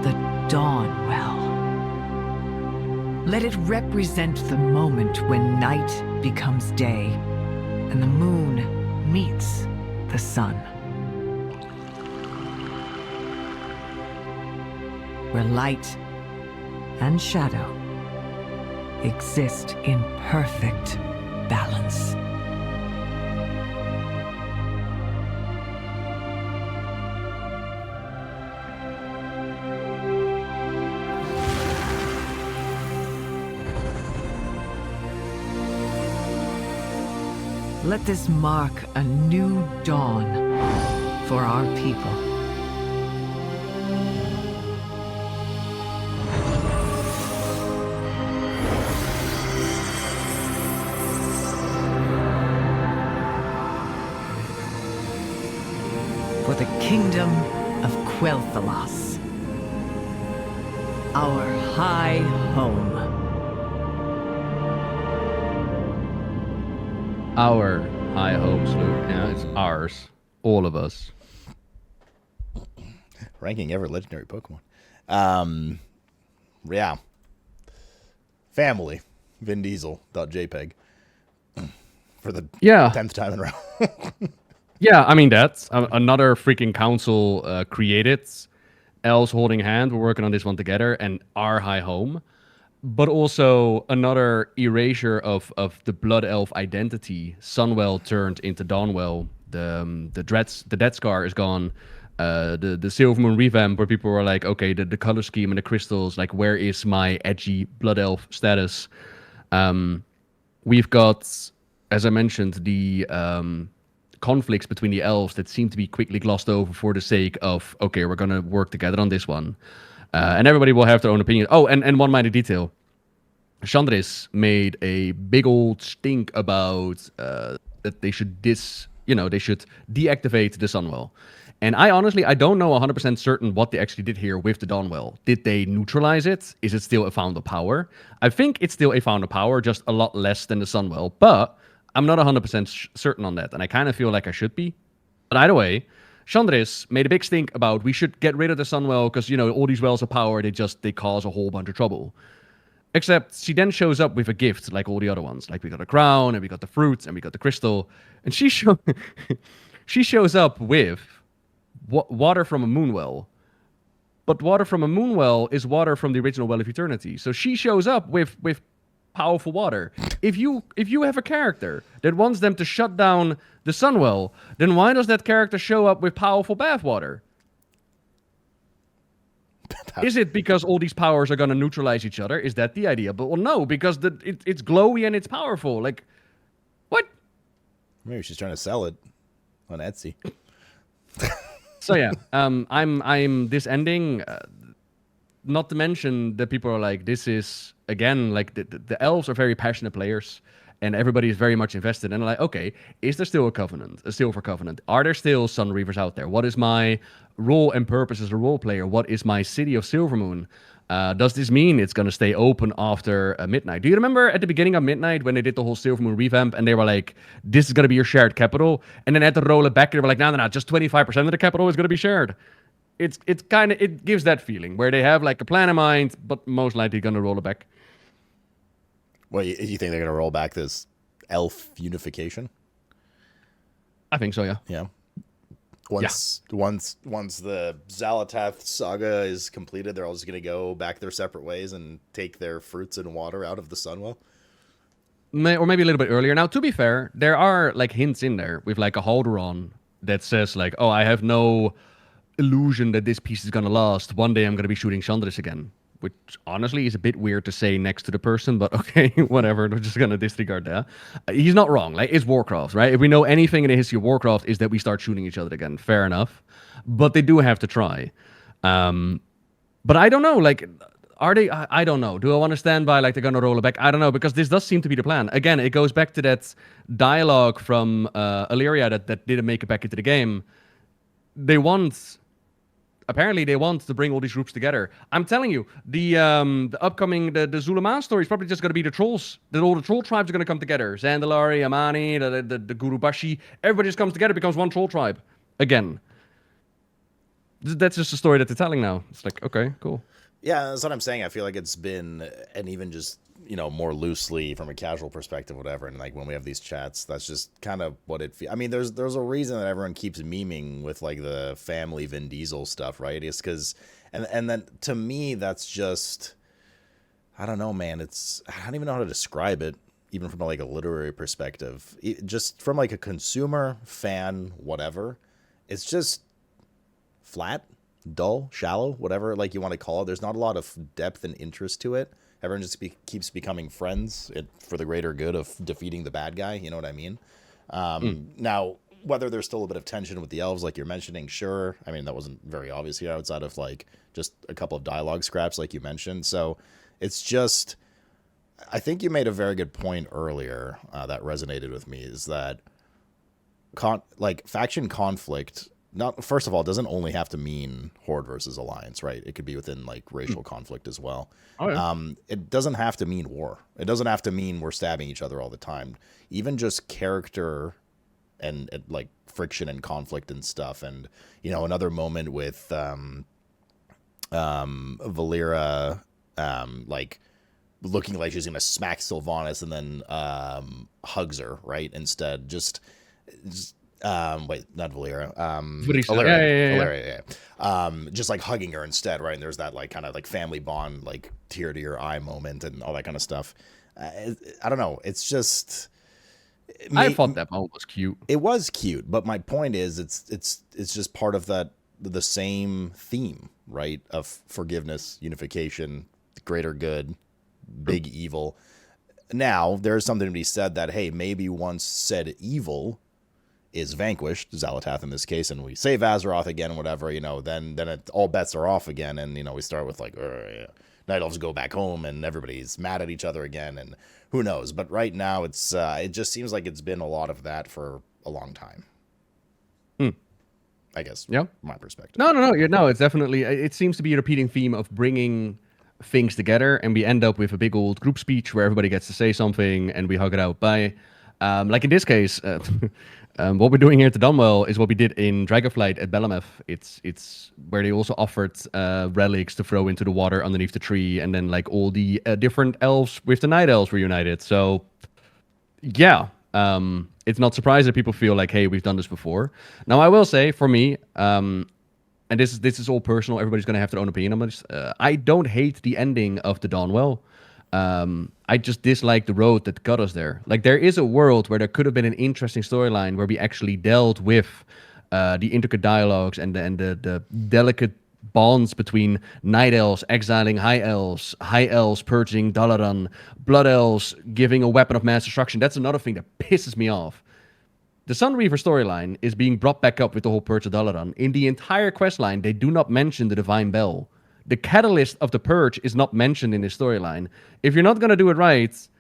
The Dawnwell. Let it represent the moment when night becomes day and the moon meets the sun. Where light and shadow exist in perfect balance. Let this mark a new dawn for our people. For the kingdom of Quel'Danas, our high home. Our high home, Sloot. Yeah, it's ours. All of us. Ranking ever legendary Pokemon. Yeah. Family. Vin Diesel.jpg. For the 10th time in a row. Yeah, I mean, that's another freaking council created. Elves holding hand. We're working on this one together. And our high home. But also another erasure of the Blood Elf identity. Sunwell turned into Dawnwell. The Death Scar is gone. The Silver Moon revamp, where people were like, okay, the color scheme and the crystals, like, where is my edgy Blood Elf status? We've got as I mentioned, the conflicts between the elves that seem to be quickly glossed over for the sake of, okay, we're going to work together on this one. And everybody will have their own opinion. Oh, and one minor detail. Chandris made a big old stink about that they should they should deactivate the Sunwell. And I don't know 100% certain what they actually did here with the Dawnwell. Did they neutralize it? Is it still a found of power? I think it's still a found of power, just a lot less than the Sunwell. But I'm not 100% certain on that, and I kind of feel like I should be. But either way, Chandris made a big stink about we should get rid of the Sunwell because, all these wells of power, they cause a whole bunch of trouble. Except she then shows up with a gift like all the other ones. Like we got a crown, and we got the fruits, and we got the crystal. And she shows up with water from a moonwell. But water from a moonwell is water from the original Well of Eternity. So she shows up with powerful water. If you have a character that wants them to shut down the Sunwell, then why does that character show up with powerful bathwater? Is it because all these powers are going to neutralize each other? Is that the idea? But well, no, because it's glowy and it's powerful. Like, what? Maybe she's trying to sell it on Etsy. So yeah, I'm this ending. Not to mention that people are like, this is again like the elves are very passionate players, and everybody is very much invested. And like, okay, is there still a silver covenant? Are there still Sun Reavers out there? What is my role and purpose as a role player? What is my city of Silvermoon? Does this mean it's going to stay open after midnight? Do you remember at the beginning of midnight when they did the whole Silvermoon revamp and they were like, this is going to be your shared capital? And then at the roll it back, they were like, no, just 25% of the capital is going to be shared. It gives that feeling where they have like a plan in mind, but most likely going to roll it back. Well, you think they're going to roll back this elf unification? I think so, yeah. Yeah. Once the Xal'atath saga is completed, they're all just going to go back their separate ways and take their fruits and water out of the Sunwell. Or maybe a little bit earlier. Now, to be fair, there are like hints in there with like a Halderon that says like, oh, I have no illusion that this piece is going to last. One day I'm going to be shooting Chandris again. Which honestly is a bit weird to say next to the person, but okay, whatever. We're just gonna disregard that. He's not wrong. Like, it's Warcraft, right? If we know anything in the history of Warcraft, is that we start shooting each other again. Fair enough, but they do have to try. But I don't know. Like, are they? I don't know. Do I want to stand by like they're gonna roll it back? I don't know, because this does seem to be the plan. Again, it goes back to that dialogue from Illyria that didn't make it back into the game. Apparently, they want to bring all these groups together. I'm telling you, the upcoming the Zul'Aman story is probably just going to be the trolls. That all the troll tribes are going to come together. Zandalari, Amani, the Gurubashi. Everybody just comes together, becomes one troll tribe again. That's just the story that they're telling now. It's like, okay, cool. Yeah, that's what I'm saying. I feel like it's been, and even just more loosely from a casual perspective, whatever. And like when we have these chats, that's just kind of what it feels. I mean, there's a reason that everyone keeps memeing with like the family Vin Diesel stuff, right? It's because, and then to me, that's just, I don't know, man. I don't even know how to describe it, even from like a literary perspective. Just from like a consumer, fan, whatever. It's just flat, dull, shallow, whatever like you want to call it. There's not a lot of depth and interest to it. Everyone just keeps becoming friends for the greater good of defeating the bad guy. You know what I mean? Now, whether there's still a bit of tension with the elves, like you're mentioning, sure. I mean, that wasn't very obvious here outside of like just a couple of dialogue scraps, like you mentioned. So it's just, I think you made a very good point earlier that resonated with me, is that faction conflict. Not, first of all, it doesn't only have to mean Horde versus Alliance, right? It could be within like racial conflict as well. Oh, yeah. It doesn't have to mean war. It doesn't have to mean we're stabbing each other all the time. Even just character and like friction and conflict and stuff. And another moment with Valera like looking like she's gonna smack Sylvanas and then hugs her, right? Instead, just wait, not Valera. Valeria. Just like hugging her instead, right? And there's that like kind of like family bond, like tear to your eye moment and all that kind of stuff. I don't know. It's just. I thought that moment was cute. It was cute, but my point is, it's just part of the same theme, right? Of forgiveness, unification, greater good, big evil. Now, there's something to be said that, hey, maybe once said evil is vanquished, Xal'atath in this case, and we save Azeroth again, whatever, then all bets are off again, and, we start with, like, Night Elves go back home, and everybody's mad at each other again, and who knows. But right now, it just seems like it's been a lot of that for a long time. I guess, from my perspective. No, it's definitely, it seems to be a repeating theme of bringing things together, and we end up with a big old group speech where everybody gets to say something and we hug it out. Bye. Like in this case, what we're doing here at the Dawnwell is what we did in Dragonflight at Belameth. It's where they also offered relics to throw into the water underneath the tree, and then like all the different elves with the Night Elves were united. So yeah, it's not surprising that people feel like, hey, we've done this before. Now I will say, for me, and this is all personal, everybody's going to have their own opinion on this. I don't hate the ending of the Dawnwell. I just dislike the road that got us there. Like, there is a world where there could have been an interesting storyline where we actually dealt with the intricate dialogues and the delicate bonds between Night Elves exiling High Elves purging Dalaran, Blood Elves giving a weapon of mass destruction. That's another thing that pisses me off. The Sunreaver storyline is being brought back up with the whole Purge of Dalaran. In the entire questline, they do not mention the Divine Bell. The catalyst of the Purge is not mentioned in this storyline. If you're not going to do it right, it's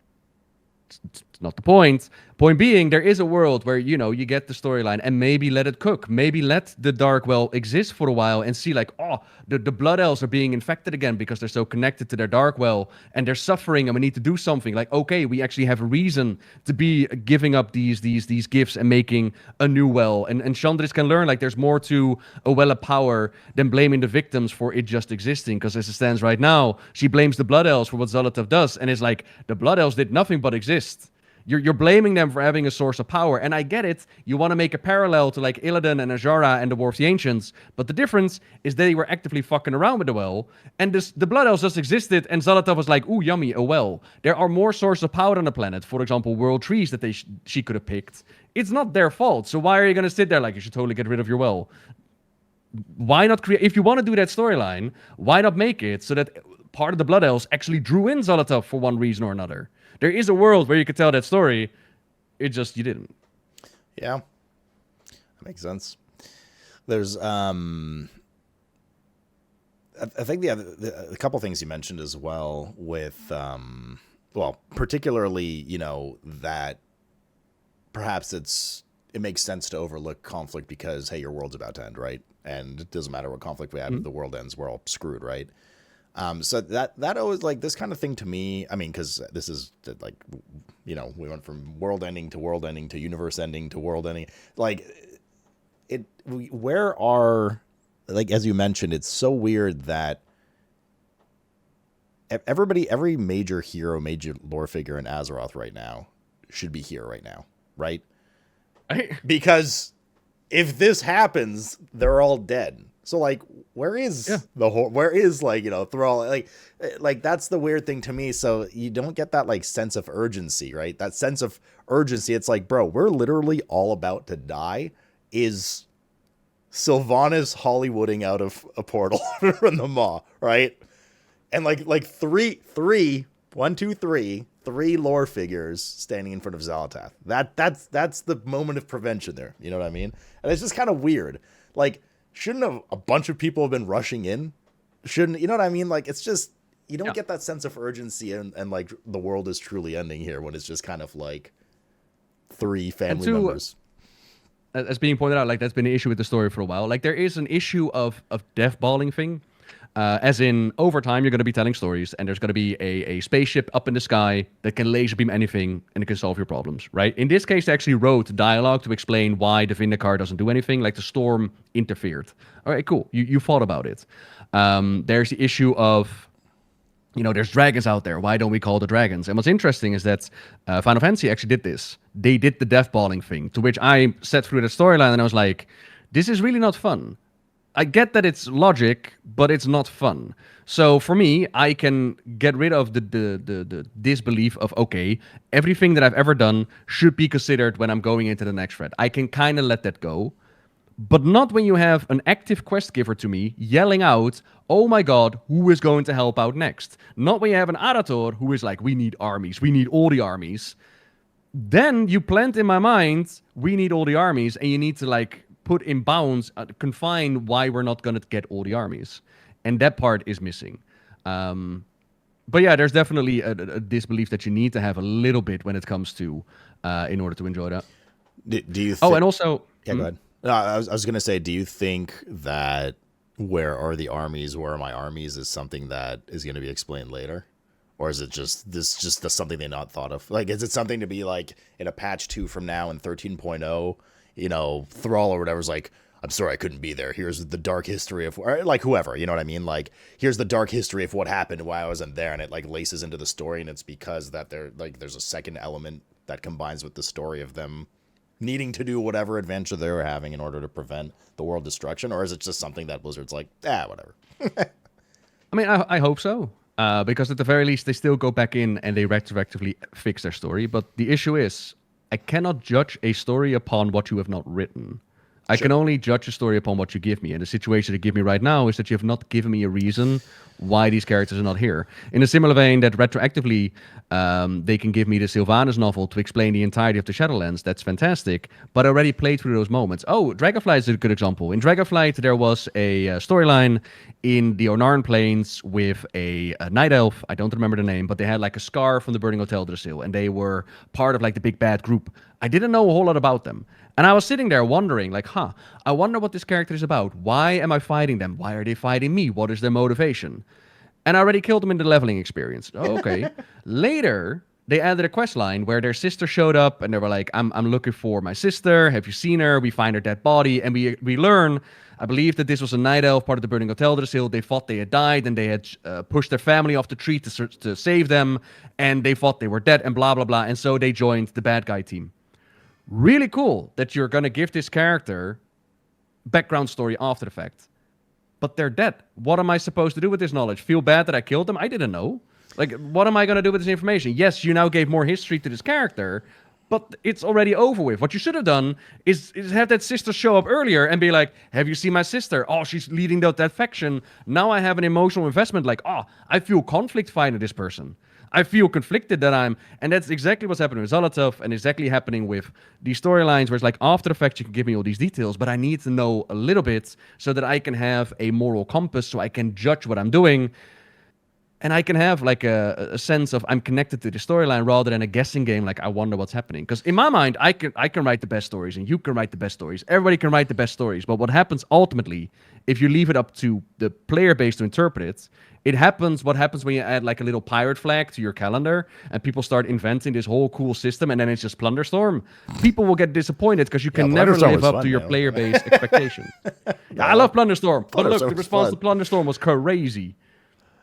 not the point. Point being, there is a world where, you get the storyline and maybe let it cook. Maybe let the Darkwell exist for a while and see like, the Blood Elves are being infected again because they're so connected to their Darkwell and they're suffering and we need to do something. Like, okay, we actually have a reason to be giving up these gifts and making a new well. And Chandris can learn, like, there's more to a well of power than blaming the victims for it just existing. Because as it stands right now, she blames the Blood Elves for what Xal'atath does. And it's like, the Blood Elves did nothing but exist. You're blaming them for having a source of power, and I get it. You want to make a parallel to like Illidan and Azshara and the War of the Ancients, but the difference is they were actively fucking around with the well, and the Blood Elves just existed, and Xal'atath was like, ooh, yummy, a well. There are more sources of power on the planet, for example, world trees that she could have picked. It's not their fault, so why are you going to sit there like you should totally get rid of your well? Why not create, if you want to do that storyline, why not make it so that part of the Blood Elves actually drew in Xal'atath for one reason or another? There is a world where you could tell that story. It just, you didn't. Yeah. That makes sense. There's, I think a couple things you mentioned as well with, particularly, that perhaps it makes sense to overlook conflict because, hey, your world's about to end, right? And it doesn't matter what conflict we have, if the world ends, we're all screwed, right? So that always, like, this kind of thing to me, I mean, because this is like, we went from world ending to universe ending to world ending. Like, where are, like, as you mentioned, it's so weird that every major hero, major lore figure in Azeroth right now should be here right now, right? Because if this happens, they're all dead. So, like, where is through all, like that's the weird thing to me. So you don't get that, like, sense of urgency, right? That sense of urgency. It's like, bro, we're literally all about to die. Is Sylvanas Hollywooding out of a portal from the Maw, right? And like three lore figures standing in front of Xal'atath. That's the moment of prevention there. You know what I mean? And it's just kind of weird. Like, shouldn't a bunch of people have been rushing in? Shouldn't, you know what I mean? Like, it's just, you don't get that sense of urgency and like the world is truly ending here when it's just kind of like three family members. As being pointed out, like, that's been an issue with the story for a while. Like, there is an issue of death balling thing. As in, over time, you're going to be telling stories, and there's going to be a spaceship up in the sky that can laser beam anything, and it can solve your problems, right? In this case, they actually wrote dialogue to explain why the Vindikar doesn't do anything, like the storm interfered. All right, cool. You thought about it. There's the issue of, there's dragons out there. Why don't we call the dragons? And what's interesting is that Final Fantasy actually did this. They did the death balling thing, to which I sat through the storyline, and I was like, this is really not fun. I get that it's logic, but it's not fun. So for me, I can get rid of the disbelief of, okay, everything that I've ever done should be considered when I'm going into the next thread. I can kind of let that go. But not when you have an active quest giver to me yelling out, oh my god, who is going to help out next? Not when you have an Arathor who is like, we need armies, we need all the armies. Then you plant in my mind, we need all the armies, and you need to like put in bounds, confine why we're not going to get all the armies. And that part is missing. But yeah, there's definitely a disbelief that you need to have a little bit when it comes to, in order to enjoy that. Do you and also... Yeah, go ahead. No, I was going to say, do you think that where are the armies, where are my armies is something that is going to be explained later? Or is it just something they not thought of? Like, is it something to be like in a patch 2 from now in 13.0, you know, Thrall or whatever's like, I'm sorry I couldn't be there. Here's the dark history of, or like whoever, you know what I mean? Like, here's the dark history of what happened and why I wasn't there. And it like laces into the story. And it's because that there's a second element that combines with the story of them needing to do whatever adventure they were having in order to prevent the world destruction? Or is it just something that Blizzard's like, whatever? I mean, I hope so. Because at the very least, they still go back in and they retroactively fix their story. But the issue is, I cannot judge a story upon what you have not written. I can only judge a story upon what you give me. And the situation you give me right now is that you have not given me a reason why these characters are not here. In a similar vein that retroactively, they can give me the Sylvanas novel to explain the entirety of the Shadowlands. That's fantastic. But I already played through those moments. Oh, Dragonflight is a good example. In Dragonflight, there was a storyline in the Ornarn Plains with a night elf. I don't remember the name, but they had like a scar from the Burning Hotel Drasil, and they were part of like the big bad group. I didn't know a whole lot about them. And I was sitting there wondering, like, I wonder what this character is about. Why am I fighting them? Why are they fighting me? What is their motivation? And I already killed them in the leveling experience. Oh, okay. Later, they added a quest line where their sister showed up, and they were like, I'm looking for my sister. Have you seen her? We find her dead body, and we learn, I believe that this was a night elf, part of the Burning Hotel Drasil. They thought they had died, and they had pushed their family off the tree to save them, and they thought they were dead, and blah, blah, blah. And so they joined the bad guy team. Really cool that you're going to give this character background story after the fact. But they're dead. What am I supposed to do with this knowledge? Feel bad that I killed them? I didn't know. Like, what am I going to do with this information? Yes, you now gave more history to this character, but it's already over with. What you should have done is have that sister show up earlier and be like, have you seen my sister? Oh, she's leading that faction. Now I have an emotional investment like, I feel conflict fighting this person. I feel conflicted that and that's exactly what's happening with Xal'atath and exactly happening with these storylines where it's like after the fact you can give me all these details, but I need to know a little bit so that I can have a moral compass so I can judge what I'm doing. And I can have like a sense of I'm connected to the storyline rather than a guessing game like I wonder what's happening. Because in my mind, I can write the best stories and you can write the best stories. Everybody can write the best stories. But what happens ultimately, if you leave it up to the player base to interpret it, what happens when you add like a little pirate flag to your calendar and people start inventing this whole cool system and then it's just Plunderstorm. People will get disappointed because you can never live up to your player base expectation. I love Plunderstorm. But look, the response to Plunderstorm was crazy.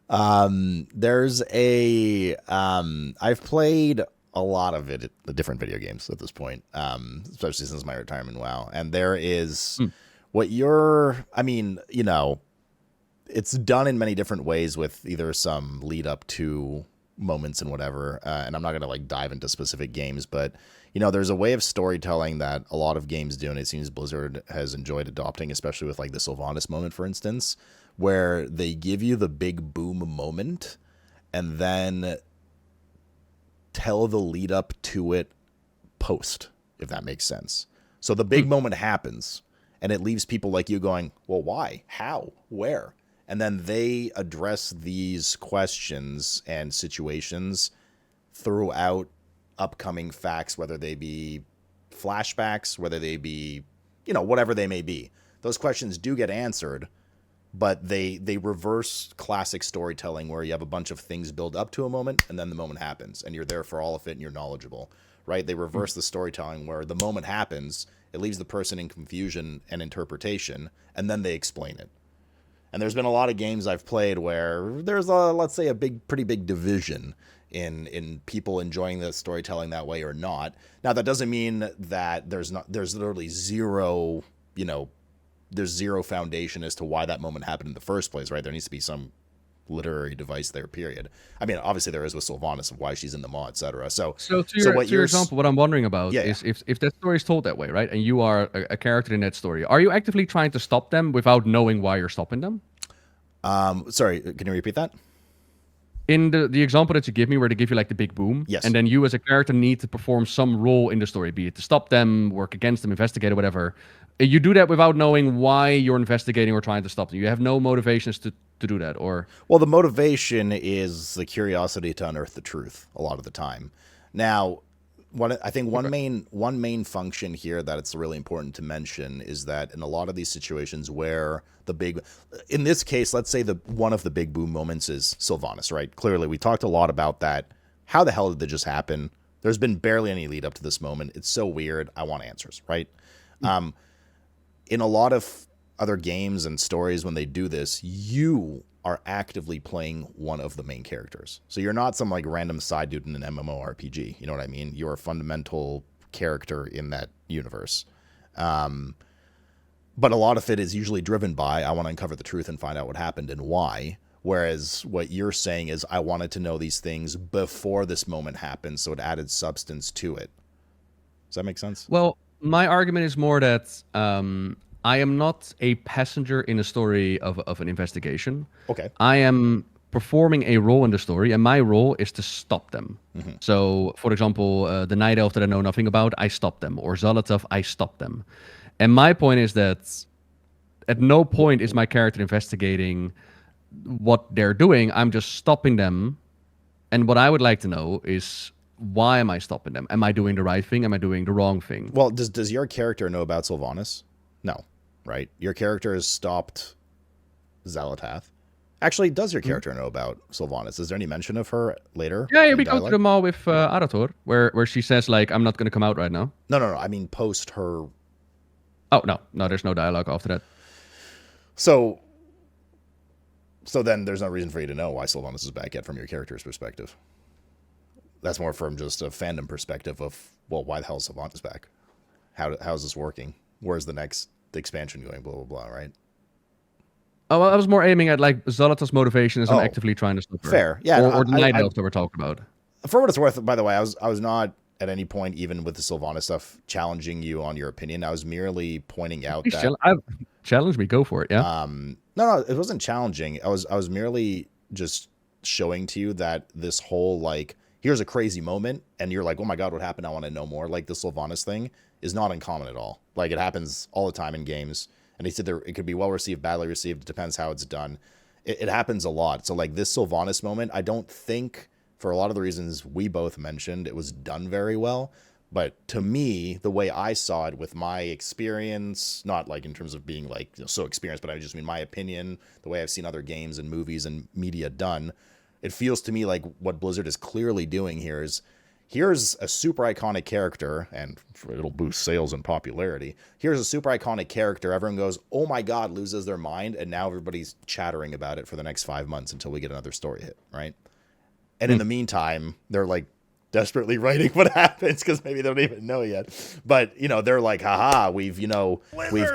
There's I've played a lot of the different video games at this point, especially since my retirement. WoW. And there is it's done in many different ways with either some lead up to moments and whatever. And I'm not going to like dive into specific games, but there's a way of storytelling that a lot of games do. And it seems Blizzard has enjoyed adopting, especially with like the Sylvanas moment, for instance, where they give you the big boom moment and then tell the lead up to it post, if that makes sense. So the big moment happens and it leaves people like you going, well, why? How? Where? And then they address these questions and situations throughout upcoming facts, whether they be flashbacks, whether they be, whatever they may be. Those questions do get answered, but they reverse classic storytelling where you have a bunch of things build up to a moment and then the moment happens and you're there for all of it and you're knowledgeable, right? They reverse the storytelling where the moment happens, it leaves the person in confusion and interpretation, and then they explain it. And there's been a lot of games I've played where there's let's say a pretty big division in people enjoying the storytelling that way or not. Now that doesn't mean that there's literally zero, there's zero foundation as to why that moment happened in the first place, right? There needs to be some literary device there, period. I mean, obviously there is with Sylvanas of why she's in the maw, etc. So to your example, what I'm wondering about is if that story is told that way, right? And you are a character in that story, are you actively trying to stop them without knowing why you're stopping them? Sorry, can you repeat that? In the example that you give me, where they give you like the big boom, yes, and then you as a character need to perform some role in the story, be it to stop them, work against them, investigate, or whatever. You do that without knowing why you're investigating or trying to stop them. You have no motivations to do that, or... Well, the motivation is the curiosity to unearth the truth a lot of the time. Now, I think one main function here that it's really important to mention is that in a lot of these situations where in this case, let's say one of the big boom moments is Sylvanas, right? Clearly, we talked a lot about that. How the hell did that just happen? There's been barely any lead up to this moment. It's so weird. I want answers, right? In a lot of other games and stories, when they do this, you are actively playing one of the main characters. So you're not some like random side dude in an MMORPG. You know what I mean? You're a fundamental character in that universe. But a lot of it is usually driven by, I want to uncover the truth and find out what happened and why. Whereas what you're saying is, I wanted to know these things before this moment happened, so it added substance to it. Does that make sense? Well, my argument is more that I am not a passenger in a story of an investigation. Okay. I am performing a role in the story, and my role is to stop them. Mm-hmm. So, for example, the Night Elf that I know nothing about, I stop them. Or Xal'atath, I stop them. And my point is that at no point is my character investigating what they're doing. I'm just stopping them. And what I would like to know is, why am I stopping them? Am I doing the right thing? Am I doing the wrong thing? Well, does your character know about Sylvanas? No, right? Your character has stopped Xal'atath. Actually, does your character know about Sylvanas? Is there any mention of her later? Yeah, we go to the mall with Arathor, where she says, like, I'm not going to come out right now. No. I mean, post her... Oh, no, there's no dialogue after that. So then there's no reason for you to know why Sylvanas is back yet from your character's perspective. That's more from just a fandom perspective of, well, why the hell is Sylvanas back? How's this working? Where's the next expansion going? Blah, blah, blah, right? Oh, well, I was more aiming at, like, Xal'atath's motivation is I'm actively trying to stop her. Fair, yeah. Or the Night Elf that we're talking about. For what it's worth, by the way, I was not at any point, even with the Sylvanas stuff, challenging you on your opinion. I was merely pointing out that... Challenge me, go for it, yeah? No, it wasn't challenging. I was merely just showing to you that this whole, like, here's a crazy moment, and you're like, oh my god, what happened? I want to know more. Like, the Sylvanas thing is not uncommon at all. Like, it happens all the time in games. And he said it could be well-received, badly received. It depends how it's done. It happens a lot. So, like, this Sylvanas moment, I don't think, for a lot of the reasons we both mentioned, it was done very well. But to me, the way I saw it with my experience, not like in terms of being like so experienced, but I just mean my opinion, the way I've seen other games and movies and media done, it feels to me like what Blizzard is clearly doing here is, here's a super iconic character, and it'll boost sales and popularity. Here's a super iconic character. Everyone goes, oh my god, loses their mind, and now everybody's chattering about it for the next 5 months until we get another story hit, right? And in the meantime, they're like desperately writing what happens because maybe they don't even know yet. But, you know, they're like, haha, we've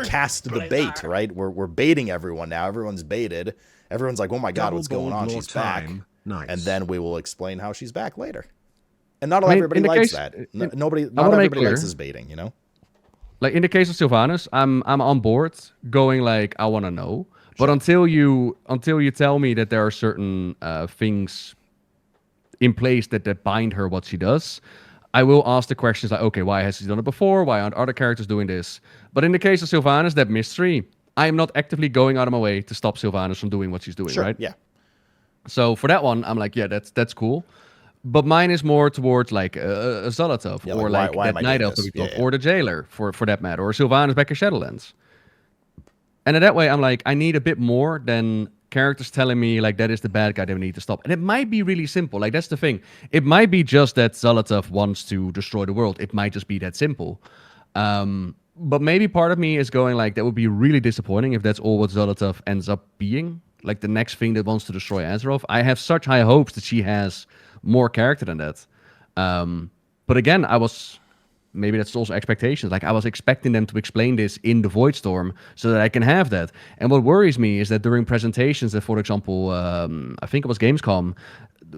cast the bait, right? We're baiting everyone now. Everyone's baited. Everyone's like, oh my god, what's going on? She's back. Nice. And then we will explain how she's back later. And not everybody likes that. Not everybody likes this baiting, you know? Like, in the case of Sylvanas, I'm on board going like, I want to know. Sure. But until you tell me that there are certain things in place that bind her what she does, I will ask the questions like, okay, why has she done it before? Why aren't other characters doing this? But in the case of Sylvanas, that mystery, I am not actively going out of my way to stop Sylvanas from doing what she's doing, sure, right? Yeah. So for that one, I'm like, yeah, that's cool. But mine is more towards like a Xal'atath, or like that Night Elf that we talked, or the Jailer for that matter, or Sylvanas back in Shadowlands. And in that way, I'm like, I need a bit more than characters telling me like that is the bad guy that we need to stop. And it might be really simple. Like, that's the thing. It might be just that Xal'atath wants to destroy the world. It might just be that simple. But maybe part of me is going like, that would be really disappointing if that's all what Xal'atath ends up being. Like the next thing that wants to destroy Azeroth. I have such high hopes that she has more character than that. But again, I was maybe that's also expectations. Like I was expecting them to explain this in the Voidstorm so that I can have that. And what worries me is that during presentations that, for example, I think it was Gamescom,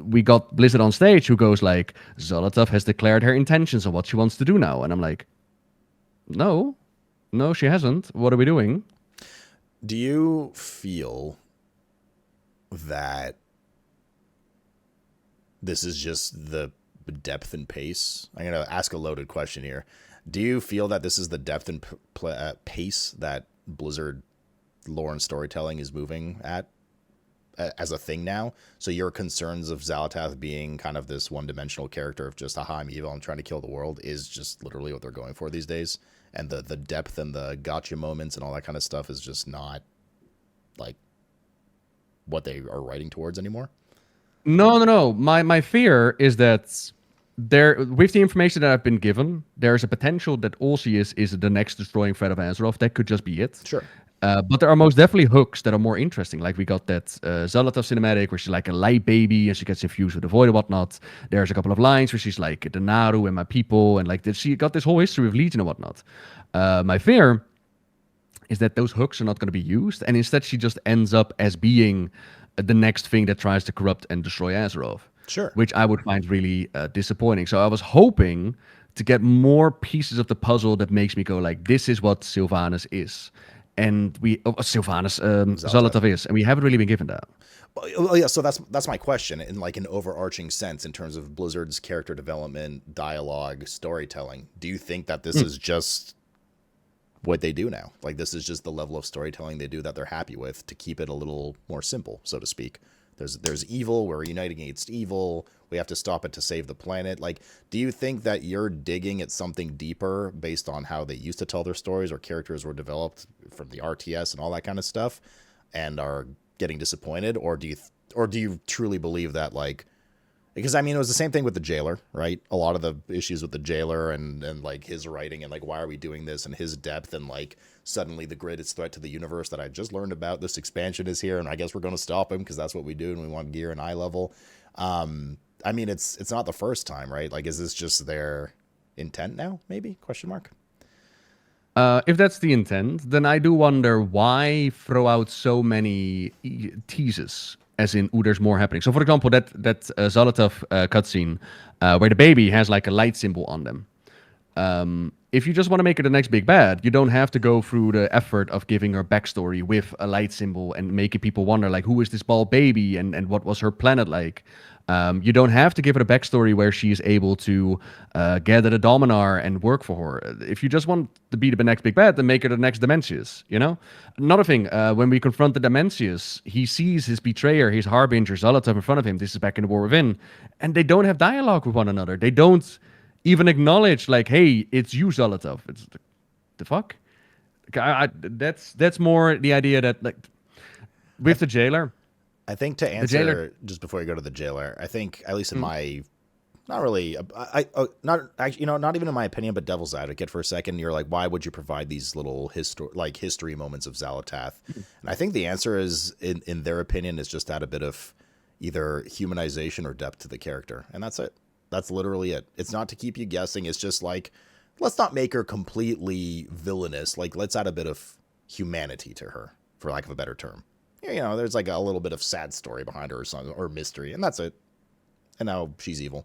we got Blizzard on stage who goes like, Xal'atath has declared her intentions on what she wants to do now. And I'm like, no, she hasn't. What are we doing? Do you feel that this is just the depth and pace? I'm going to ask a loaded question here. Do you feel that this is the depth and pace that Blizzard lore and storytelling is moving at as a thing now? So your concerns of Xal'atath being kind of this one-dimensional character of just, aha, I'm evil, I'm trying to kill the world, is just literally what they're going for these days? And the depth and the gotcha moments and all that kind of stuff is just not like what they are writing towards anymore? No. My fear is that with the information that I've been given, there's a potential that all she is the next destroying threat of Azeroth. That could just be it. Sure. But there are most definitely hooks that are more interesting. Like we got that Xal'atath cinematic where she's like a light baby and she gets infused with the void and whatnot. There's a couple of lines where she's like, the Naru and my people, and like she got this whole history of Legion and whatnot. My fear is that those hooks are not going to be used, and instead she just ends up as being the next thing that tries to corrupt and destroy Azeroth. Sure. Which I would find really disappointing. So I was hoping to get more pieces of the puzzle that makes me go like, this is what Sylvanas is. And Xal'atath is, and we haven't really been given that. Well, yeah, so that's my question in like an overarching sense in terms of Blizzard's character development, dialogue, storytelling. Do you think that this is just what they do now? Like this is just the level of storytelling they do that they're happy with to keep it a little more simple, so to speak. There's evil, we're uniting against evil, we have to stop it to save the planet. Like, do you think that you're digging at something deeper based on how they used to tell their stories or characters were developed from the RTS and all that kind of stuff and are getting disappointed? Or do you truly believe that, like, because I mean, it was the same thing with the Jailer, right? A lot of the issues with the Jailer and like his writing and like, why are we doing this, and his depth, and like suddenly the greatest threat to the universe that I just learned about, this expansion is here, and I guess we're going to stop him because that's what we do and we want gear and eye level. I mean, it's not the first time, right? Like, is this just their intent now? Maybe ? If that's the intent, then I do wonder why throw out so many teases. As in, there's more happening. So, for example, that Xal'atath cutscene where the baby has like a light symbol on them. If you just want to make her the next big bad, you don't have to go through the effort of giving her backstory with a light symbol and making people wonder, like, who is this bald baby and what was her planet like? You don't have to give her a backstory where she is able to gather the Dominar and work for her. If you just want to be the next big bad, then make her the next Demensius, you know? Another thing, when we confront the Demensius, he sees his betrayer, his harbinger, Xal'atath in front of him. This is back in the War Within. And they don't have dialogue with one another. They don't even acknowledge, like, hey, it's you, Xal'atath. It's the fuck? That's more the idea that, like, with the Jailer... I think to answer, just before you go to the Jailer, I think, at least in my, not really, not even in my opinion, but devil's advocate for a second, you're like, why would you provide these little history moments of Xal'atath? And I think the answer is, in their opinion, is just add a bit of either humanization or depth to the character. And that's it. That's literally it. It's not to keep you guessing. It's just like, let's not make her completely villainous. Like, let's add a bit of humanity to her, for lack of a better term. You know, there's like a little bit of sad story behind her or mystery, and that's it. And now she's evil.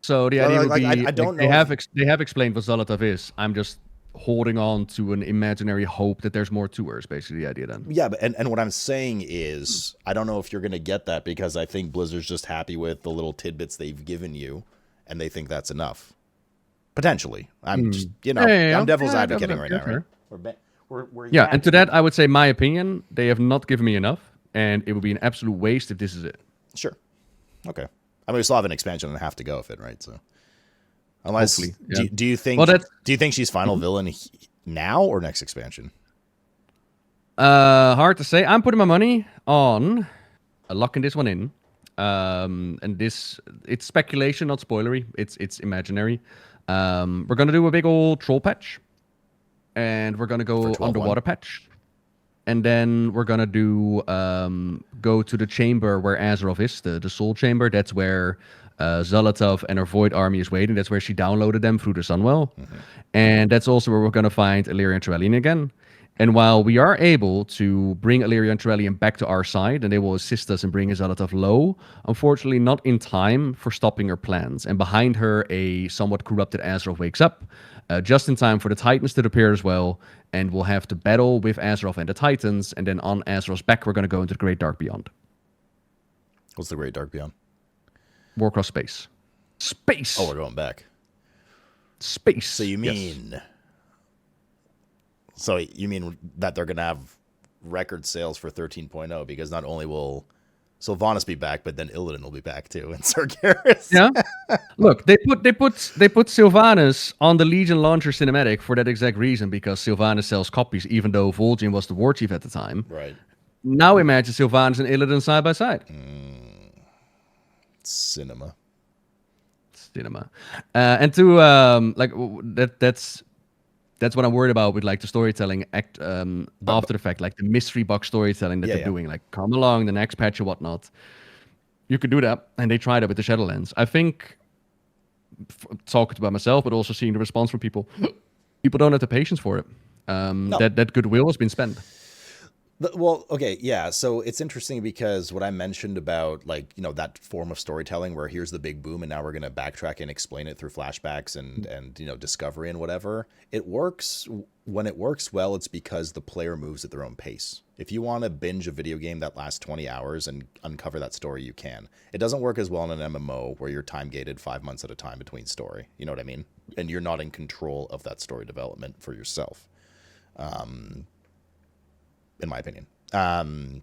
So the idea would be, I don't know. They have explained what Xal'atath is. I'm just holding on to an imaginary hope that there's more to her, is basically the idea then. Yeah, but and what I'm saying is, I don't know if you're going to get that, because I think Blizzard's just happy with the little tidbits they've given you, and they think that's enough. Potentially. I'm just, I'm devil's advocating right now, right? And to that, I would say, my opinion, they have not given me enough, and it would be an absolute waste if this is it. Sure. Okay. I mean, we still have an expansion and a half to go of it, right? So, unless do you think she's final villain now or next expansion? Hard to say. I'm putting my money on locking this one in. And it's speculation, not spoilery. It's imaginary. We're gonna do a big old troll patch. And we're going to go underwater patch. And then we're going to do go to the chamber where Azeroth is, the soul chamber. That's where Xal'atath and her Void army is waiting. That's where she downloaded them through the Sunwell. And that's also where we're going to find Illyria and Trellian again. And while we are able to bring Illyria and Trellian back to our side, and they will assist us in bringing Xal'atath low, unfortunately not in time for stopping her plans. And behind her, a somewhat corrupted Azeroth wakes up, just in time for the Titans to appear as well, and we'll have to battle with Azeroth and the Titans, and then on Azeroth's back, we're going to go into the Great Dark Beyond. What's the Great Dark Beyond? Warcraft Space. Space! Oh, we're going back. Space. So you mean... Yes. So you mean that they're going to have record sales for 13.0 because not only will Sylvanas be back, but then Illidan will be back too, and Sargeras. Yeah. Look, they put Sylvanas on the Legion launcher cinematic for that exact reason, because Sylvanas sells copies, even though Vol'jin was the war chief at the time. Right. Now imagine Sylvanas and Illidan side by side. Cinema. And to that's what I'm worried about with like the storytelling after the fact, like the mystery box storytelling that they're doing, like come along the next patch or whatnot. You could do that, and they tried it with the Shadowlands. I think, talking about myself, but also seeing the response from people don't have the patience for it. That goodwill has been spent. Well, okay, yeah. So it's interesting because what I mentioned about, like, you know, that form of storytelling where here's the big boom and now we're going to backtrack and explain it through flashbacks and you know, discovery and whatever. It works. When it works well, it's because the player moves at their own pace. If you want to binge a video game that lasts 20 hours and uncover that story, you can. It doesn't work as well in an MMO where you're time gated 5 months at a time between story. You know what I mean? And you're not in control of that story development for yourself. In my opinion. I mean,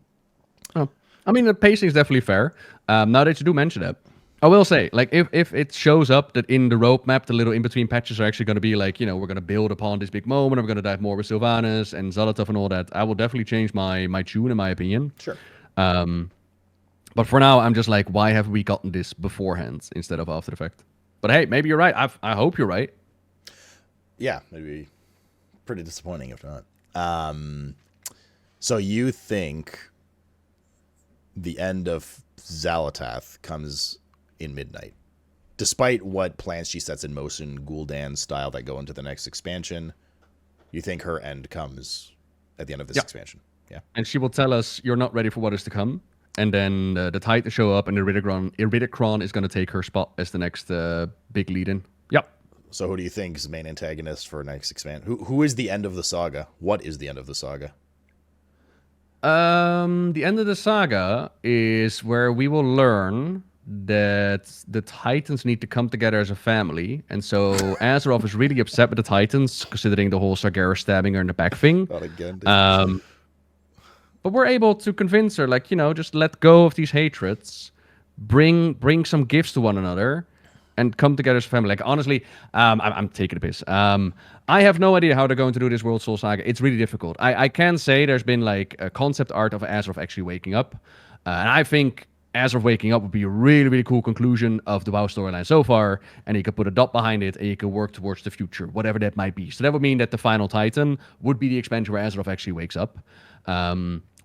the pacing is definitely fair. Now that you do mention it, I will say, like, if it shows up that in the roadmap, the little in-between patches are actually going to be like, you know, we're going to build upon this big moment, and we're going to dive more with Sylvanas and Xal'atath and all that, I will definitely change my tune, in my opinion. Sure. But for now, I'm just like, why have we gotten this beforehand instead of after the fact? But hey, maybe you're right. I hope you're right. Yeah, maybe pretty disappointing if not. So you think the end of Xal'atath comes in Midnight, despite what plans she sets in motion, Gul'dan style, that go into the next expansion? You think her end comes at the end of this expansion? Yeah. And she will tell us, you're not ready for what is to come. And then the Titans show up, and Iridikron is going to take her spot as the next big lead-in. Yep. So who do you think is the main antagonist for next expansion? Who is the end of the saga? What is the end of the saga? The end of the saga is where we will learn that the Titans need to come together as a family. And so Azeroth is really upset with the Titans, considering the whole Sargeras stabbing her in the back thing. Not again. But we're able to convince her, like, you know, just let go of these hatreds, bring some gifts to one another, and come together as a family. Like, honestly, I'm taking a piss. I have no idea how they're going to do this World Soul Saga. It's really difficult. I can say there's been, like, a concept art of Azeroth actually waking up. And I think Azeroth waking up would be a really, really cool conclusion of the WoW storyline so far. And you could put a dot behind it, and you could work towards the future, whatever that might be. So that would mean that the final Titan would be the expansion where Azeroth actually wakes up.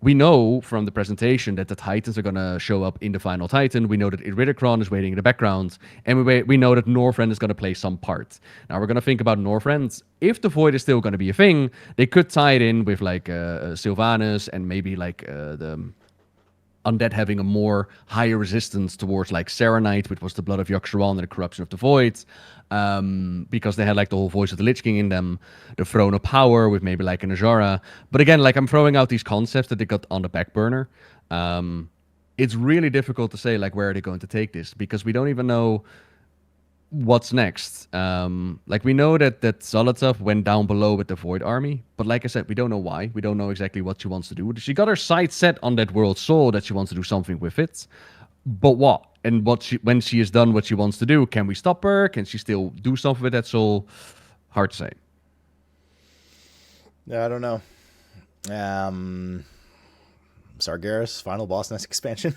We know from the presentation that the Titans are going to show up in the final Titan. We know that Iridikron is waiting in the background. And we know that Northrend is going to play some part. Now, we're going to think about Northrend. If the Void is still going to be a thing, they could tie it in with, like, Sylvanas and maybe, like, the undead having a more higher resistance towards, like, Serenite, which was the blood of Yogg-Saron and the corruption of the Void. Because they had, like, the whole voice of the Lich King in them, the Throne of Power with maybe, like, an Azara. But again, like, I'm throwing out these concepts that they got on the back burner. It's really difficult to say, like, where are they going to take this, because we don't even know what's next. Like, we know that Xal'atath went down below with the Void army, but like I said, we don't know why. We don't know exactly what she wants to do. She got her sights set on that World Soul, that she wants to do something with it. But what? And when she has done what she wants to do, can we stop her? Can she still do something with that soul? Hard to say. Yeah, I don't know. Sargeras, final boss next expansion.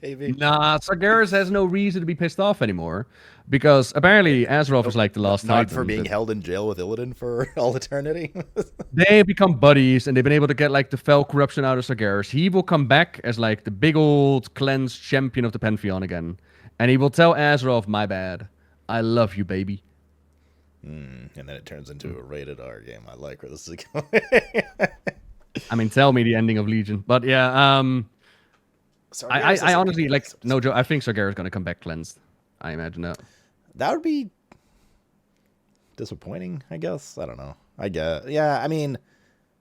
Maybe. Nah, Sargeras has no reason to be pissed off anymore, because apparently Azeroth is like the last Not Titan. for being held in jail with Illidan for all eternity. They become buddies, and they've been able to get, like, the fell corruption out of Sargeras. He will come back as, like, the big old cleansed champion of the Pantheon again. And he will tell Azeroth, my bad. I love you, baby. And then it turns into a rated R game. I like where this is going. I mean, tell me the ending of Legion. But yeah, I honestly, like, no joke, I think Sargeras is going to come back cleansed. I imagine that. That would be disappointing, I guess. I don't know. I guess. Yeah, I mean,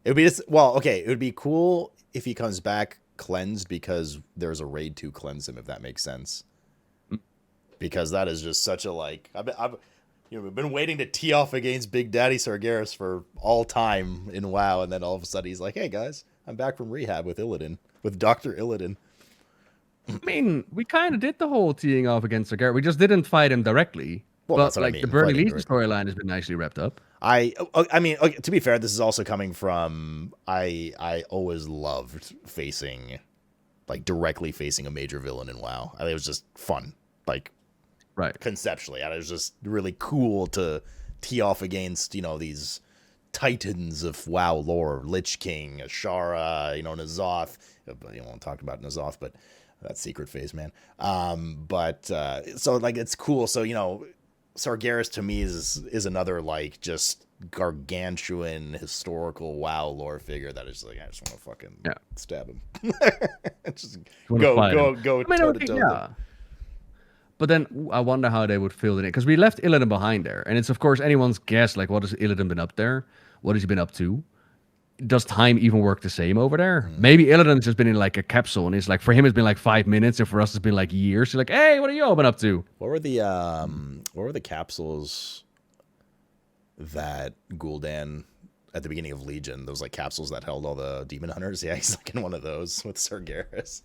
it would be just, well, okay, it would be cool if he comes back cleansed because there's a raid to cleanse him, if that makes sense. Because that is just such a, like, we've been waiting to tee off against Big Daddy Sargeras for all time in WoW, and then all of a sudden he's like, hey guys, I'm back from rehab with Illidan, with Dr. Illidan. I mean, we kind of did the whole teeing off against Sargeras. We just didn't fight him directly. Well, but that's what I like mean, the Burning fighting Legion storyline has been nicely wrapped up. I mean, okay, to be fair, this is also coming from, I always loved facing, like, directly facing a major villain in WoW. I mean, it was just fun, like, right, conceptually. And it was just really cool to tee off against, you know, these titans of WoW lore, Lich King, Ashara, you know, N'Zoth. You won't talk about N'Zoth, but that's secret phase, man. So, like, it's cool. So, you know, Sargeras to me is another, like, just gargantuan historical WoW lore figure that is like, I just want to fucking stab him. Just go toe to toe. Yeah. But then I wonder how they would fill it in, because we left Illidan behind there, and it's of course anyone's guess. Like, what has Illidan been up there? What has he been up to? Does time even work the same over there? Maybe Illidan's just been in like a capsule, and it's like for him it's been like 5 minutes, and for us it's been like years. You're like, hey, what are you all been up to? What were the capsules that Gul'dan at the beginning of Legion? Those like capsules that held all the demon hunters. Yeah, he's like in one of those with Sargeras.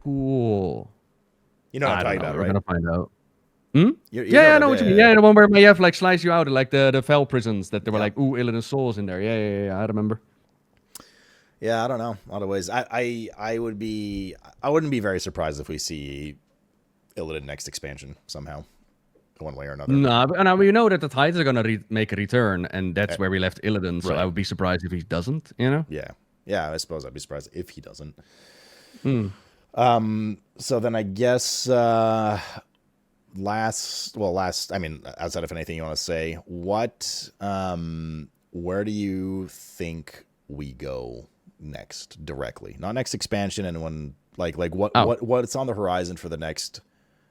Cool. You know what I'm talking about, right? We're gonna find out. I know what you mean. Yeah, the one where you have like slice you out, like the fell prisons that there were like, ooh, Illidan's souls in there. Yeah, I remember. Yeah, I don't know. A lot of ways. I wouldn't be very surprised if we see Illidan next expansion somehow, one way or another. No, and we know that the Tides are gonna make a return, and that's where we left Illidan. So right. I would be surprised if he doesn't. You know? Yeah. I suppose I'd be surprised if he doesn't. So then I guess last, I mean, outside of anything you want to say, where do you think we go next directly? Not next expansion, and when what's on the horizon for the next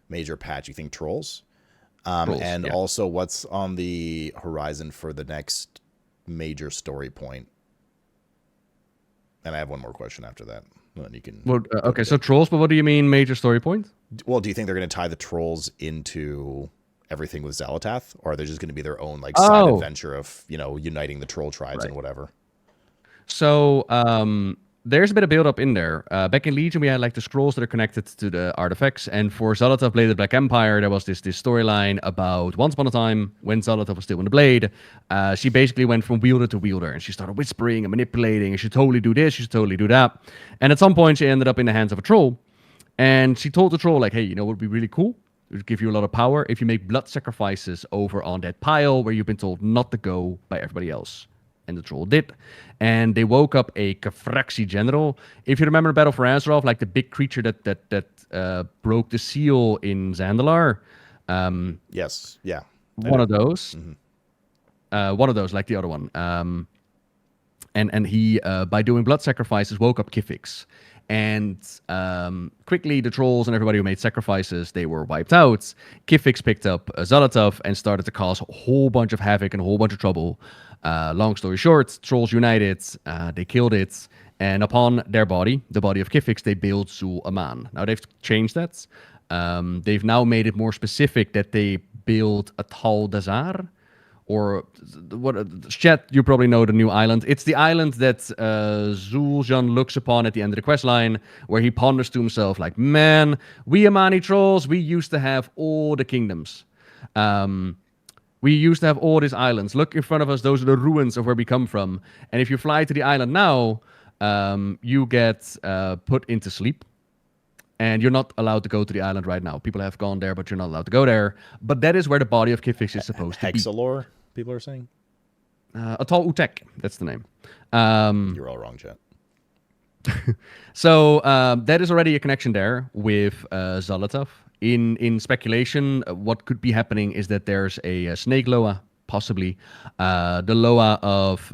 major patch? You think Trolls? Also what's on the horizon for the next major story point? And I have one more question after that. Then you can. Well, okay, so Trolls, but what do you mean major story point? Well, do you think they're going to tie the Trolls into everything with Xal'atath, or are they just going to be their own like side adventure of, you know, uniting the troll tribes and whatever? So there's a bit of build up in there. Back in Legion, we had like the scrolls that are connected to the artifacts, and for Xal'atath Blade of the Black Empire, there was this storyline about once upon a time when Xal'atath was still in the blade. She basically went from wielder to wielder, and she started whispering and manipulating, and she should totally do this, she should totally do that. And at some point, she ended up in the hands of a troll, and she told the troll like, "Hey, you know what would be really cool? It would give you a lot of power if you make blood sacrifices over on that pile where you've been told not to go by everybody else." And the troll did. And they woke up a Kafraxi general. If you remember Battle for Azeroth, like the big creature that broke the seal in Zandalar. Yes, yeah. One of those. One of those, like the other one. And he, by doing blood sacrifices, woke up Kifix. And quickly, the trolls and everybody who made sacrifices, they were wiped out. Kifix picked up Xal'atath and started to cause a whole bunch of havoc and a whole bunch of trouble. Long story short, trolls united, they killed it, and upon their body, the body of Kifix, they built Zul'Aman. Now they've changed that. They've now made it more specific that they build a Tal Dazar, or what? Chat, you probably know the new island. It's the island that Zul'Jan looks upon at the end of the questline, where he ponders to himself, like, man, we Amani trolls, we used to have all the kingdoms. We used to have all these islands. Look in front of us, those are the ruins of where we come from. And if you fly to the island now, you get put into sleep. And you're not allowed to go to the island right now. People have gone there, but you're not allowed to go there. But that is where the body of Kifix is supposed to be. Hexalore, people are saying? Atal Utek, that's the name. You're all wrong, chat. So that is already a connection there with Xal'atath. In speculation, what could be happening is that there's a snake Loa, possibly the Loa of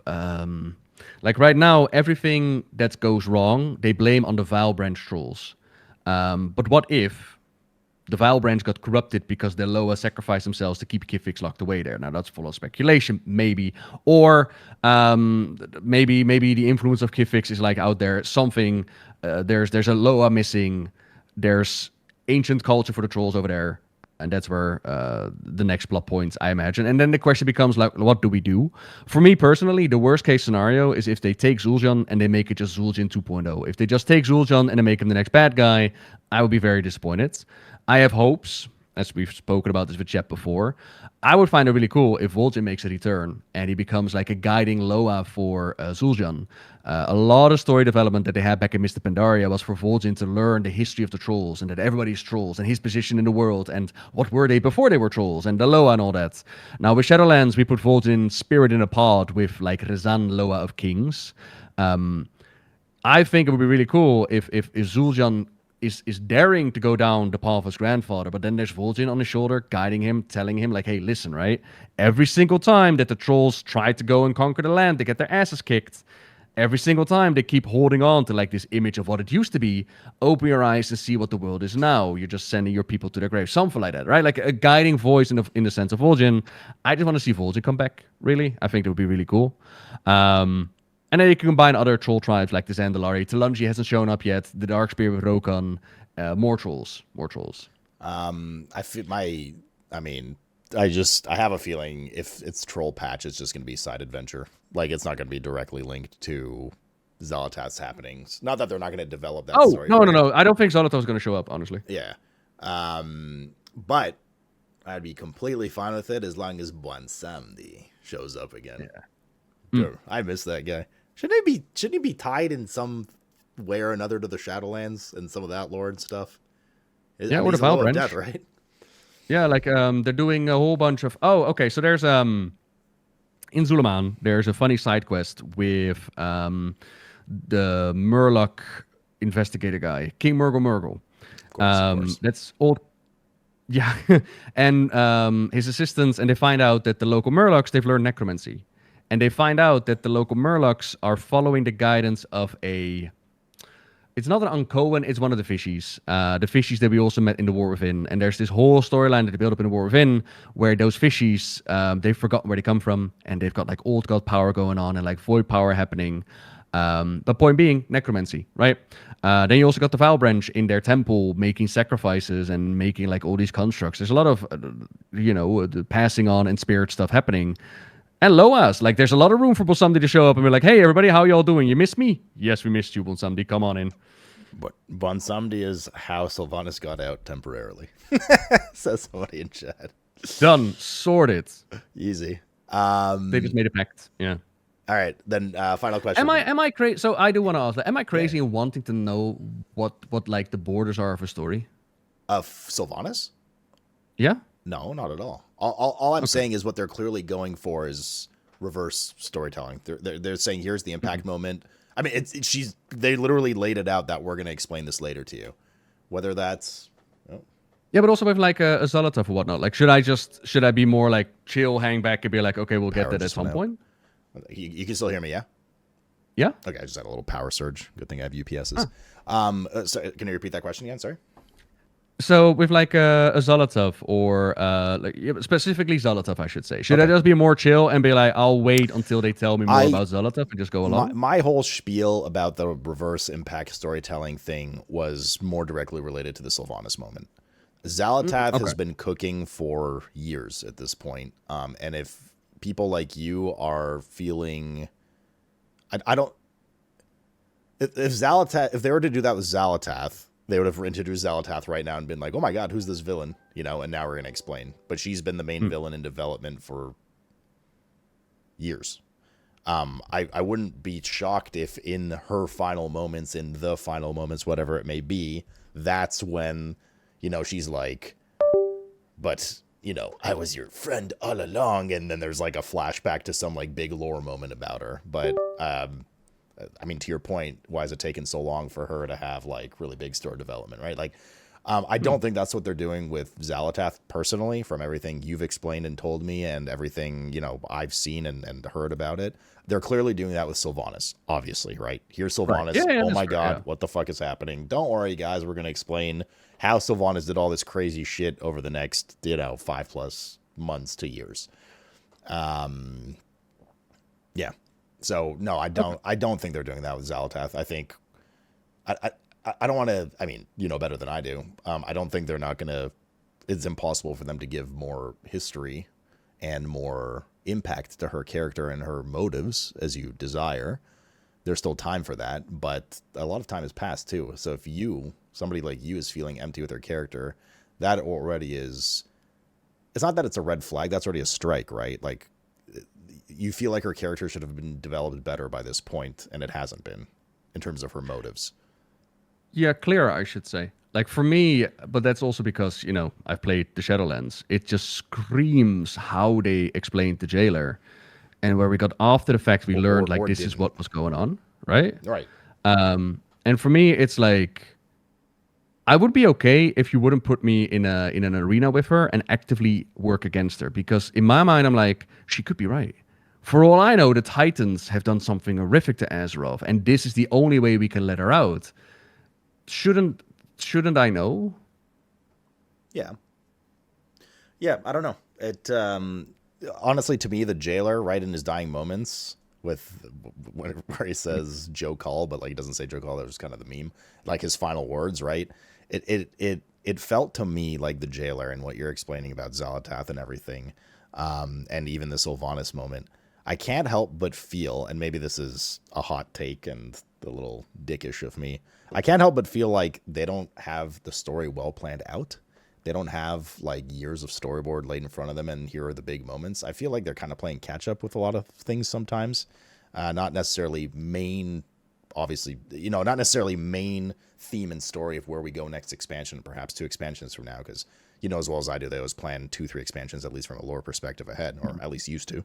like right now, everything that goes wrong they blame on the Vile Branch trolls. But what if the Vile Branch got corrupted because the Loa sacrificed themselves to keep Kifix locked away there? Now that's full of speculation, maybe. Or maybe the influence of Kifix is like out there. Something there's a Loa missing. There's ancient culture for the trolls over there, and that's where the next plot points, I imagine. And then the question becomes like, what do we do? For me personally, the worst case scenario is if they take Zul'Jan and they make it just Zul'Jin 2.0. If they just take Zul'Jan and they make him the next bad guy, I would be very disappointed. I have hopes, as we've spoken about this with Chet before. I would find it really cool if Vol'jin makes a return and he becomes like a guiding Loa for Zul'Jan. A lot of story development that they had back in Mr. Pandaria was for Vol'jin to learn the history of the trolls and that everybody's trolls and his position in the world and what were they before they were trolls and the Loa and all that. Now with Shadowlands, we put Vol'jin spirit in a pod with like Rezan Loa of Kings. I think it would be really cool if Zul'Jan is daring to go down the path of his grandfather, but then there's Vol'jin on his shoulder, guiding him, telling him, like, hey, listen, right? Every single time that the trolls try to go and conquer the land, they get their asses kicked. Every single time they keep holding on to, like, this image of what it used to be. Open your eyes and see what the world is now. You're just sending your people to their grave. Something like that, right? Like a guiding voice in the sense of Vol'jin. I just want to see Vol'jin come back, really. I think that would be really cool. And then you can combine other troll tribes like the Zandalari. Talanji hasn't shown up yet. The Darkspear with Rokan. More trolls. I have a feeling if it's troll patch, it's just going to be side adventure. Like, it's not going to be directly linked to Xal'atath's happenings. Not that they're not going to develop that story. No. I don't think Xal'atath is going to show up, honestly. Yeah. But I'd be completely fine with it as long as Bwansamdi shows up again. Yeah. Dude, I miss that guy. Shouldn't he be tied in some way or another to the Shadowlands and some of that lore and stuff? Or the Vile Branch, death, right? Yeah, like they're doing a whole bunch of. Oh, okay. So there's in Zul'Aman, there's a funny side quest with the Murloc investigator guy, King Murgle. Of course. That's old. Yeah, and his assistants, and they find out that the local Murlocs, they've learned necromancy. And they find out that the local Murlocs are following the guidance of it's not an Uncohen, it's one of the fishies. The fishies that we also met in the War Within. And there's this whole storyline that they built up in the War Within where those fishies, they've forgotten where they come from. And they've got like old god power going on and like void power happening. But point being, necromancy, right? Then you also got the Vile Branch in their temple making sacrifices and making like all these constructs. There's a lot of, the passing on and spirit stuff happening. And Loas, like there's a lot of room for Bwansamdi to show up and be like, hey, everybody, how y'all doing? You missed me? Yes, we missed you, Bwansamdi. Come on in. But Bwansamdi is how Sylvanas got out temporarily. Says somebody in chat. Done. Sorted. Easy. They just made a pact. Yeah. All right. Then final question. Am I crazy? So I do want to ask that. Am I crazy in wanting to know what like the borders are of a story? Of Sylvanas? Yeah. No, not at all. All I'm saying is what they're clearly going for is reverse storytelling. They're saying here's the impact moment. I mean, they literally laid it out that we're going to explain this later to you. Whether that's yeah, but also with like a Xal'atath or whatnot. Like, should I be more like chill, hang back, and be like, okay, we'll get that at some point? You can still hear me, yeah? Yeah. Okay, I just had a little power surge. Good thing I have UPSs. So can you repeat that question again? Sorry. So with like a Xal'atath or specifically Xal'atath, I should say. Should I just be more chill and be like, I'll wait until they tell me more about Xal'atath and just go along? My whole spiel about the reverse impact storytelling thing was more directly related to the Sylvanas moment. Xal'atath has been cooking for years at this point. And if people like you are feeling... I don't... If they were to do that with Xal'atath, they would have introduced Xal'atath right now and been like, oh my god, who's this villain? And now we're going to explain. But she's been the main villain in development for years. I wouldn't be shocked if in her final moments, whatever it may be, that's when, she's like, but, I was your friend all along. And then there's like a flashback to some like big lore moment about her. But I mean, to your point, why is it taking so long for her to have like really big story development, right? Like, I don't think that's what they're doing with Xal'atath personally, from everything you've explained and told me and everything, I've seen and heard about it. They're clearly doing that with Sylvanas, obviously, right? Here's Sylvanas. Right. Yeah, oh my God, yeah. what the fuck is happening? Don't worry, guys. We're going to explain how Sylvanas did all this crazy shit over the next, 5+ months to years. Yeah. So no, I don't think they're doing that with Xal'atath. I think I don't want to, I mean, you know better than I do. I don't think they're not going to, it's impossible for them to give more history and more impact to her character and her motives as you desire. There's still time for that, but a lot of time has passed too. So if somebody like you is feeling empty with her character, that already is, it's not that it's a red flag, that's already a strike, right? Like, you feel like her character should have been developed better by this point, and it hasn't been, in terms of her motives. Yeah, clearer, I should say. Like for me, but that's also because, I've played the Shadowlands. It just screams how they explained the jailer. And where we got after the fact, we learned like this is what was going on, right? Right. And for me, it's like, I would be okay if you wouldn't put me in an arena with her and actively work against her. Because in my mind, I'm like, she could be right. For all I know, the Titans have done something horrific to Azeroth, and this is the only way we can let her out. Shouldn't I know? Yeah, I don't know. It honestly, to me, the jailer, right in his dying moments, where he says Joe Call, but like he doesn't say Joe Call. That was kind of the meme. Like his final words, right? It felt to me like the jailer and what you're explaining about Xal'atath and everything, and even the Sylvanas moment. I can't help but feel, and maybe this is a hot take and a little dickish of me, I can't help but feel like they don't have the story well planned out. They don't have like years of storyboard laid in front of them, and here are the big moments. I feel like they're kind of playing catch up with a lot of things sometimes. Not necessarily main, obviously, not necessarily main theme and story of where we go next expansion, perhaps 2 expansions from now, because as well as I do, they always plan 2-3 expansions, at least from a lore perspective ahead, or at least used to.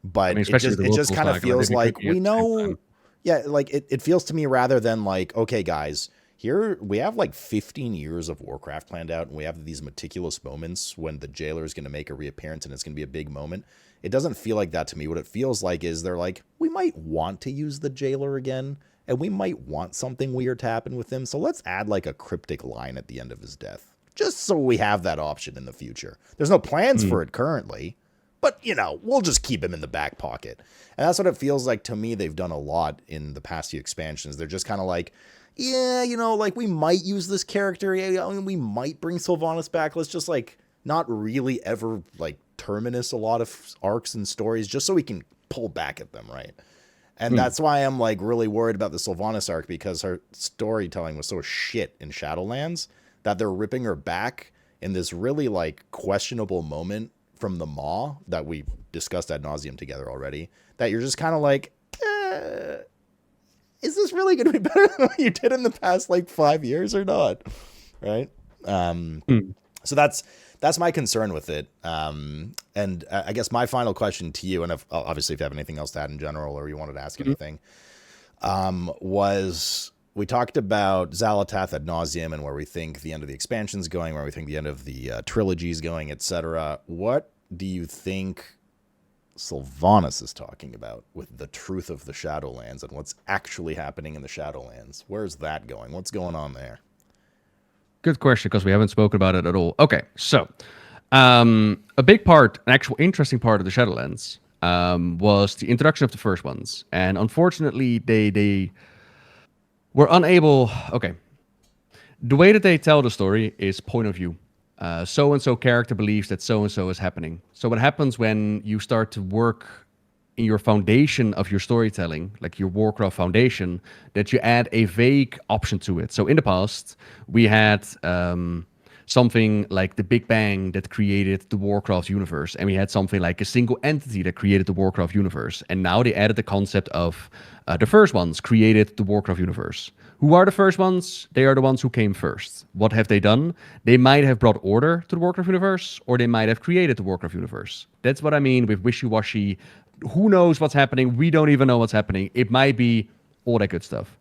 But it just kind of feels like we know. Yeah, like it feels to me rather than like, okay, guys, here we have like 15 years of Warcraft planned out, and we have these meticulous moments when the jailer is going to make a reappearance and it's going to be a big moment. It doesn't feel like that to me. What it feels like is they're like, we might want to use the jailer again, and we might want something weird to happen with him, so let's add like a cryptic line at the end of his death, just so we have that option in the future. There's no plans for it currently, but, we'll just keep him in the back pocket. And that's what it feels like to me. They've done a lot in the past few expansions. They're just kind of like, yeah, like we might use this character. Yeah, we might bring Sylvanas back. Let's just like not really ever like terminus a lot of arcs and stories just so we can pull back at them, right? And that's why I'm like really worried about the Sylvanas arc, because her storytelling was so shit in Shadowlands that they're ripping her back in this really like questionable moment from the Maw that we discussed ad nauseum together already, that you're just kind of like, is this really going to be better than what you did in the past like 5 years or not? Right. So that's my concern with it. And I guess my final question to you, and obviously if you have anything else to add in general, or you wanted to ask anything, was we talked about Xal'atath ad nauseum and where we think the end of the expansion's going, where we think the end of the trilogy's going, etc. What do you think Sylvanas is talking about with the truth of the Shadowlands and what's actually happening in the Shadowlands? Where's that going? What's going on there? Good question, because we haven't spoken about it at all. Okay, so a big part, an actual interesting part of the Shadowlands was the introduction of the first ones. And unfortunately, they were unable... Okay, the way that they tell the story is point of view. So-and-so character believes that so-and-so is happening. So what happens when you start to work in your foundation of your storytelling, like your Warcraft foundation, that you add a vague option to it. So in the past, we had something like the Big Bang that created the Warcraft universe, and we had something like a single entity that created the Warcraft universe. And now they added the concept of the first ones created the Warcraft universe. Who are the first ones? They are the ones who came first. What have they done? They might have brought order to the Warcraft universe, or they might have created the Warcraft universe. That's what I mean with wishy-washy who knows what's happening? We don't even know what's happening. It might be all that good stuff.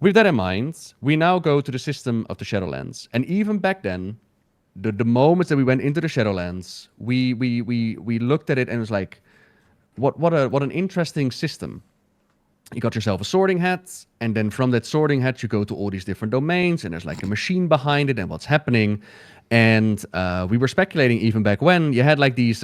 With that in mind, we now go to the system of the Shadowlands. And even back then, the moments that we went into the Shadowlands, we looked at it and it was like, what an interesting system. You got yourself a sorting hat, and then from that sorting hat, you go to all these different domains, and there's like a machine behind it and what's happening. And we were speculating even back when you had like these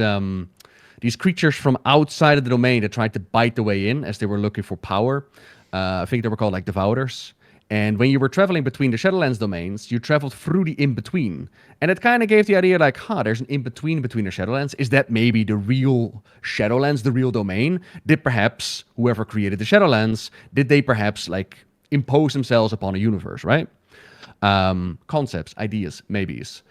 creatures from outside of the domain that tried to bite the way in as they were looking for power. I think they were called like Devourers. And when you were traveling between the Shadowlands domains, you traveled through the in-between. And it kind of gave the idea like, there's an in-between between the Shadowlands. Is that maybe the real Shadowlands, the real domain? Did perhaps whoever created the Shadowlands, did they perhaps like impose themselves upon a universe, right? Concepts, ideas, maybes.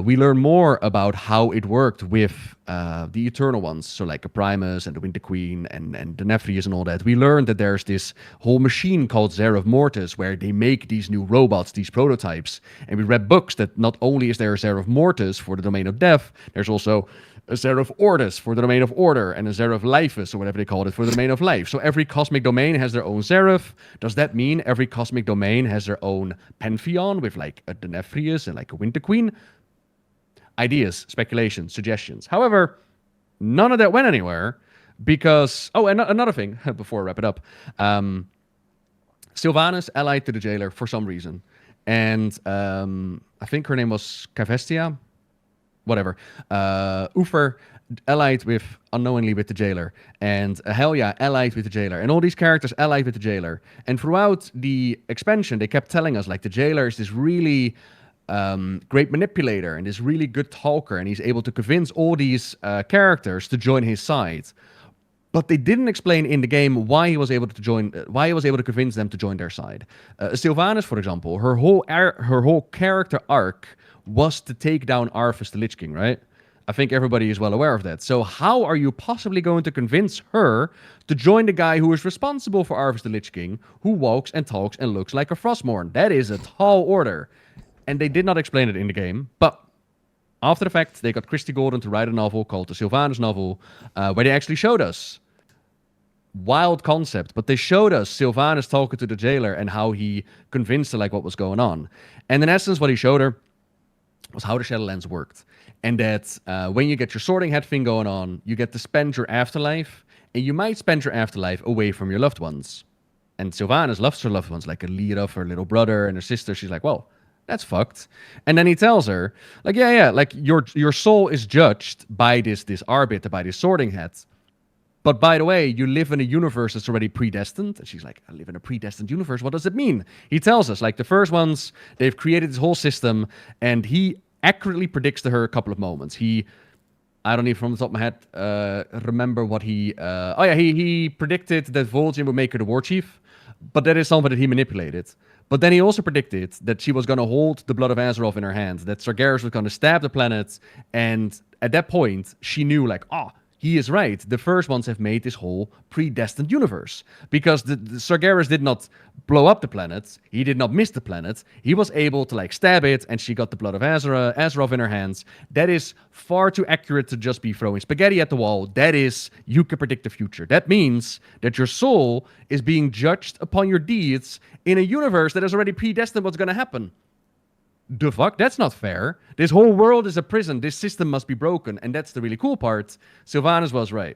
We learn more about how it worked with the Eternal Ones, so like a Primus and the Winter Queen and the Nephrius and all that. We learned that there's this whole machine called Zereth Mortis where they make these new robots, these prototypes. And we read books that not only is there a Zereth Mortis for the domain of death, there's also a Zereth Ortis for the domain of order, and a Zereth Lifus, or whatever they called it, for the domain of life. So every cosmic domain has their own Zereth. Does that mean every cosmic domain has their own Pantheon with like a Nephrius and like a Winter Queen? Ideas, speculations, suggestions. However, none of that went anywhere because... Oh, and another thing, before I wrap it up. Sylvanas allied to the jailer for some reason. And I think her name was Kavestia. Whatever. Uther allied unknowingly with the jailer. And Helya allied with the jailer. And all these characters allied with the jailer. And throughout the expansion, they kept telling us, like, the jailer is this really... great manipulator and this really good talker, and he's able to convince all these characters to join his side. But they didn't explain in the game why he was able to convince them to join their side. Sylvanas, for example, her whole character arc was to take down Arthas the Lich King, right? I think everybody is well aware of that. So how are you possibly going to convince her to join the guy who is responsible for Arthas the Lich King, who walks and talks and looks like a Frostmourne? That is a tall order. And they did not explain it in the game, but after the fact, they got Christy Golden to write a novel called the Sylvanas novel, where they actually showed us, wild concept, but they showed us Sylvanas talking to the jailer and how he convinced her like what was going on. And in essence, what he showed her was how the Shadowlands worked. And that when you get your sorting hat thing going on, you get to spend your afterlife, and you might spend your afterlife away from your loved ones. And Sylvanas loves her loved ones, like Alira, her little brother, and her sister. She's like, well, that's fucked. And then he tells her, like, yeah, like your soul is judged by this arbiter, by this sorting hat. But by the way, you live in a universe that's already predestined. And she's like, I live in a predestined universe. What does it mean? He tells us, like, the first ones, they've created this whole system, and he accurately predicts to her a couple of moments. I don't even from the top of my head remember what he predicted that Vol'jin would make her the war chief, but that is something that he manipulated. But then he also predicted that she was going to hold the blood of Azeroth in her hand, that Sargeras was going to stab the planet, and at that point, she knew, like, he is right. The first ones have made this whole predestined universe. Because the Sargeras did not blow up the planet. He did not miss the planet. He was able to, like, stab it, and she got the blood of Azeroth in her hands. That is far too accurate to just be throwing spaghetti at the wall. That is, you can predict the future. That means that your soul is being judged upon your deeds in a universe that has already predestined what's going to happen. The fuck? That's not fair. This whole world is a prison. This system must be broken. And that's the really cool part. Sylvanas was right.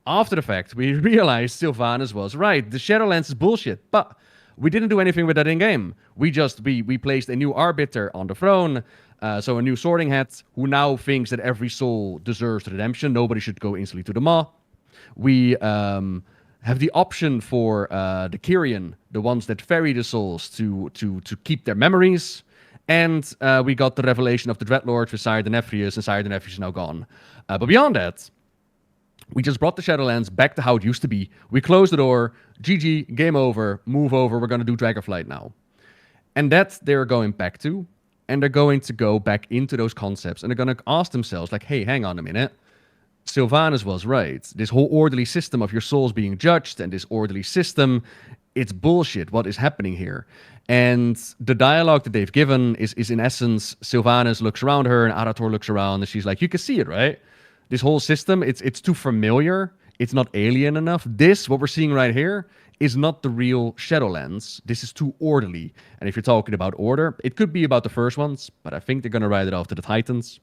After the fact, we realized Sylvanas was right. The Shadowlands is bullshit. But we didn't do anything with that in-game. We placed a new arbiter on the throne. So a new sorting hat who now thinks that every soul deserves redemption. Nobody should go instantly to the maw. We have the option for the Kyrian, the ones that ferry the souls, to keep their memories. And we got the revelation of the Dreadlord with Sire Denephrius, and Sire Denephrius is now gone. But beyond that, we just brought the Shadowlands back to how it used to be. We closed the door, GG, game over, move over, we're going to do Dragonflight now. And that they're going back to, and they're going to go back into those concepts, and they're going to ask themselves, like, hey, hang on a minute. Sylvanas was right. This whole orderly system of your souls being judged, and this orderly system, it's bullshit. What is happening here? And the dialogue that they've given is in essence, Sylvanas looks around her and Arathor looks around and she's like, you can see it, right? This whole system, it's too familiar. It's not alien enough. This, what we're seeing right here, is not the real Shadowlands. This is too orderly. And if you're talking about order, it could be about the first ones, but I think they're going to write it off to the Titans.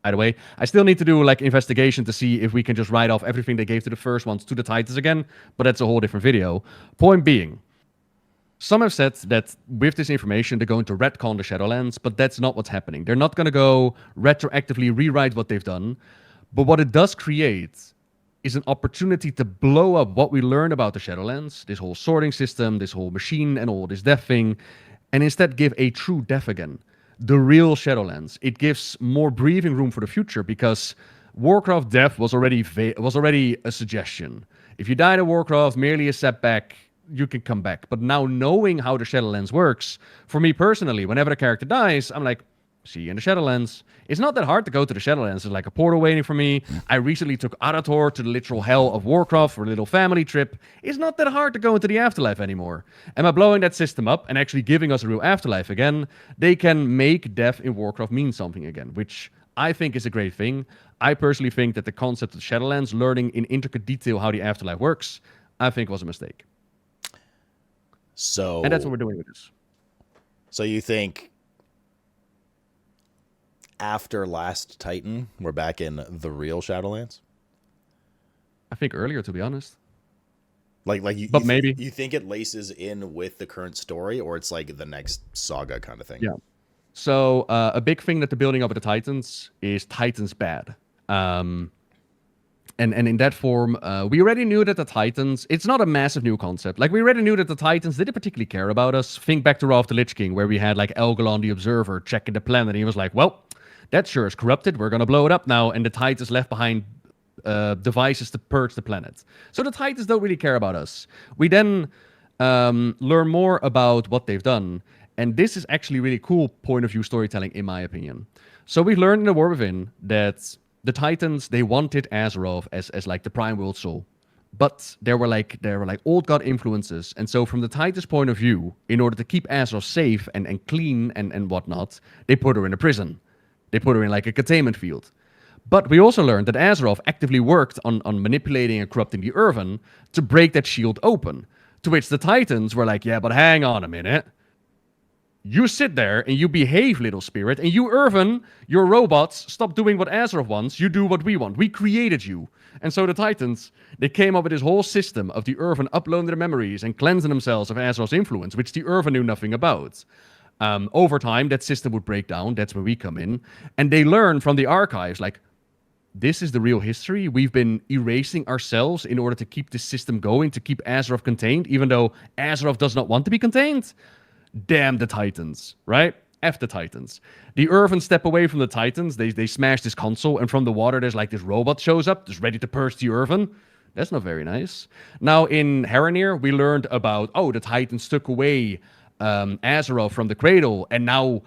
Either way, I still need to do like investigation to see if we can just write off everything they gave to the first ones to the Titans again, but that's a whole different video. Point being, some have said that with this information, they're going to retcon the Shadowlands, but that's not what's happening. They're not going to go retroactively rewrite what they've done, but what it does create is an opportunity to blow up what we learned about the Shadowlands, this whole sorting system, this whole machine and all this death thing, and instead give a true death again. The real Shadowlands. It gives more breathing room for the future because Warcraft death was already a suggestion. If you died at Warcraft, merely a setback, you can come back. But now knowing how the Shadowlands works, for me personally, whenever a character dies, I'm like, see you in the Shadowlands. It's not that hard to go to the Shadowlands. There's like a portal waiting for me. I recently took Arathor to the literal hell of Warcraft for a little family trip. It's not that hard to go into the afterlife anymore. And by blowing that system up and actually giving us a real afterlife again, they can make death in Warcraft mean something again, which I think is a great thing. I personally think that the concept of Shadowlands, learning in intricate detail how the afterlife works, I think was a mistake. And that's what we're doing with this. So you think after Last Titan, we're back in the real Shadowlands? I think earlier, to be honest. Maybe you think it laces in with the current story, or it's like the next Saga kind of thing? Yeah. So a big thing that they're building up with the Titans is Titans bad. And in that form, we already knew that the Titans, it's not a massive new concept. Like, we already knew that the Titans didn't particularly care about us. Think back to Wrath of the Lich King, where we had, like, Elgalon the Observer checking the planet, and he was like, well, that sure is corrupted. We're going to blow it up now. And the Titans left behind devices to purge the planet. So the Titans don't really care about us. We then learn more about what they've done. And this is actually really cool point of view storytelling, in my opinion. So we learned in The War Within that the Titans, they wanted Azeroth as like the prime world soul. But there were like old god influences. And so from the Titans' point of view, in order to keep Azeroth safe and clean and whatnot, they put her in a prison. They put her in like a containment field. But we also learned that Azeroth actively worked on manipulating and corrupting the Irvin to break that shield open. To which the Titans were like, yeah, but hang on a minute. You sit there and you behave, little spirit, and you, Irvin, your robots, stop doing what Azeroth wants, you do what we want. We created you. And so the Titans, they came up with this whole system of the Irvin uploading their memories and cleansing themselves of Azeroth's influence, which the Irvin knew nothing about. Over time, that system would break down. That's where we come in. And they learn from the archives, like, this is the real history. We've been erasing ourselves in order to keep this system going, to keep Azeroth contained, even though Azeroth does not want to be contained. Damn the Titans, right? F the Titans. The Irvin step away from the Titans. They smash this console, and from the water, there's like this robot shows up, just ready to purge the Irvin. That's not very nice. Now, in Herendar, we learned about, the Titans took away Azeroth from the cradle, and now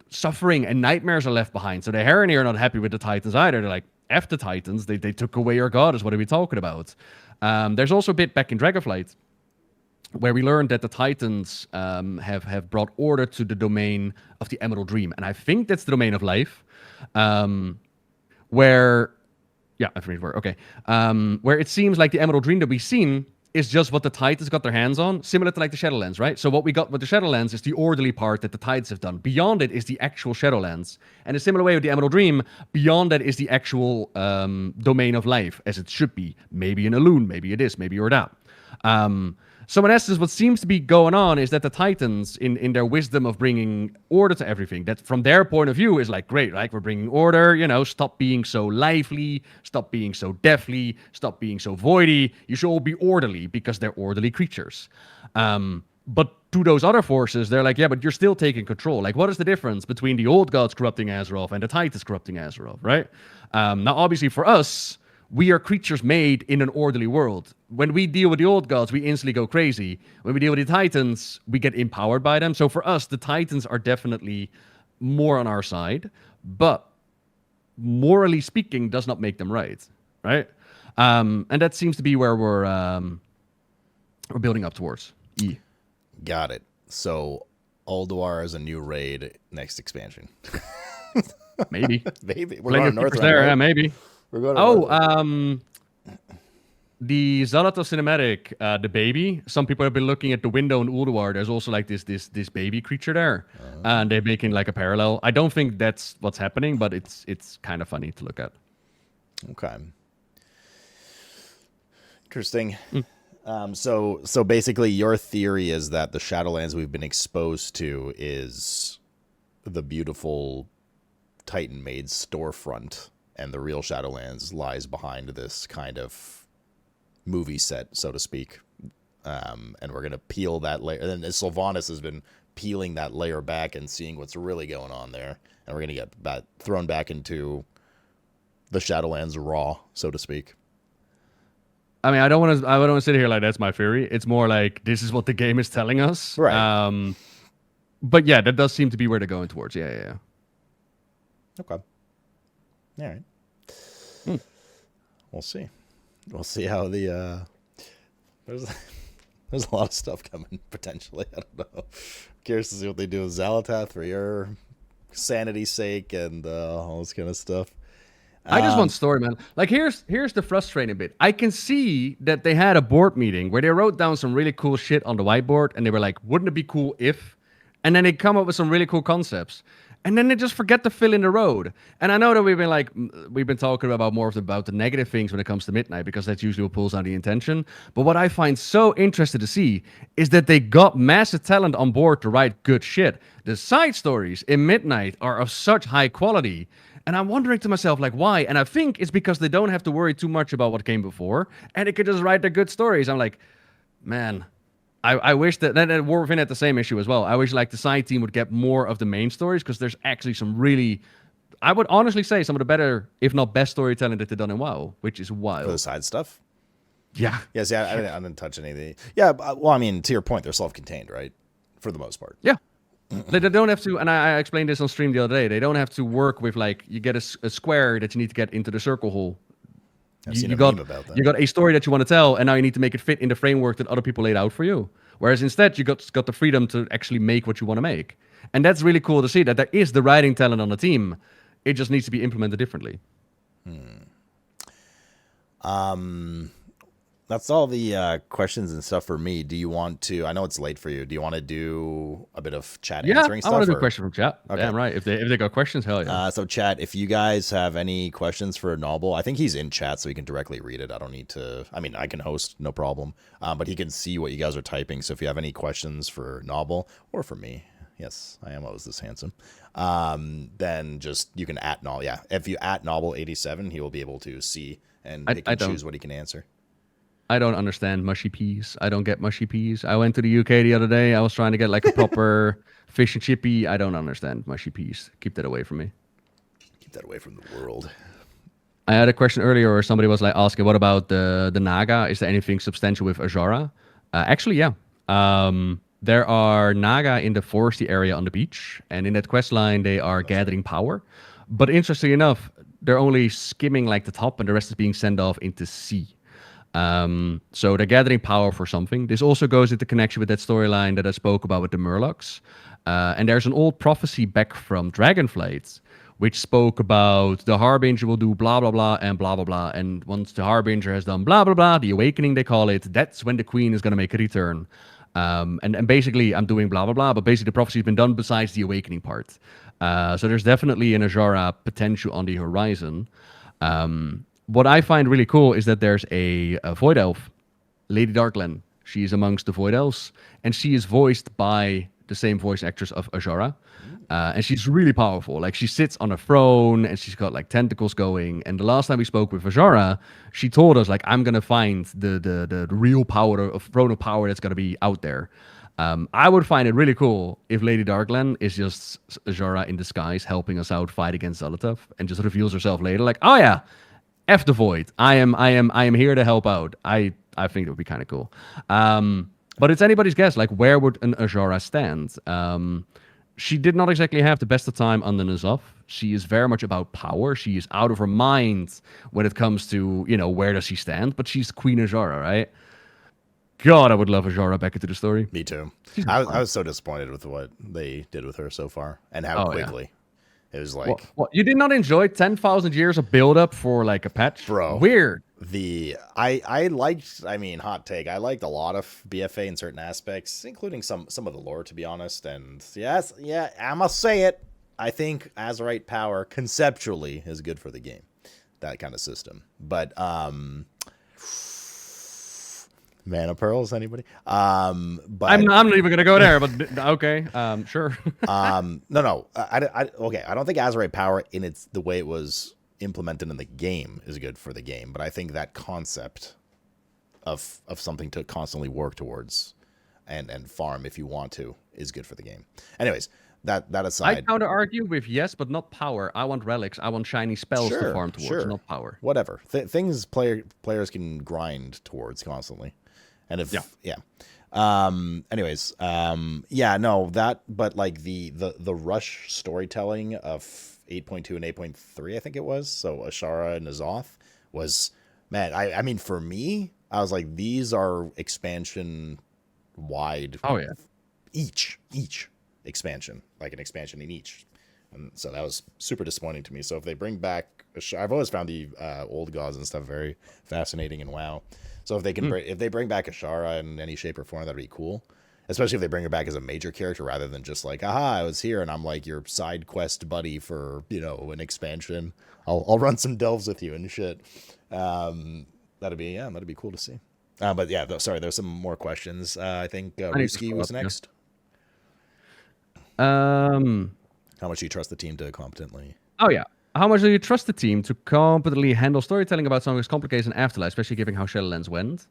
suffering and nightmares are left behind. So the Herendar are not happy with the Titans either. They're like, F the Titans. They took away our goddess. What are we talking about? There's also a bit back in Dragonflight where we learned that the Titans have brought order to the domain of the Emerald Dream. And I think that's the domain of life, where it seems like the Emerald Dream that we've seen is just what the Titans got their hands on, similar to like the Shadowlands, right? So what we got with the Shadowlands is the orderly part that the Titans have done. Beyond it is the actual Shadowlands. And a similar way with the Emerald Dream, beyond that is the actual domain of life, as it should be. Maybe an Elune, maybe it is, maybe you're that. So in essence, what seems to be going on is that the Titans, in their wisdom of bringing order to everything, that from their point of view is like, great, right? We're bringing order, stop being so lively, stop being so deathly, stop being so voidy. You should all be orderly because they're orderly creatures. But to those other forces, they're like, yeah, but you're still taking control. Like, what is the difference between the old gods corrupting Azeroth and the Titans corrupting Azeroth, right? Now, obviously for us, we are creatures made in an orderly world. When we deal with the old gods, we instantly go crazy. When we deal with the Titans, we get empowered by them. So for us, the Titans are definitely more on our side, but morally speaking, does not make them right? And that seems to be where we're building up towards. Got it. So Ulduar is a new raid next expansion. Maybe. Maybe. We're going north there, right? Yeah, maybe. We're going to the Xal'atath cinematic, the baby. Some people have been looking at the window in Ulduar. There's also like this baby creature there, and they're making like a parallel. I don't think that's what's happening, but it's kind of funny to look at. Okay. Interesting. So basically, your theory is that the Shadowlands we've been exposed to is the beautiful Titan-made storefront, and the real Shadowlands lies behind this kind of movie set, so to speak. And we're going to peel that layer. And then Sylvanas has been peeling that layer back and seeing what's really going on there. And we're going to get thrown back into the Shadowlands raw, so to speak. I mean, I don't want to sit here like that's my theory. It's more like this is what the game is telling us. Right. But yeah, that does seem to be where they're going towards. Yeah. Okay. All right. We'll see. We'll see how the there's a lot of stuff coming potentially. I don't know. Curious to see what they do with Xal'atath for your sanity's sake and all this kind of stuff. I just want story, man. Like here's the frustrating bit. I can see that they had a board meeting where they wrote down some really cool shit on the whiteboard, and they were like, "Wouldn't it be cool if?" And then they come up with some really cool concepts. And then they just forget to fill in the road. And I know that we've been talking about the negative things when it comes to Midnight, because that's usually what pulls down the intention. But what I find so interesting to see is that they got massive talent on board to write good shit. The side stories in Midnight are of such high quality. And I'm wondering to myself, like, why? And I think it's because they don't have to worry too much about what came before, and they could just write their good stories. I'm like, man, I wish that Warwolf had the same issue as well. I wish like the side team would get more of the main stories, because there's actually some really, I would honestly say, some of the better, if not best storytelling that they've done in WoW, which is wild. For the side stuff? Yeah. Yes, yeah, I didn't touch anything. Yeah, well, I mean, to your point, they're self-contained, right? For the most part. Yeah. They don't have to, and I explained this on stream the other day, they don't have to work with, like, you get a square that you need to get into the circle hole. You got a story that you want to tell, and now you need to make it fit in the framework that other people laid out for you. Whereas instead, you got the freedom to actually make what you want to make. And that's really cool to see that there is the writing talent on the team. It just needs to be implemented differently. That's all the questions and stuff for me. Do you want to, I know it's late for you, do you want to do a bit of chat answering stuff? I want to do a question from chat. Okay. Damn right. If they got questions, hell yeah. So chat, if you guys have any questions for Nobbel, I think he's in chat so he can directly read it. I don't need to, I mean, I can host, no problem. But he can see what you guys are typing. So if you have any questions for Nobbel or for me, yes, I am always this handsome, then just, you can @ Nobbel. Yeah, if you @ Nobbel87, he will be able to see and pick and choose what he can answer. I don't understand mushy peas. I don't get mushy peas. I went to the UK the other day. I was trying to get like a proper fish and chippy. I don't understand mushy peas. Keep that away from me. Keep that away from the world. I had a question earlier where somebody was like asking, what about the Naga? Is there anything substantial with Azhara? Actually, yeah. There are Naga in the foresty area on the beach. And in that quest line, they are gathering power. But interestingly enough, they're only skimming like the top, and the rest is being sent off into sea. So they're gathering power for something. This also goes into connection with that storyline that I spoke about with the Murlocs. And there's an old prophecy back from Dragonflight, which spoke about the Harbinger will do blah, blah, blah, and blah, blah, blah. And once the Harbinger has done blah, blah, blah, the Awakening, they call it, that's when the Queen is going to make a return. And basically, I'm doing blah, blah, blah, but basically the prophecy has been done besides the Awakening part. So there's definitely an Azhara potential on the horizon. What I find really cool is that there's a Void Elf, Lady Darklen. She's amongst the Void Elves, and she is voiced by the same voice actress of Azhara. And she's really powerful. Like, she sits on a throne, and she's got, like, tentacles going. And the last time we spoke with Azhara, she told us, like, I'm going to find the real power of throne of power that's going to be out there. I would find it really cool if Lady Darklen is just Azhara in disguise helping us out fight against Xal'atath, and just reveals herself later, like, oh yeah, F the Void. I am here to help out. I think it would be kind of cool. But it's anybody's guess. Like, where would an Azhara stand? She did not exactly have the best of time under N'Zoth. She is very much about power. She is out of her mind when it comes to, you know, where does she stand? But she's Queen Azhara, right? God, I would love Azhara back into the story. Me too. I was so disappointed with what they did with her so far, and how quickly. It was like, what? You did not enjoy 10,000 years of build-up for like a patch, bro. Weird. I liked. I mean, hot take. I liked a lot of BFA in certain aspects, including some of the lore, to be honest. And yes, yeah, I must say it. I think Azerite power conceptually is good for the game, that kind of system. But mana pearls, anybody? But I'm not even gonna go there. But okay, sure. no. Okay. I don't think Azerite power in the way it was implemented in the game is good for the game, but I think that concept of something to constantly work towards and farm if you want to is good for the game. Anyways, that aside, I counter argue with yes, but not power. I want relics. I want shiny spells to farm towards, not power. Whatever things players can grind towards constantly, and if anyways, no, that, but like the rush storytelling of 8.2 and 8.3, I think it was. So Ashara and Azoth was, man, I mean, for me, I was like, these are expansion wide. Oh yeah. Each expansion, like an expansion in each. And so that was super disappointing to me. So if they bring back, I've always found the old gods and stuff very fascinating in WoW. So if they can, if they bring back Ashara in any shape or form, that'd be cool. Especially if they bring her back as a major character rather than just like, aha, I was here and I'm like your side quest buddy for, an expansion. I'll run some delves with you and shit. That'd be cool to see. But yeah, sorry, there's some more questions. I think Ruski was next. How much do you trust the team to competently? Oh yeah. How much do you trust the team to competently handle storytelling about something as complicated as Afterlife, especially given how Shadowlands went?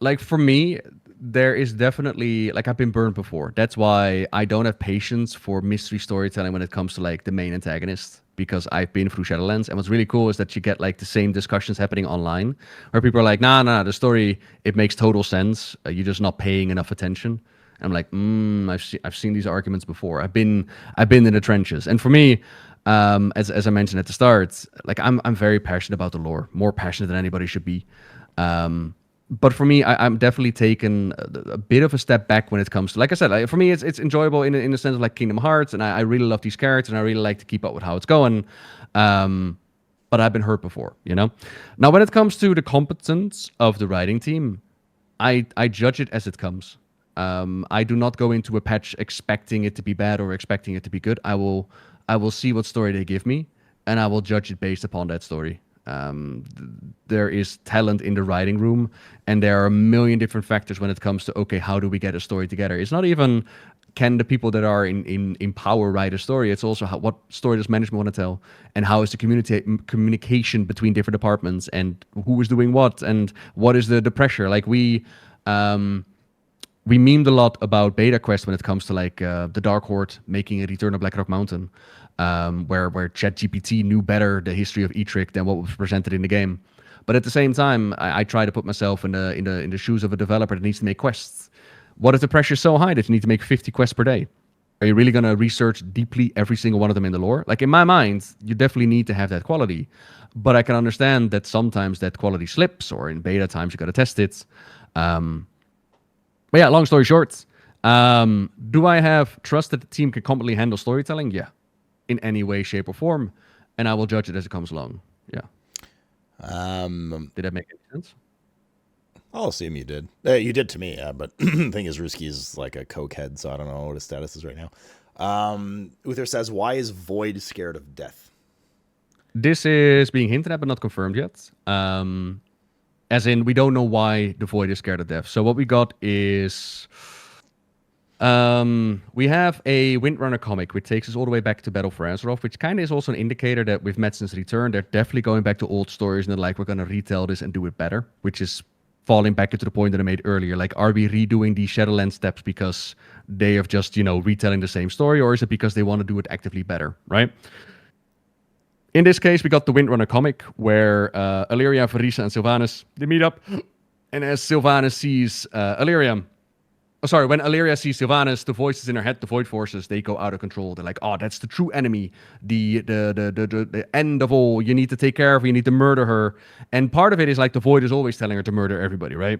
Like for me, there is definitely, like, I've been burned before. That's why I don't have patience for mystery storytelling when it comes to like the main antagonist, because I've been through Shadowlands, and what's really cool is that you get like the same discussions happening online where people are like, nah, the story, it makes total sense. You're just not paying enough attention. I'm like, I've seen these arguments before. I've been in the trenches, and for me, as I mentioned at the start, like I'm very passionate about the lore, more passionate than anybody should be. But for me, I'm definitely taken a bit of a step back when it comes to, like I said, for me, it's enjoyable in the sense of like Kingdom Hearts, and I really love these characters, and I really like to keep up with how it's going. But I've been hurt before, Now, when it comes to the competence of the writing team, I judge it as it comes. I do not go into a patch expecting it to be bad or expecting it to be good. I will see what story they give me, and I will judge it based upon that story. There is talent in the writing room, and there are a million different factors when it comes to, okay, how do we get a story together? It's not even can the people that are in power write a story. It's also what story does management want to tell, and how is the communication between different departments, and who is doing what, and what is the pressure. Like we memed a lot about Beta Quest when it comes to like the Dark Horde making a Return of Blackrock Mountain. Where ChatGPT knew better the history of Etric than what was presented in the game. But at the same time, I try to put myself in the shoes of a developer that needs to make quests. What if the pressure is so high that you need to make 50 quests per day? Are you really going to research deeply every single one of them in the lore? Like, in my mind, you definitely need to have that quality. But I can understand that sometimes that quality slips, or in beta times you got to test it. But yeah, long story short, do I have trust that the team can competently handle storytelling? Yeah. In any way, shape, or form, and I will judge it as it comes along. Yeah. Did that make any sense? I'll assume you did. You did to me, but the thing is, Ruski is like a cokehead, so I don't know what his status is right now. Uther says, why is Void scared of death? This is being hinted at, but not confirmed yet. As in, we don't know why the Void is scared of death. So what we got is... we have a Windrunner comic which takes us all the way back to Battle for Azeroth, which kind of is also an indicator that with Madsen's return, they're definitely going back to old stories, and they're like, we're going to retell this and do it better, which is falling back into the point that I made earlier. Like, are we redoing the Shadowlands steps because they have just, retelling the same story, or is it because they want to do it actively better, right? In this case, we got the Windrunner comic where Illyria, Varisa, and Sylvanas, they meet up, and as Sylvanas sees Illyria, when Illyria sees Sylvanas, the voices in her head, the Void Forces, they go out of control. They're like, oh, that's the true enemy, the end of all. You need to take care of her, you need to murder her. And part of it is like the Void is always telling her to murder everybody, right?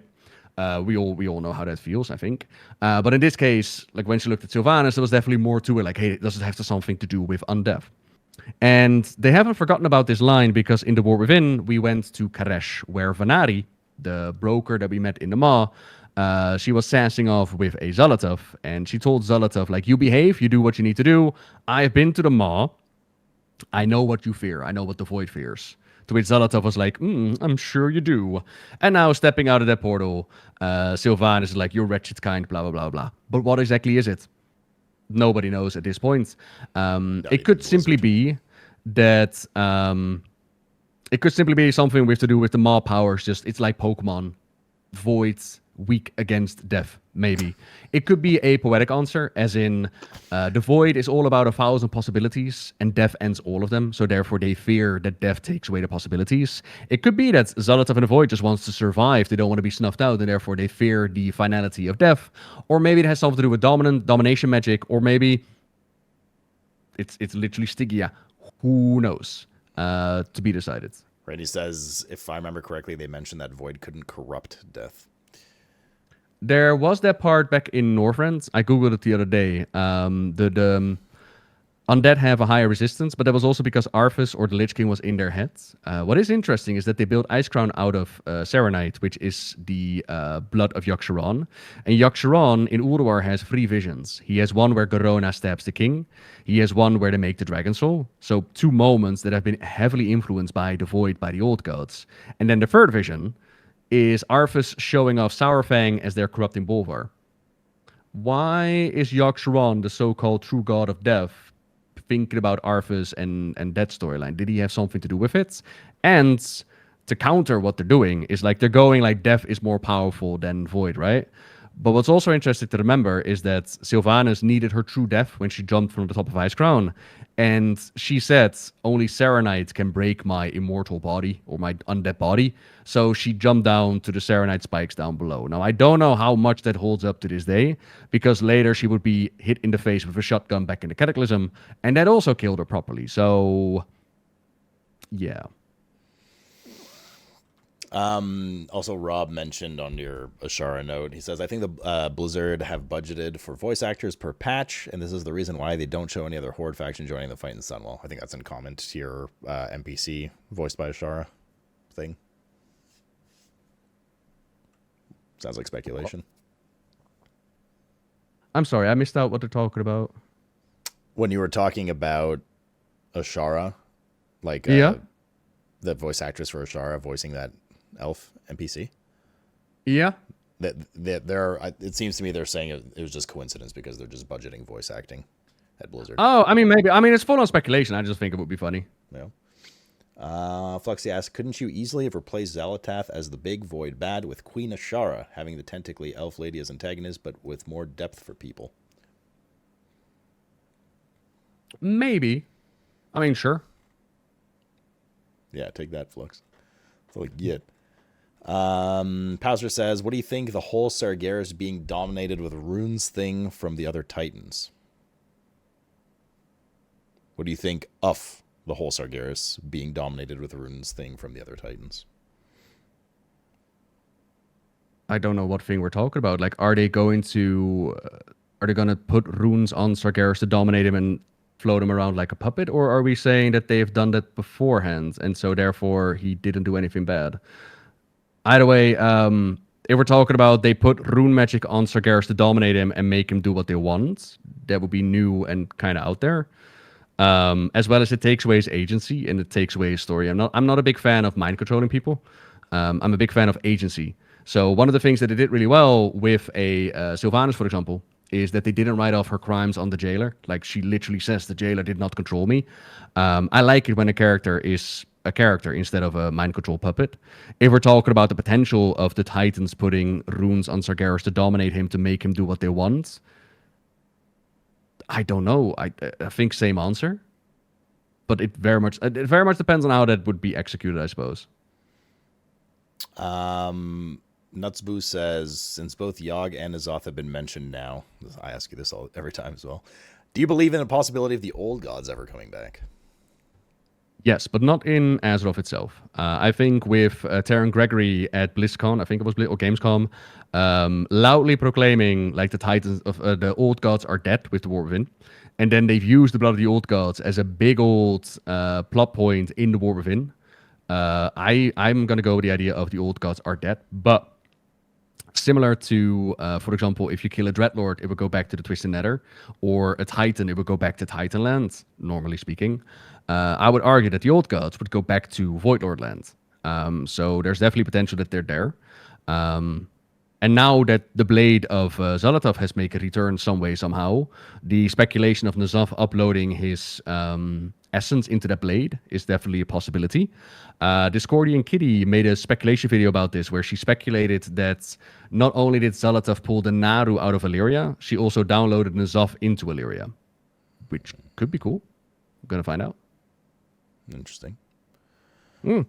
We all know how that feels, I think. But in this case, like when she looked at Sylvanas, there was definitely more to it. Like, hey, does it have something to do with undeath? And they haven't forgotten about this line because in the War Within, we went to Karesh, where Vanari, the broker that we met in the Maw, she was sassing off with a Xal'atath, and she told Xal'atath, like, you behave, you do what you need to do. I've been to the Maw. I know what you fear. I know what the Void fears. To which Xal'atath was like, I'm sure you do. And now stepping out of that portal, Sylvanas is like, you're wretched kind, blah, blah, blah, blah. But what exactly is it? Nobody knows at this point. It could simply be that it could simply be something with to do with the Maw powers. Just it's like Pokemon, Voids weak against death. Maybe it could be a poetic answer, as in the Void is all about 1,000 possibilities, and death ends all of them. So therefore, they fear that death takes away the possibilities. It could be that Xal'atath and the Void just wants to survive; they don't want to be snuffed out, and therefore they fear the finality of death. Or maybe it has something to do with domination magic, or maybe it's literally Stygia. Who knows? To be decided. Right, he says, if I remember correctly, they mentioned that Void couldn't corrupt death. There was that part back in Northrend. I googled it the other day. The undead have a higher resistance, but that was also because Arthas or the Lich King was in their heads. What is interesting is that they built Icecrown out of Serenite, which is the blood of Yogg-Saron. And Yogg-Saron in Ulduar has 3 visions. He has one where Garona stabs the king. He has one where they make the Dragon Soul. So 2 moments that have been heavily influenced by the Void, by the old gods. And then the 3rd vision is Arthas showing off Sourfang as their corrupting Bolvar. Why is Yogg-Saron, the so-called true god of death, thinking about Arthas and that storyline? Did he have something to do with it? And to counter what they're doing is like they're going like death is more powerful than Void, right? But what's also interesting to remember is that Sylvanas needed her true death when she jumped from the top of Icecrown. And she said, only Serenite can break my immortal body or my undead body. So she jumped down to the Serenite spikes down below. Now, I don't know how much that holds up to this day, because later she would be hit in the face with a shotgun back in the Cataclysm, and that also killed her properly. So, yeah. Also, Rob mentioned on your Ashara note, he says, I think the Blizzard have budgeted for voice actors per patch, and this is the reason why they don't show any other Horde faction joining the fight in Sunwell. I think that's in comment to your NPC voiced by Ashara thing. Sounds like speculation. I'm sorry, I missed out what they're talking about. When you were talking about Ashara, like yeah, the voice actress for Ashara voicing that elf NPC. Yeah. That there, it seems to me they're saying it was just coincidence because they're just budgeting voice acting at Blizzard. Oh, I mean, maybe. I mean, it's full on speculation. I just think it would be funny. Yeah. Fluxy asks, couldn't you easily have replaced Xal'atath as the big void bad with Queen Ashara, having the tentacly elf lady as antagonist, but with more depth for people? Maybe. I mean, sure. Yeah, take that, Flux. That's all you get. Pauser says, what do you think the whole Sargeras being dominated with runes thing from the other Titans? What do you think of the whole Sargeras being dominated with runes thing from the other Titans? I don't know what thing we're talking about. Like, are they going to put runes on Sargeras to dominate him and float him around like a puppet? Or are we saying that they've done that beforehand and so therefore he didn't do anything bad? Either way, if we're talking about they put rune magic on Sargeras to dominate him and make him do what they want, that would be new and kind of out there. As well as it takes away his agency and it takes away his story. I'm not a big fan of mind controlling people. I'm a big fan of agency. So one of the things that they did really well with a Sylvanas, for example, is that they didn't write off her crimes on the jailer. Like, she literally says the jailer did not control me. I like it when a character is a character instead of a mind control puppet. If we're talking about the potential of the Titans putting runes on Sargeras to dominate him, to make him do what they want, I don't know. I think same answer, but it very much depends on how that would be executed, I suppose. Nutsboo says, since both Yogg and Azoth have been mentioned now, I ask you this every time as well, do you believe in the possibility of the old gods ever coming back? Yes, but not in Azeroth itself. I think with Terran Gregory at BlizzCon, I think it was or Gamescom, loudly proclaiming like the Titans of the Old Gods are dead with the War Within, and then they've used the Blood of the Old Gods as a big old plot point in the War Within. I'm gonna go with the idea of the Old Gods are dead, but similar to, for example, if you kill a Dreadlord, it would go back to the Twisted Nether, or a Titan, it would go back to Titanland, normally speaking. I would argue that the Old Gods would go back to Voidlord Land. So there's definitely potential that they're there. And now that the Blade of Xal'atath has made a return some way, somehow, the speculation of N'Zoth uploading his essence into that blade is definitely a possibility. Discordian Kitty made a speculation video about this, where she speculated that not only did Xal'atath pull the Naru out of Illyria, she also downloaded N'Zoth into Illyria, which could be cool. I'm gonna find out. Interesting. That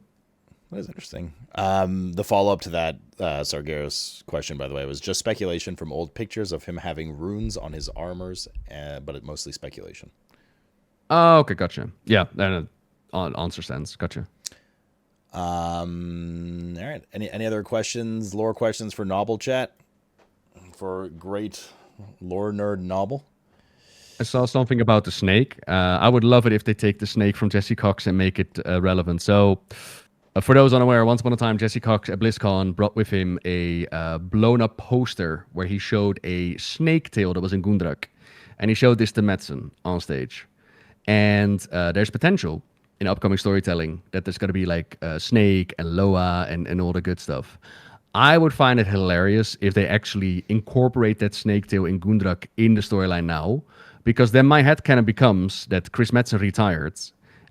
is interesting. The follow-up to that Sargeras question, by the way, was just speculation from old pictures of him having runes on his armors, but it mostly speculation. Oh, okay, gotcha. Yeah, that answer sense. Gotcha. All right. Any other questions, lore questions for Nobbel chat? For great lore nerd Nobbel? I saw something about the snake. I would love it if they take the snake from Jesse Cox and make it relevant. So, for those unaware, once upon a time, Jesse Cox at BlizzCon brought with him a blown-up poster where he showed a snake tail that was in Gundrak. And he showed this to Metzen on stage. And there's potential in upcoming storytelling that there's going to be like Snake and Loa and all the good stuff. I would find it hilarious if they actually incorporate that snake tail in Gundrak in the storyline now. Because then my head kind of becomes that Chris Metzen retired,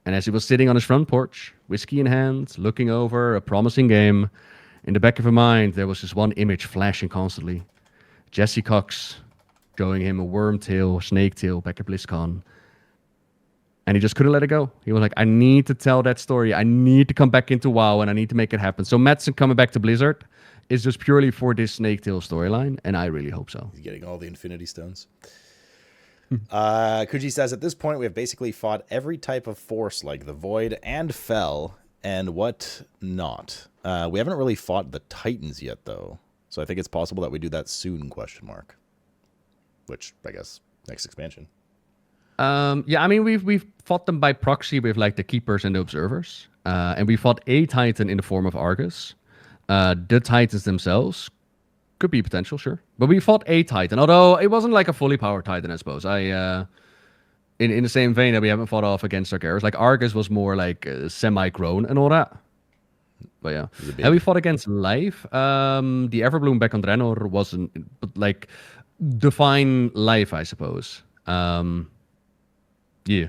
and as he was sitting on his front porch, whiskey in hand, looking over a promising game, in the back of his mind, there was this one image flashing constantly. Jesse Cox showing him a worm tail, snake tail back at BlizzCon. And he just couldn't let it go. He was like, I need to tell that story. I need to come back into WoW, and I need to make it happen. So Metzen coming back to Blizzard is just purely for this snake tail storyline, and I really hope so. He's getting all the Infinity Stones. Kuji says, at this point, we have basically fought every type of force, like the Void and Fel, and what not. We haven't really fought the Titans yet, though. So I think it's possible that we do that soon, ? Which, I guess, next expansion. Yeah, I mean, we've fought them by proxy with like the Keepers and the Observers. And we fought a Titan in the form of Argus. The Titans themselves could be potential, sure. But we fought a Titan, although it wasn't like a fully powered Titan, I suppose. In the same vein that we haven't fought off against Sargeras. Like Argus was more like semi-grown and all that. But yeah. And we fought against Life. The Everbloom back on Draenor wasn't, but like, define Life, I suppose. Yeah.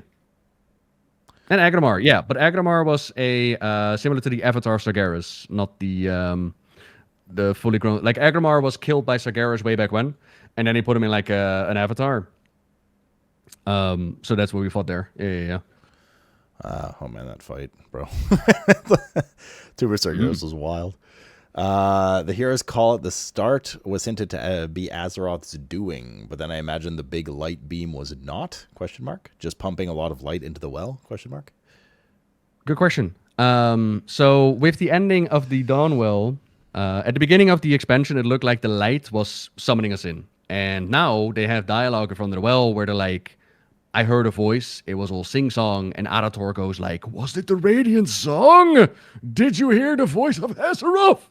And Agramar, yeah. But Agramar was a similar to the Avatar Sargeras, not the fully grown. Like Agramar was killed by Sargeras way back when, and then he put him in like an avatar. So that's what we fought there. Yeah. Oh man, that fight, bro. Tuber Sargeras was wild. The heroes call it the start was hinted to be Azeroth's doing, but then I imagine the big light beam was not ? Just pumping a lot of light into the well ? Good question. So with the ending of the Dawnwell, at the beginning of the expansion, it looked like the light was summoning us in. And now they have dialogue from the well where they're like, I heard a voice, it was all sing-song, and Arathor goes like, was it the Radiant Song? Did you hear the voice of Azeroth?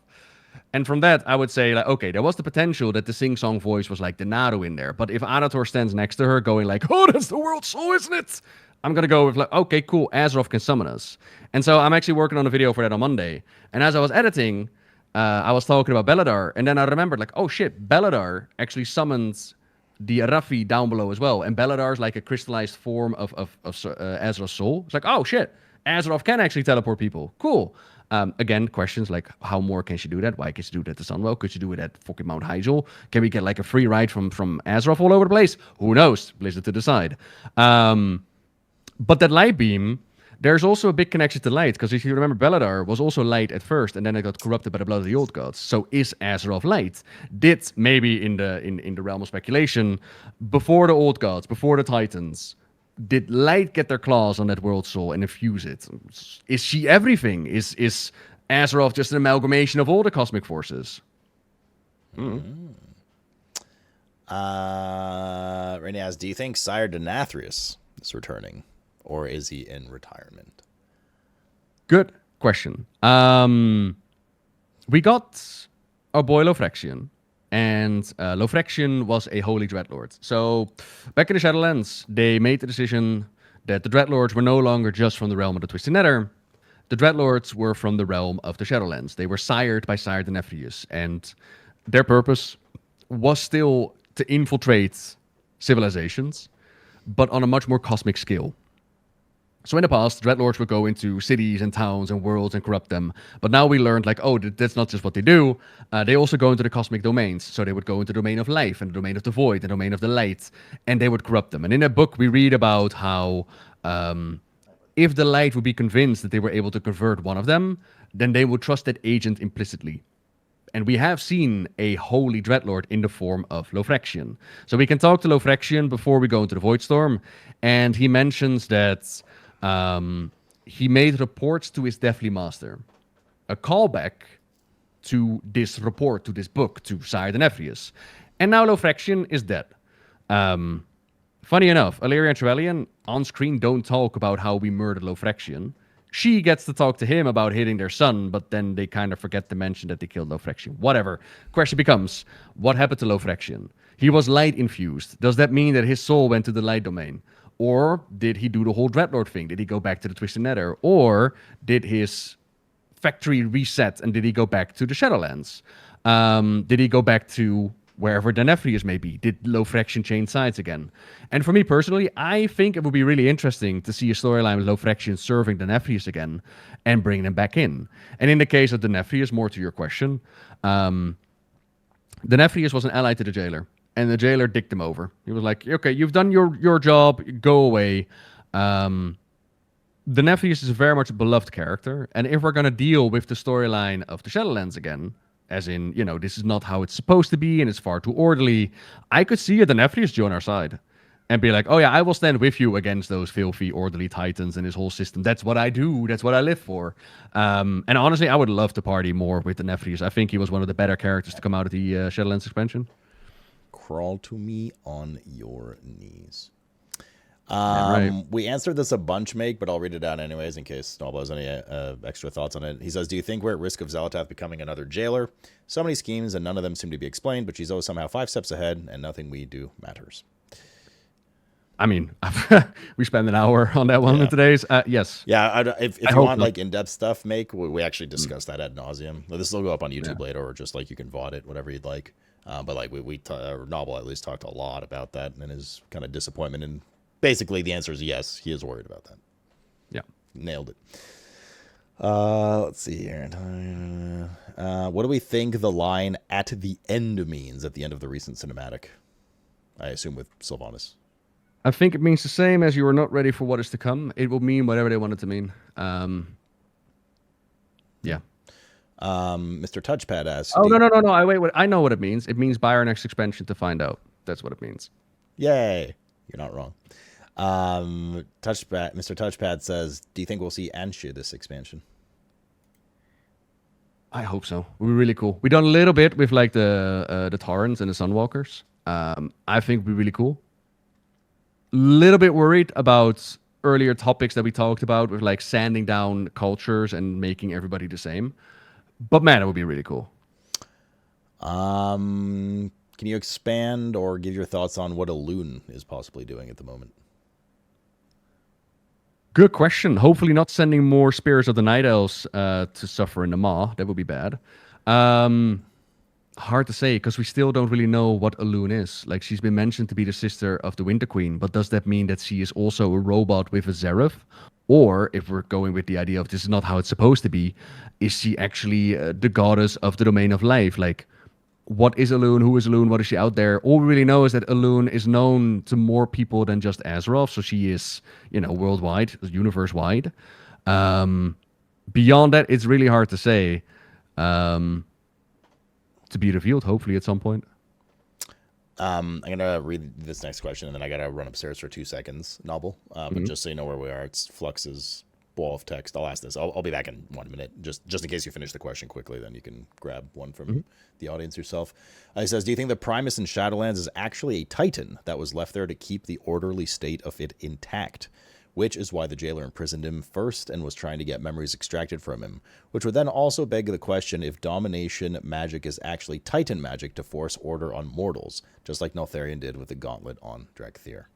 And from that, I would say, like, okay, there was the potential that the sing-song voice was like the Naru in there. But if Arathor stands next to her going like, oh, that's the world soul, isn't it? I'm going to go with like, okay, cool, Azeroth can summon us. And so I'm actually working on a video for that on Monday. And as I was editing, I was talking about Beledar, and then I remembered, like, oh shit, Beledar actually summons the Arathi down below as well. And Beledar is like a crystallized form of Azeroth's soul. It's like, oh shit, Azeroth can actually teleport people. Cool. Again, questions like, how more can she do that? Why can she do that to Sunwell? Could she do it at fucking Mount Hyjal? Can we get like a free ride from Azeroth all over the place? Who knows? Blizzard to decide. But that light beam, there's also a big connection to light, because if you remember, Beledar was also light at first, and then it got corrupted by the blood of the old gods. So is Azeroth light? Did, maybe in the realm of speculation, before the old gods, before the Titans, did Light get their claws on that world soul and infuse it? Is she everything? Is Azeroth just an amalgamation of all the cosmic forces? Rainy asks, do you think Sire Denathrius is returning, or is he in retirement? Good question. We got our boy Lofrexion, and Lofrexion was a holy dreadlord. So back in the Shadowlands, they made the decision that the dreadlords were no longer just from the realm of the Twisted Nether. The dreadlords were from the realm of the Shadowlands. They were sired by Sire Denathrius, and their purpose was still to infiltrate civilizations, but on a much more cosmic scale. So in the past, dreadlords would go into cities and towns and worlds and corrupt them. But now we learned, like, oh, that's not just what they do. They also go into the cosmic domains. So they would go into the domain of life and the domain of the void and the domain of the light, and they would corrupt them. And in that book, we read about how if the light would be convinced that they were able to convert one of them, then they would trust that agent implicitly. And we have seen a holy dreadlord in the form of Lofrexion. So we can talk to Lofrexion before we go into the Voidstorm, and he mentions that he made reports to his Deathly Master. A callback to this report, to this book, to Sire Denathrius. And now Lofrexion is dead. Funny enough, Alleria and Trevelyan on screen don't talk about how we murdered Lofrexion. She gets to talk to him about hitting their son, but then they kind of forget to mention that they killed Lofrexion. Whatever. Question becomes, what happened to Lofrexion? He was light infused. Does that mean that his soul went to the light domain? Or did he do the whole Dreadlord thing? Did he go back to the Twisted Nether? Or did his factory reset and did he go back to the Shadowlands? Did he go back to wherever Denathrius may be? Did Lofrexion change sides again? And for me personally, I think it would be really interesting to see a storyline with Lofrexion serving Denathrius again and bringing him back in. And in the case of Denathrius, more to your question, Denathrius was an ally to the jailer. And the jailer dicked him over. He was like, okay, you've done your job, go away. Denathrius is very much a beloved character. And if we're going to deal with the storyline of the Shadowlands again, as in, this is not how it's supposed to be and it's far too orderly, I could see a Denathrius join our side and be like, oh yeah, I will stand with you against those filthy, orderly titans and his whole system. That's what I do. That's what I live for. And honestly, I would love to party more with Denathrius. I think he was one of the better characters to come out of the Shadowlands expansion. Crawl to me on your knees. Right. We answered this a bunch, Make, but I'll read it out anyways in case Nobbel has any extra thoughts on it. He says, do you think we're at risk of Xal'atath becoming another jailer? So many schemes and none of them seem to be explained, but she's always somehow 5 steps ahead and nothing we do matters. I mean, we spent an hour on that one in today's. Yes. Yeah, if you want like in-depth stuff, Make, we actually discussed that ad nauseum. This will go up on YouTube later, or just like you can VOD it, whatever you'd like. But like Nobbel at least talked a lot about that and his kind of disappointment. And basically the answer is yes, he is worried about that. Yeah. Nailed it. Let's see here. What do we think the line "at the end" means at the end of the recent cinematic? I assume with Sylvanas. I think it means the same as you are not ready for what is to come. It will mean whatever they want it to mean. Yeah. Mr. Touchpad asks. Oh, no. Wait, I know what it means. It means buy our next expansion to find out. That's what it means. Yay. You're not wrong. Mr. Touchpad says, do you think we'll see Anshu this expansion? I hope so. It would be really cool. We've done a little bit with like the Taurens and the Sunwalkers. I think it would be really cool. Little bit worried about earlier topics that we talked about with like sanding down cultures and making everybody the same. But man, it would be really cool. Can you expand or give your thoughts on what Elune is possibly doing at the moment? Good question. Hopefully not sending more Spirits of the Night Elves to suffer in the Maw. That would be bad. Hard to say, because we still don't really know what Elune is. Like, she's been mentioned to be the sister of the Winter Queen, but does that mean that she is also a robot with a Zereth? Or, if we're going with the idea of this is not how it's supposed to be, is she actually the goddess of the domain of life? Like, what is Elune? Who is Elune? What is she out there? All we really know is that Elune is known to more people than just Azeroth, so she is, worldwide, universe-wide. Beyond that, it's really hard to say. To be revealed, hopefully, at some point. I'm gonna read this next question, and then I gotta run upstairs for 2 seconds, Nobbel. But just so you know where we are, it's Flux's wall of text. I'll ask this. I'll be back in 1 minute, just in case you finish the question quickly. Then you can grab one from the audience yourself. He says, "Do you think the Primus in Shadowlands is actually a Titan that was left there to keep the orderly state of it intact? Which is why the jailer imprisoned him first and was trying to get memories extracted from him, which would then also beg the question if domination magic is actually Titan magic to force order on mortals, just like Neltharion did with the gauntlet on Drak'Thir."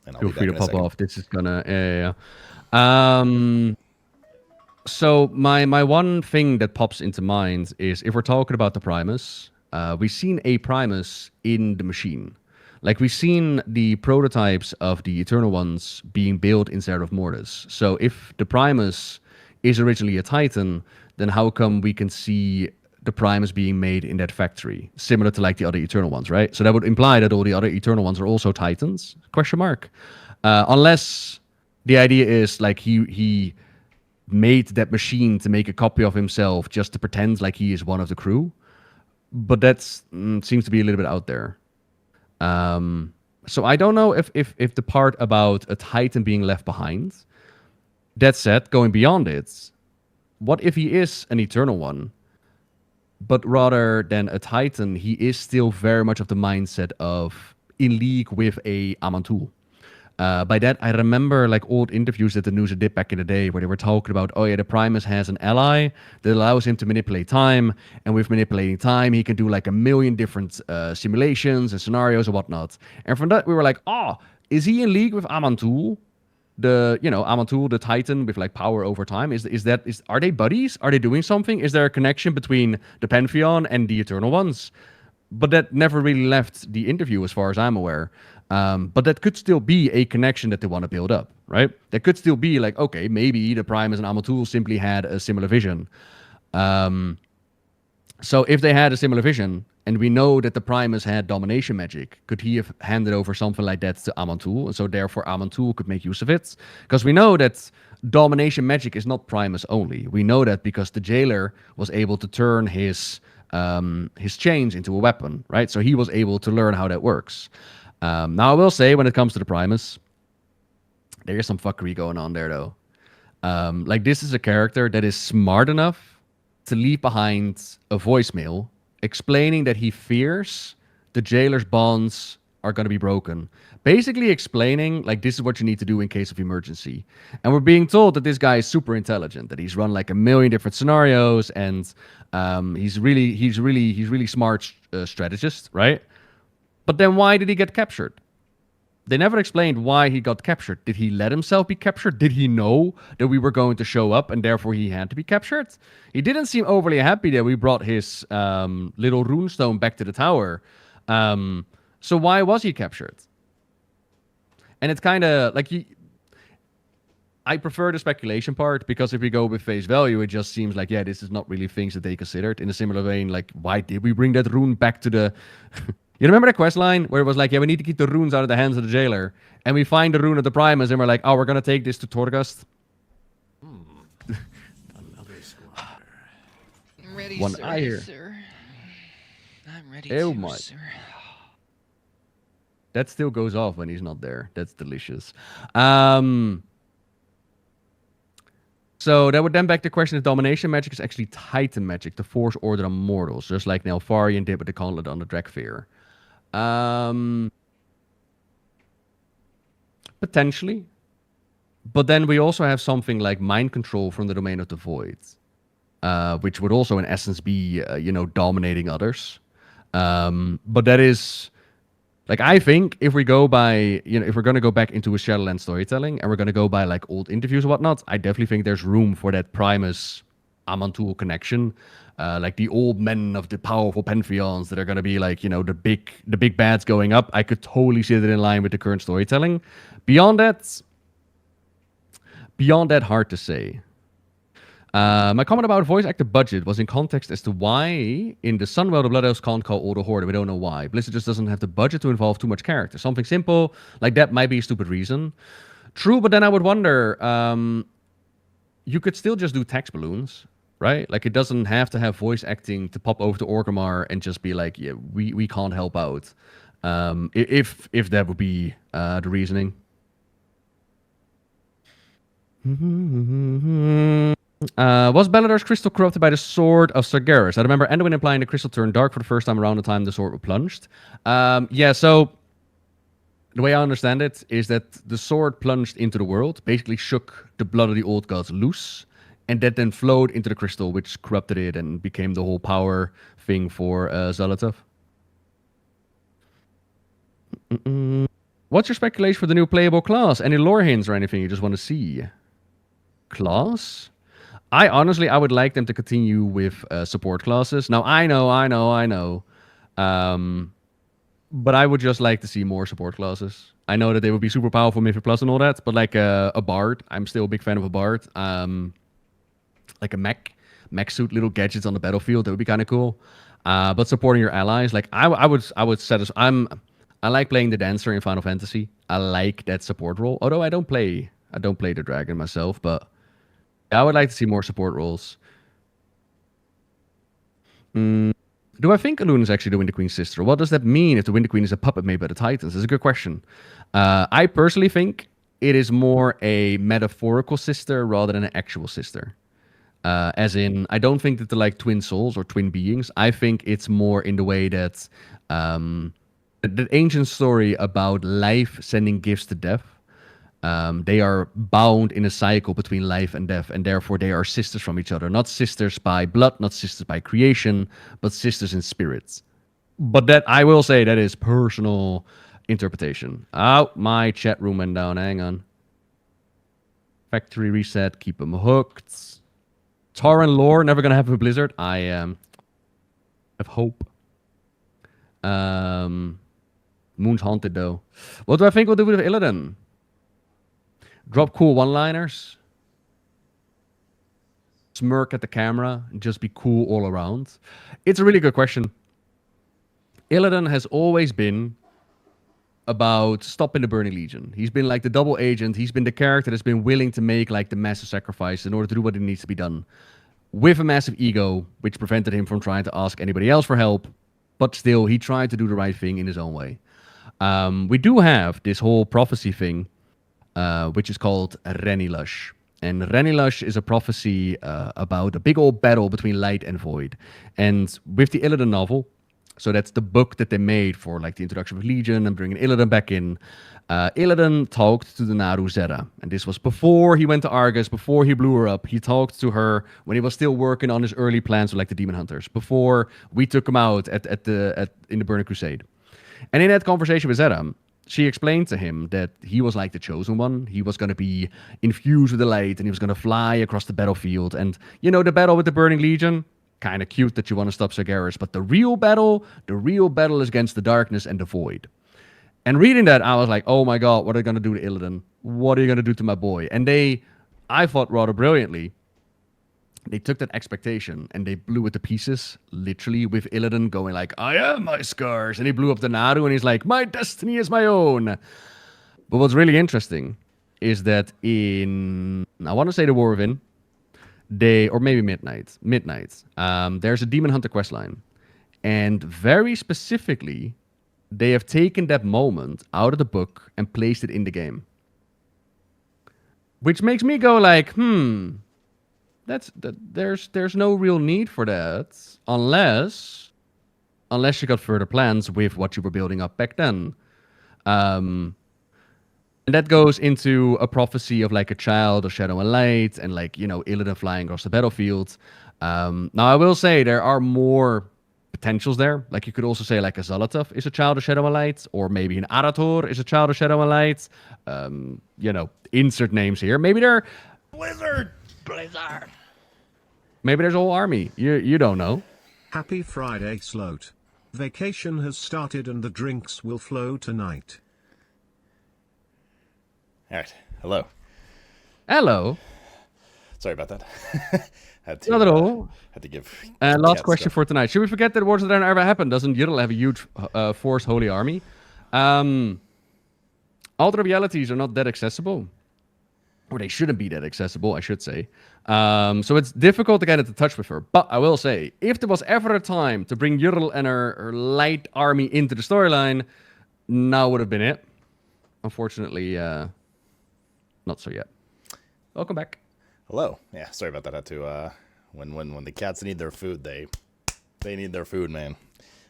And Feel free to pop off. This is gonna... So my one thing that pops into mind is if we're talking about the Primus, we've seen a Primus in the machine. Like, we've seen the prototypes of the Eternal Ones being built in Zereth Mortis. So if the Primus is originally a Titan, then how come we can see the Primus being made in that factory? Similar to, like, the other Eternal Ones, right? So that would imply that all the other Eternal Ones are also Titans? Question mark. Unless the idea is, like, he made that machine to make a copy of himself just to pretend like he is one of the crew. But that seems to be a little bit out there. So I don't know if the part about a Titan being left behind. That said, going beyond it, what if he is an Eternal One, but rather than a Titan, he is still very much of the mindset of in league with a Amantul? By that, I remember like old interviews that the news did back in the day where they were talking about, oh yeah, the Primus has an ally that allows him to manipulate time. And with manipulating time, he can do like 1 million different simulations and scenarios and whatnot. And from that, we were like, oh, is he in league with Amantul? Amantul, the Titan with like power over time. Are they buddies? Are they doing something? Is there a connection between the Pantheon and the Eternal Ones? But that never really left the interview as far as I'm aware. But that could still be a connection that they want to build up, right? That could still be like, okay, maybe the Primus and Amantul simply had a similar vision. So if they had a similar vision, and we know that the Primus had domination magic, could he have handed over something like that to Amantul? And so therefore Amantul could make use of it? Because we know that domination magic is not Primus only. We know that because the jailer was able to turn his chains into a weapon, right? So he was able to learn how that works. Now, I will say, when it comes to the Primus, there is some fuckery going on there, though. Like, this is a character that is smart enough to leave behind a voicemail explaining that he fears the jailer's bonds are going to be broken. Basically explaining, like, this is what you need to do in case of emergency. And we're being told that this guy is super intelligent, that he's run, like, 1 million different scenarios, and he's really smart strategist, right? But then why did he get captured? They never explained why he got captured. Did he let himself be captured? Did he know that we were going to show up and therefore he had to be captured? He didn't seem overly happy that we brought his little runestone back to the tower. So why was he captured? And it's kind of like... I prefer the speculation part, because if we go with face value, it just seems like, yeah, this is not really things that they considered. In a similar vein, like, why did we bring that rune back to the... You remember the quest line where it was like, yeah, we need to keep the runes out of the hands of the jailer. And we find the rune of the Primus and we're like, oh, we're going to take this to Torghast. Another squatter. I'm ready, One sir. eye here. Sir. I'm ready Oh too, my. sir. That still goes off when he's not there. That's delicious. So that would then beg the question if domination magic is actually Titan magic, to force order on mortals, just like Neltharion did with the gauntlet on the Drak'Thir. Potentially. But then we also have something like mind control from the domain of the void, which would also in essence be, dominating others. But that is... Like, I think if we go by, if we're going to go back into a Shadowlands storytelling and we're going to go by, like, old interviews and whatnot, I definitely think there's room for that Primus-Amantul connection. Like, the old men of the powerful Pantheons that are going to be, like, the big bads going up. I could totally see that in line with the current storytelling. Beyond that, hard to say. My comment about voice actor budget was in context as to why in the Sunwell the Blood Elves can't call all the Horde. We don't know why. Blizzard just doesn't have the budget to involve too much character. Something simple like that might be a stupid reason. True, but then I would wonder, you could still just do text balloons. right? Like, it doesn't have to have voice acting to pop over to Orgrimmar and just be like, yeah, we can't help out. If that would be the reasoning. Was Beladar's crystal corrupted by the sword of Sargeras? I remember Anduin implying the crystal turned dark for the first time around the time the sword was plunged. Yeah, so the way I understand it is that the sword plunged into the world, basically shook the blood of the old gods loose, and that then flowed into the crystal, which corrupted it and became the whole power thing for Xal'atath. What's your speculation for the new playable class? Any lore hints or anything you just want to see? Class? I would like them to continue with support classes. Now, I know. But I would just like to see more support classes. I know that they would be super powerful, Mythic Plus and all that, but like a Bard, I'm still a big fan of a Bard. Like a mech suit, little gadgets on the battlefield, that would be kind of cool. But supporting your allies, like I would set us. I like playing the Dancer in Final Fantasy. I like that support role. Although I don't play the Dragon myself, but I would like to see more support roles. Do I think Elune is actually the Winter Queen's sister? What does that mean if the Winter Queen is a puppet made by the Titans? That's a good question. I personally think it is more a metaphorical sister rather than an actual sister. As in, I don't think that they're like twin souls or twin beings. I think it's more in the way that the ancient story about life sending gifts to death. They are bound in a cycle between life and death, and therefore they are sisters from each other. Not sisters by blood, not sisters by creation, but sisters in spirits. But that, I will say, that is personal interpretation. Oh, my chat room went down. Hang on. Factory reset. Keep them hooked. Tauren lore, never gonna have a blizzard. I have hope. Moon's haunted, though. What do I think we'll do with Illidan? Drop cool one-liners. Smirk at the camera. And just be cool all around. It's a really good question. Illidan has always been about stopping the Burning Legion. He's been like the double agent. He's been the character that's been willing to make like the massive sacrifice in order to do what it needs to be done. With a massive ego, which prevented him from trying to ask anybody else for help. But still, he tried to do the right thing in his own way. We do have this whole prophecy thing, which is called Renilush. And Renilush is a prophecy about a big old battle between light and void. And with the Illidan novel, so that's the book that they made for like the introduction of Legion and bringing Illidan back in, Illidan talked to the Naru Zera. And this was before he went to Argus, before he blew her up. He talked to her when he was still working on his early plans with like the Demon Hunters, before we took him out in the Burning Crusade. And in that conversation with Zera, she explained to him that he was like the chosen one. He was going to be infused with the light and he was going to fly across the battlefield. And, you know, the battle with the Burning Legion, kind of cute that you want to stop Sargeras. But the real battle is against the darkness and the void. And reading that, I was like, oh my God, what are they going to do to Illidan? What are you going to do to my boy? And I thought rather brilliantly, they took that expectation and they blew it to pieces, literally, with Illidan going like, I am my scars. And he blew up the Naru and he's like, my destiny is my own. But what's really interesting is that in, I want to say the War Within, or maybe Midnight, there's a Demon Hunter questline. And very specifically, they have taken that moment out of the book and placed it in the game. Which makes me go like, there's no real need for that unless you got further plans with what you were building up back then. And that goes into a prophecy of like a child of shadow and light and like, you know, Illidan flying across the battlefield. Now I will say there are more potentials there. Like you could also say like a Xal'atath is a child of shadow and light, or maybe an Arathor is a child of shadow and light. You know, insert names here. Maybe they're Blizzard. Maybe there's a whole army. You don't know. Happy Friday, Sloot. Vacation has started and the drinks will flow tonight. All right. Hello. Hello. Sorry about that. Not at all. Had to give. Last question for tonight. Should we forget that Wars of Draenor ever happened? Doesn't Yidel have a huge force holy army? Alternate realities are not that accessible. or they shouldn't be that accessible, I should say. So it's difficult to get into touch with her. But I will say, if there was ever a time to bring Yurl and her light army into the storyline, now would have been it. Unfortunately, not so yet. Welcome back. Hello. Yeah, sorry about that. I had to, when the cats need their food, they need their food, man.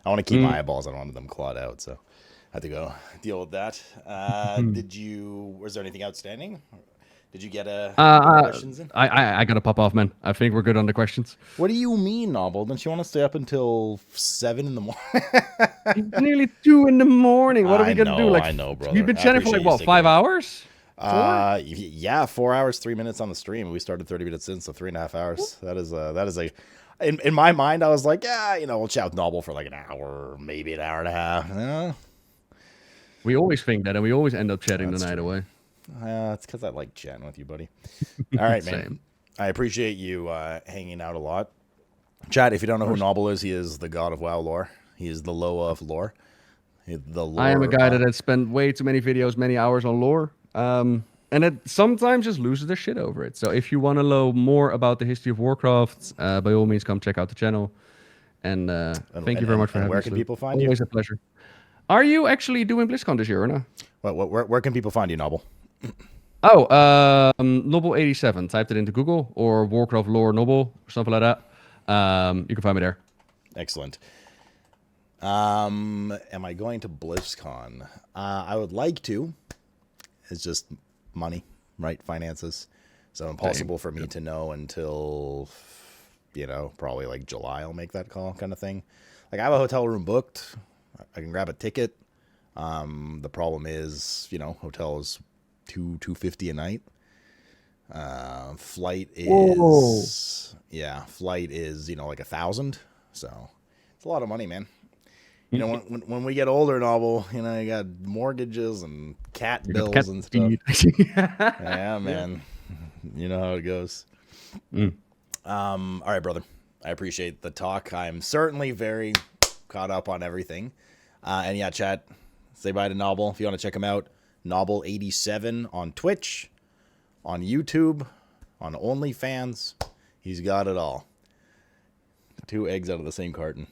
I want to keep my eyeballs. I don't want them clawed out, so I had to go deal with that. Was there anything outstanding? Did you get questions in? I gotta pop off, man. I think we're good on the questions. What do you mean, Nobbel? Don't you want to stay up until 7 in the morning? It's nearly 2 in the morning. What are we gonna do? Like, I know, brother. We've been chatting for like what, 5 hours? 4? Yeah, 4 hours, 3 minutes on the stream. We started 30 minutes in, so 3.5 hours. That is a. In my mind, I was like, yeah, we'll chat with Nobbel for like an hour, maybe an hour and a half. Yeah. We always think that, and we always end up chatting the night away. It's because I like chatting with you, buddy. All right, man. Same. I appreciate you hanging out a lot. Chat, if you don't know who Nobbel is, he is the god of WoW lore. He is the Loa of lore. I am a guy that has spent way too many videos, many hours on lore. And it sometimes just loses their shit over it. So if you want to know more about the history of Warcraft, by all means, come check out the channel. And thank you very much for having me. Where can people find you? Always a pleasure. Are you actually doing BlizzCon this year or not? Where can people find you, Nobbel? Nobbel87. Typed it into Google or Warcraft lore Nobbel or something like that. You can find me there. Excellent. Am I going to BlizzCon? I would like to. It's just money, right? Finances. So impossible for me to know until, probably like July. I'll make that call, kind of thing. Like I have a hotel room booked. I can grab a ticket. The problem is, hotel is $250 a night. Flight is flight is like $1,000. So it's a lot of money, man. When we get older, Nobbel, you got mortgages and cat bills and stuff. Yeah, man. You know how it goes. All right, brother. I appreciate the talk. I'm certainly very caught up on everything. And yeah, chat, say bye to Nobbel. If you want to check him out, Nobbel87 on Twitch, on YouTube, on OnlyFans. He's got it all. 2 eggs out of the same carton.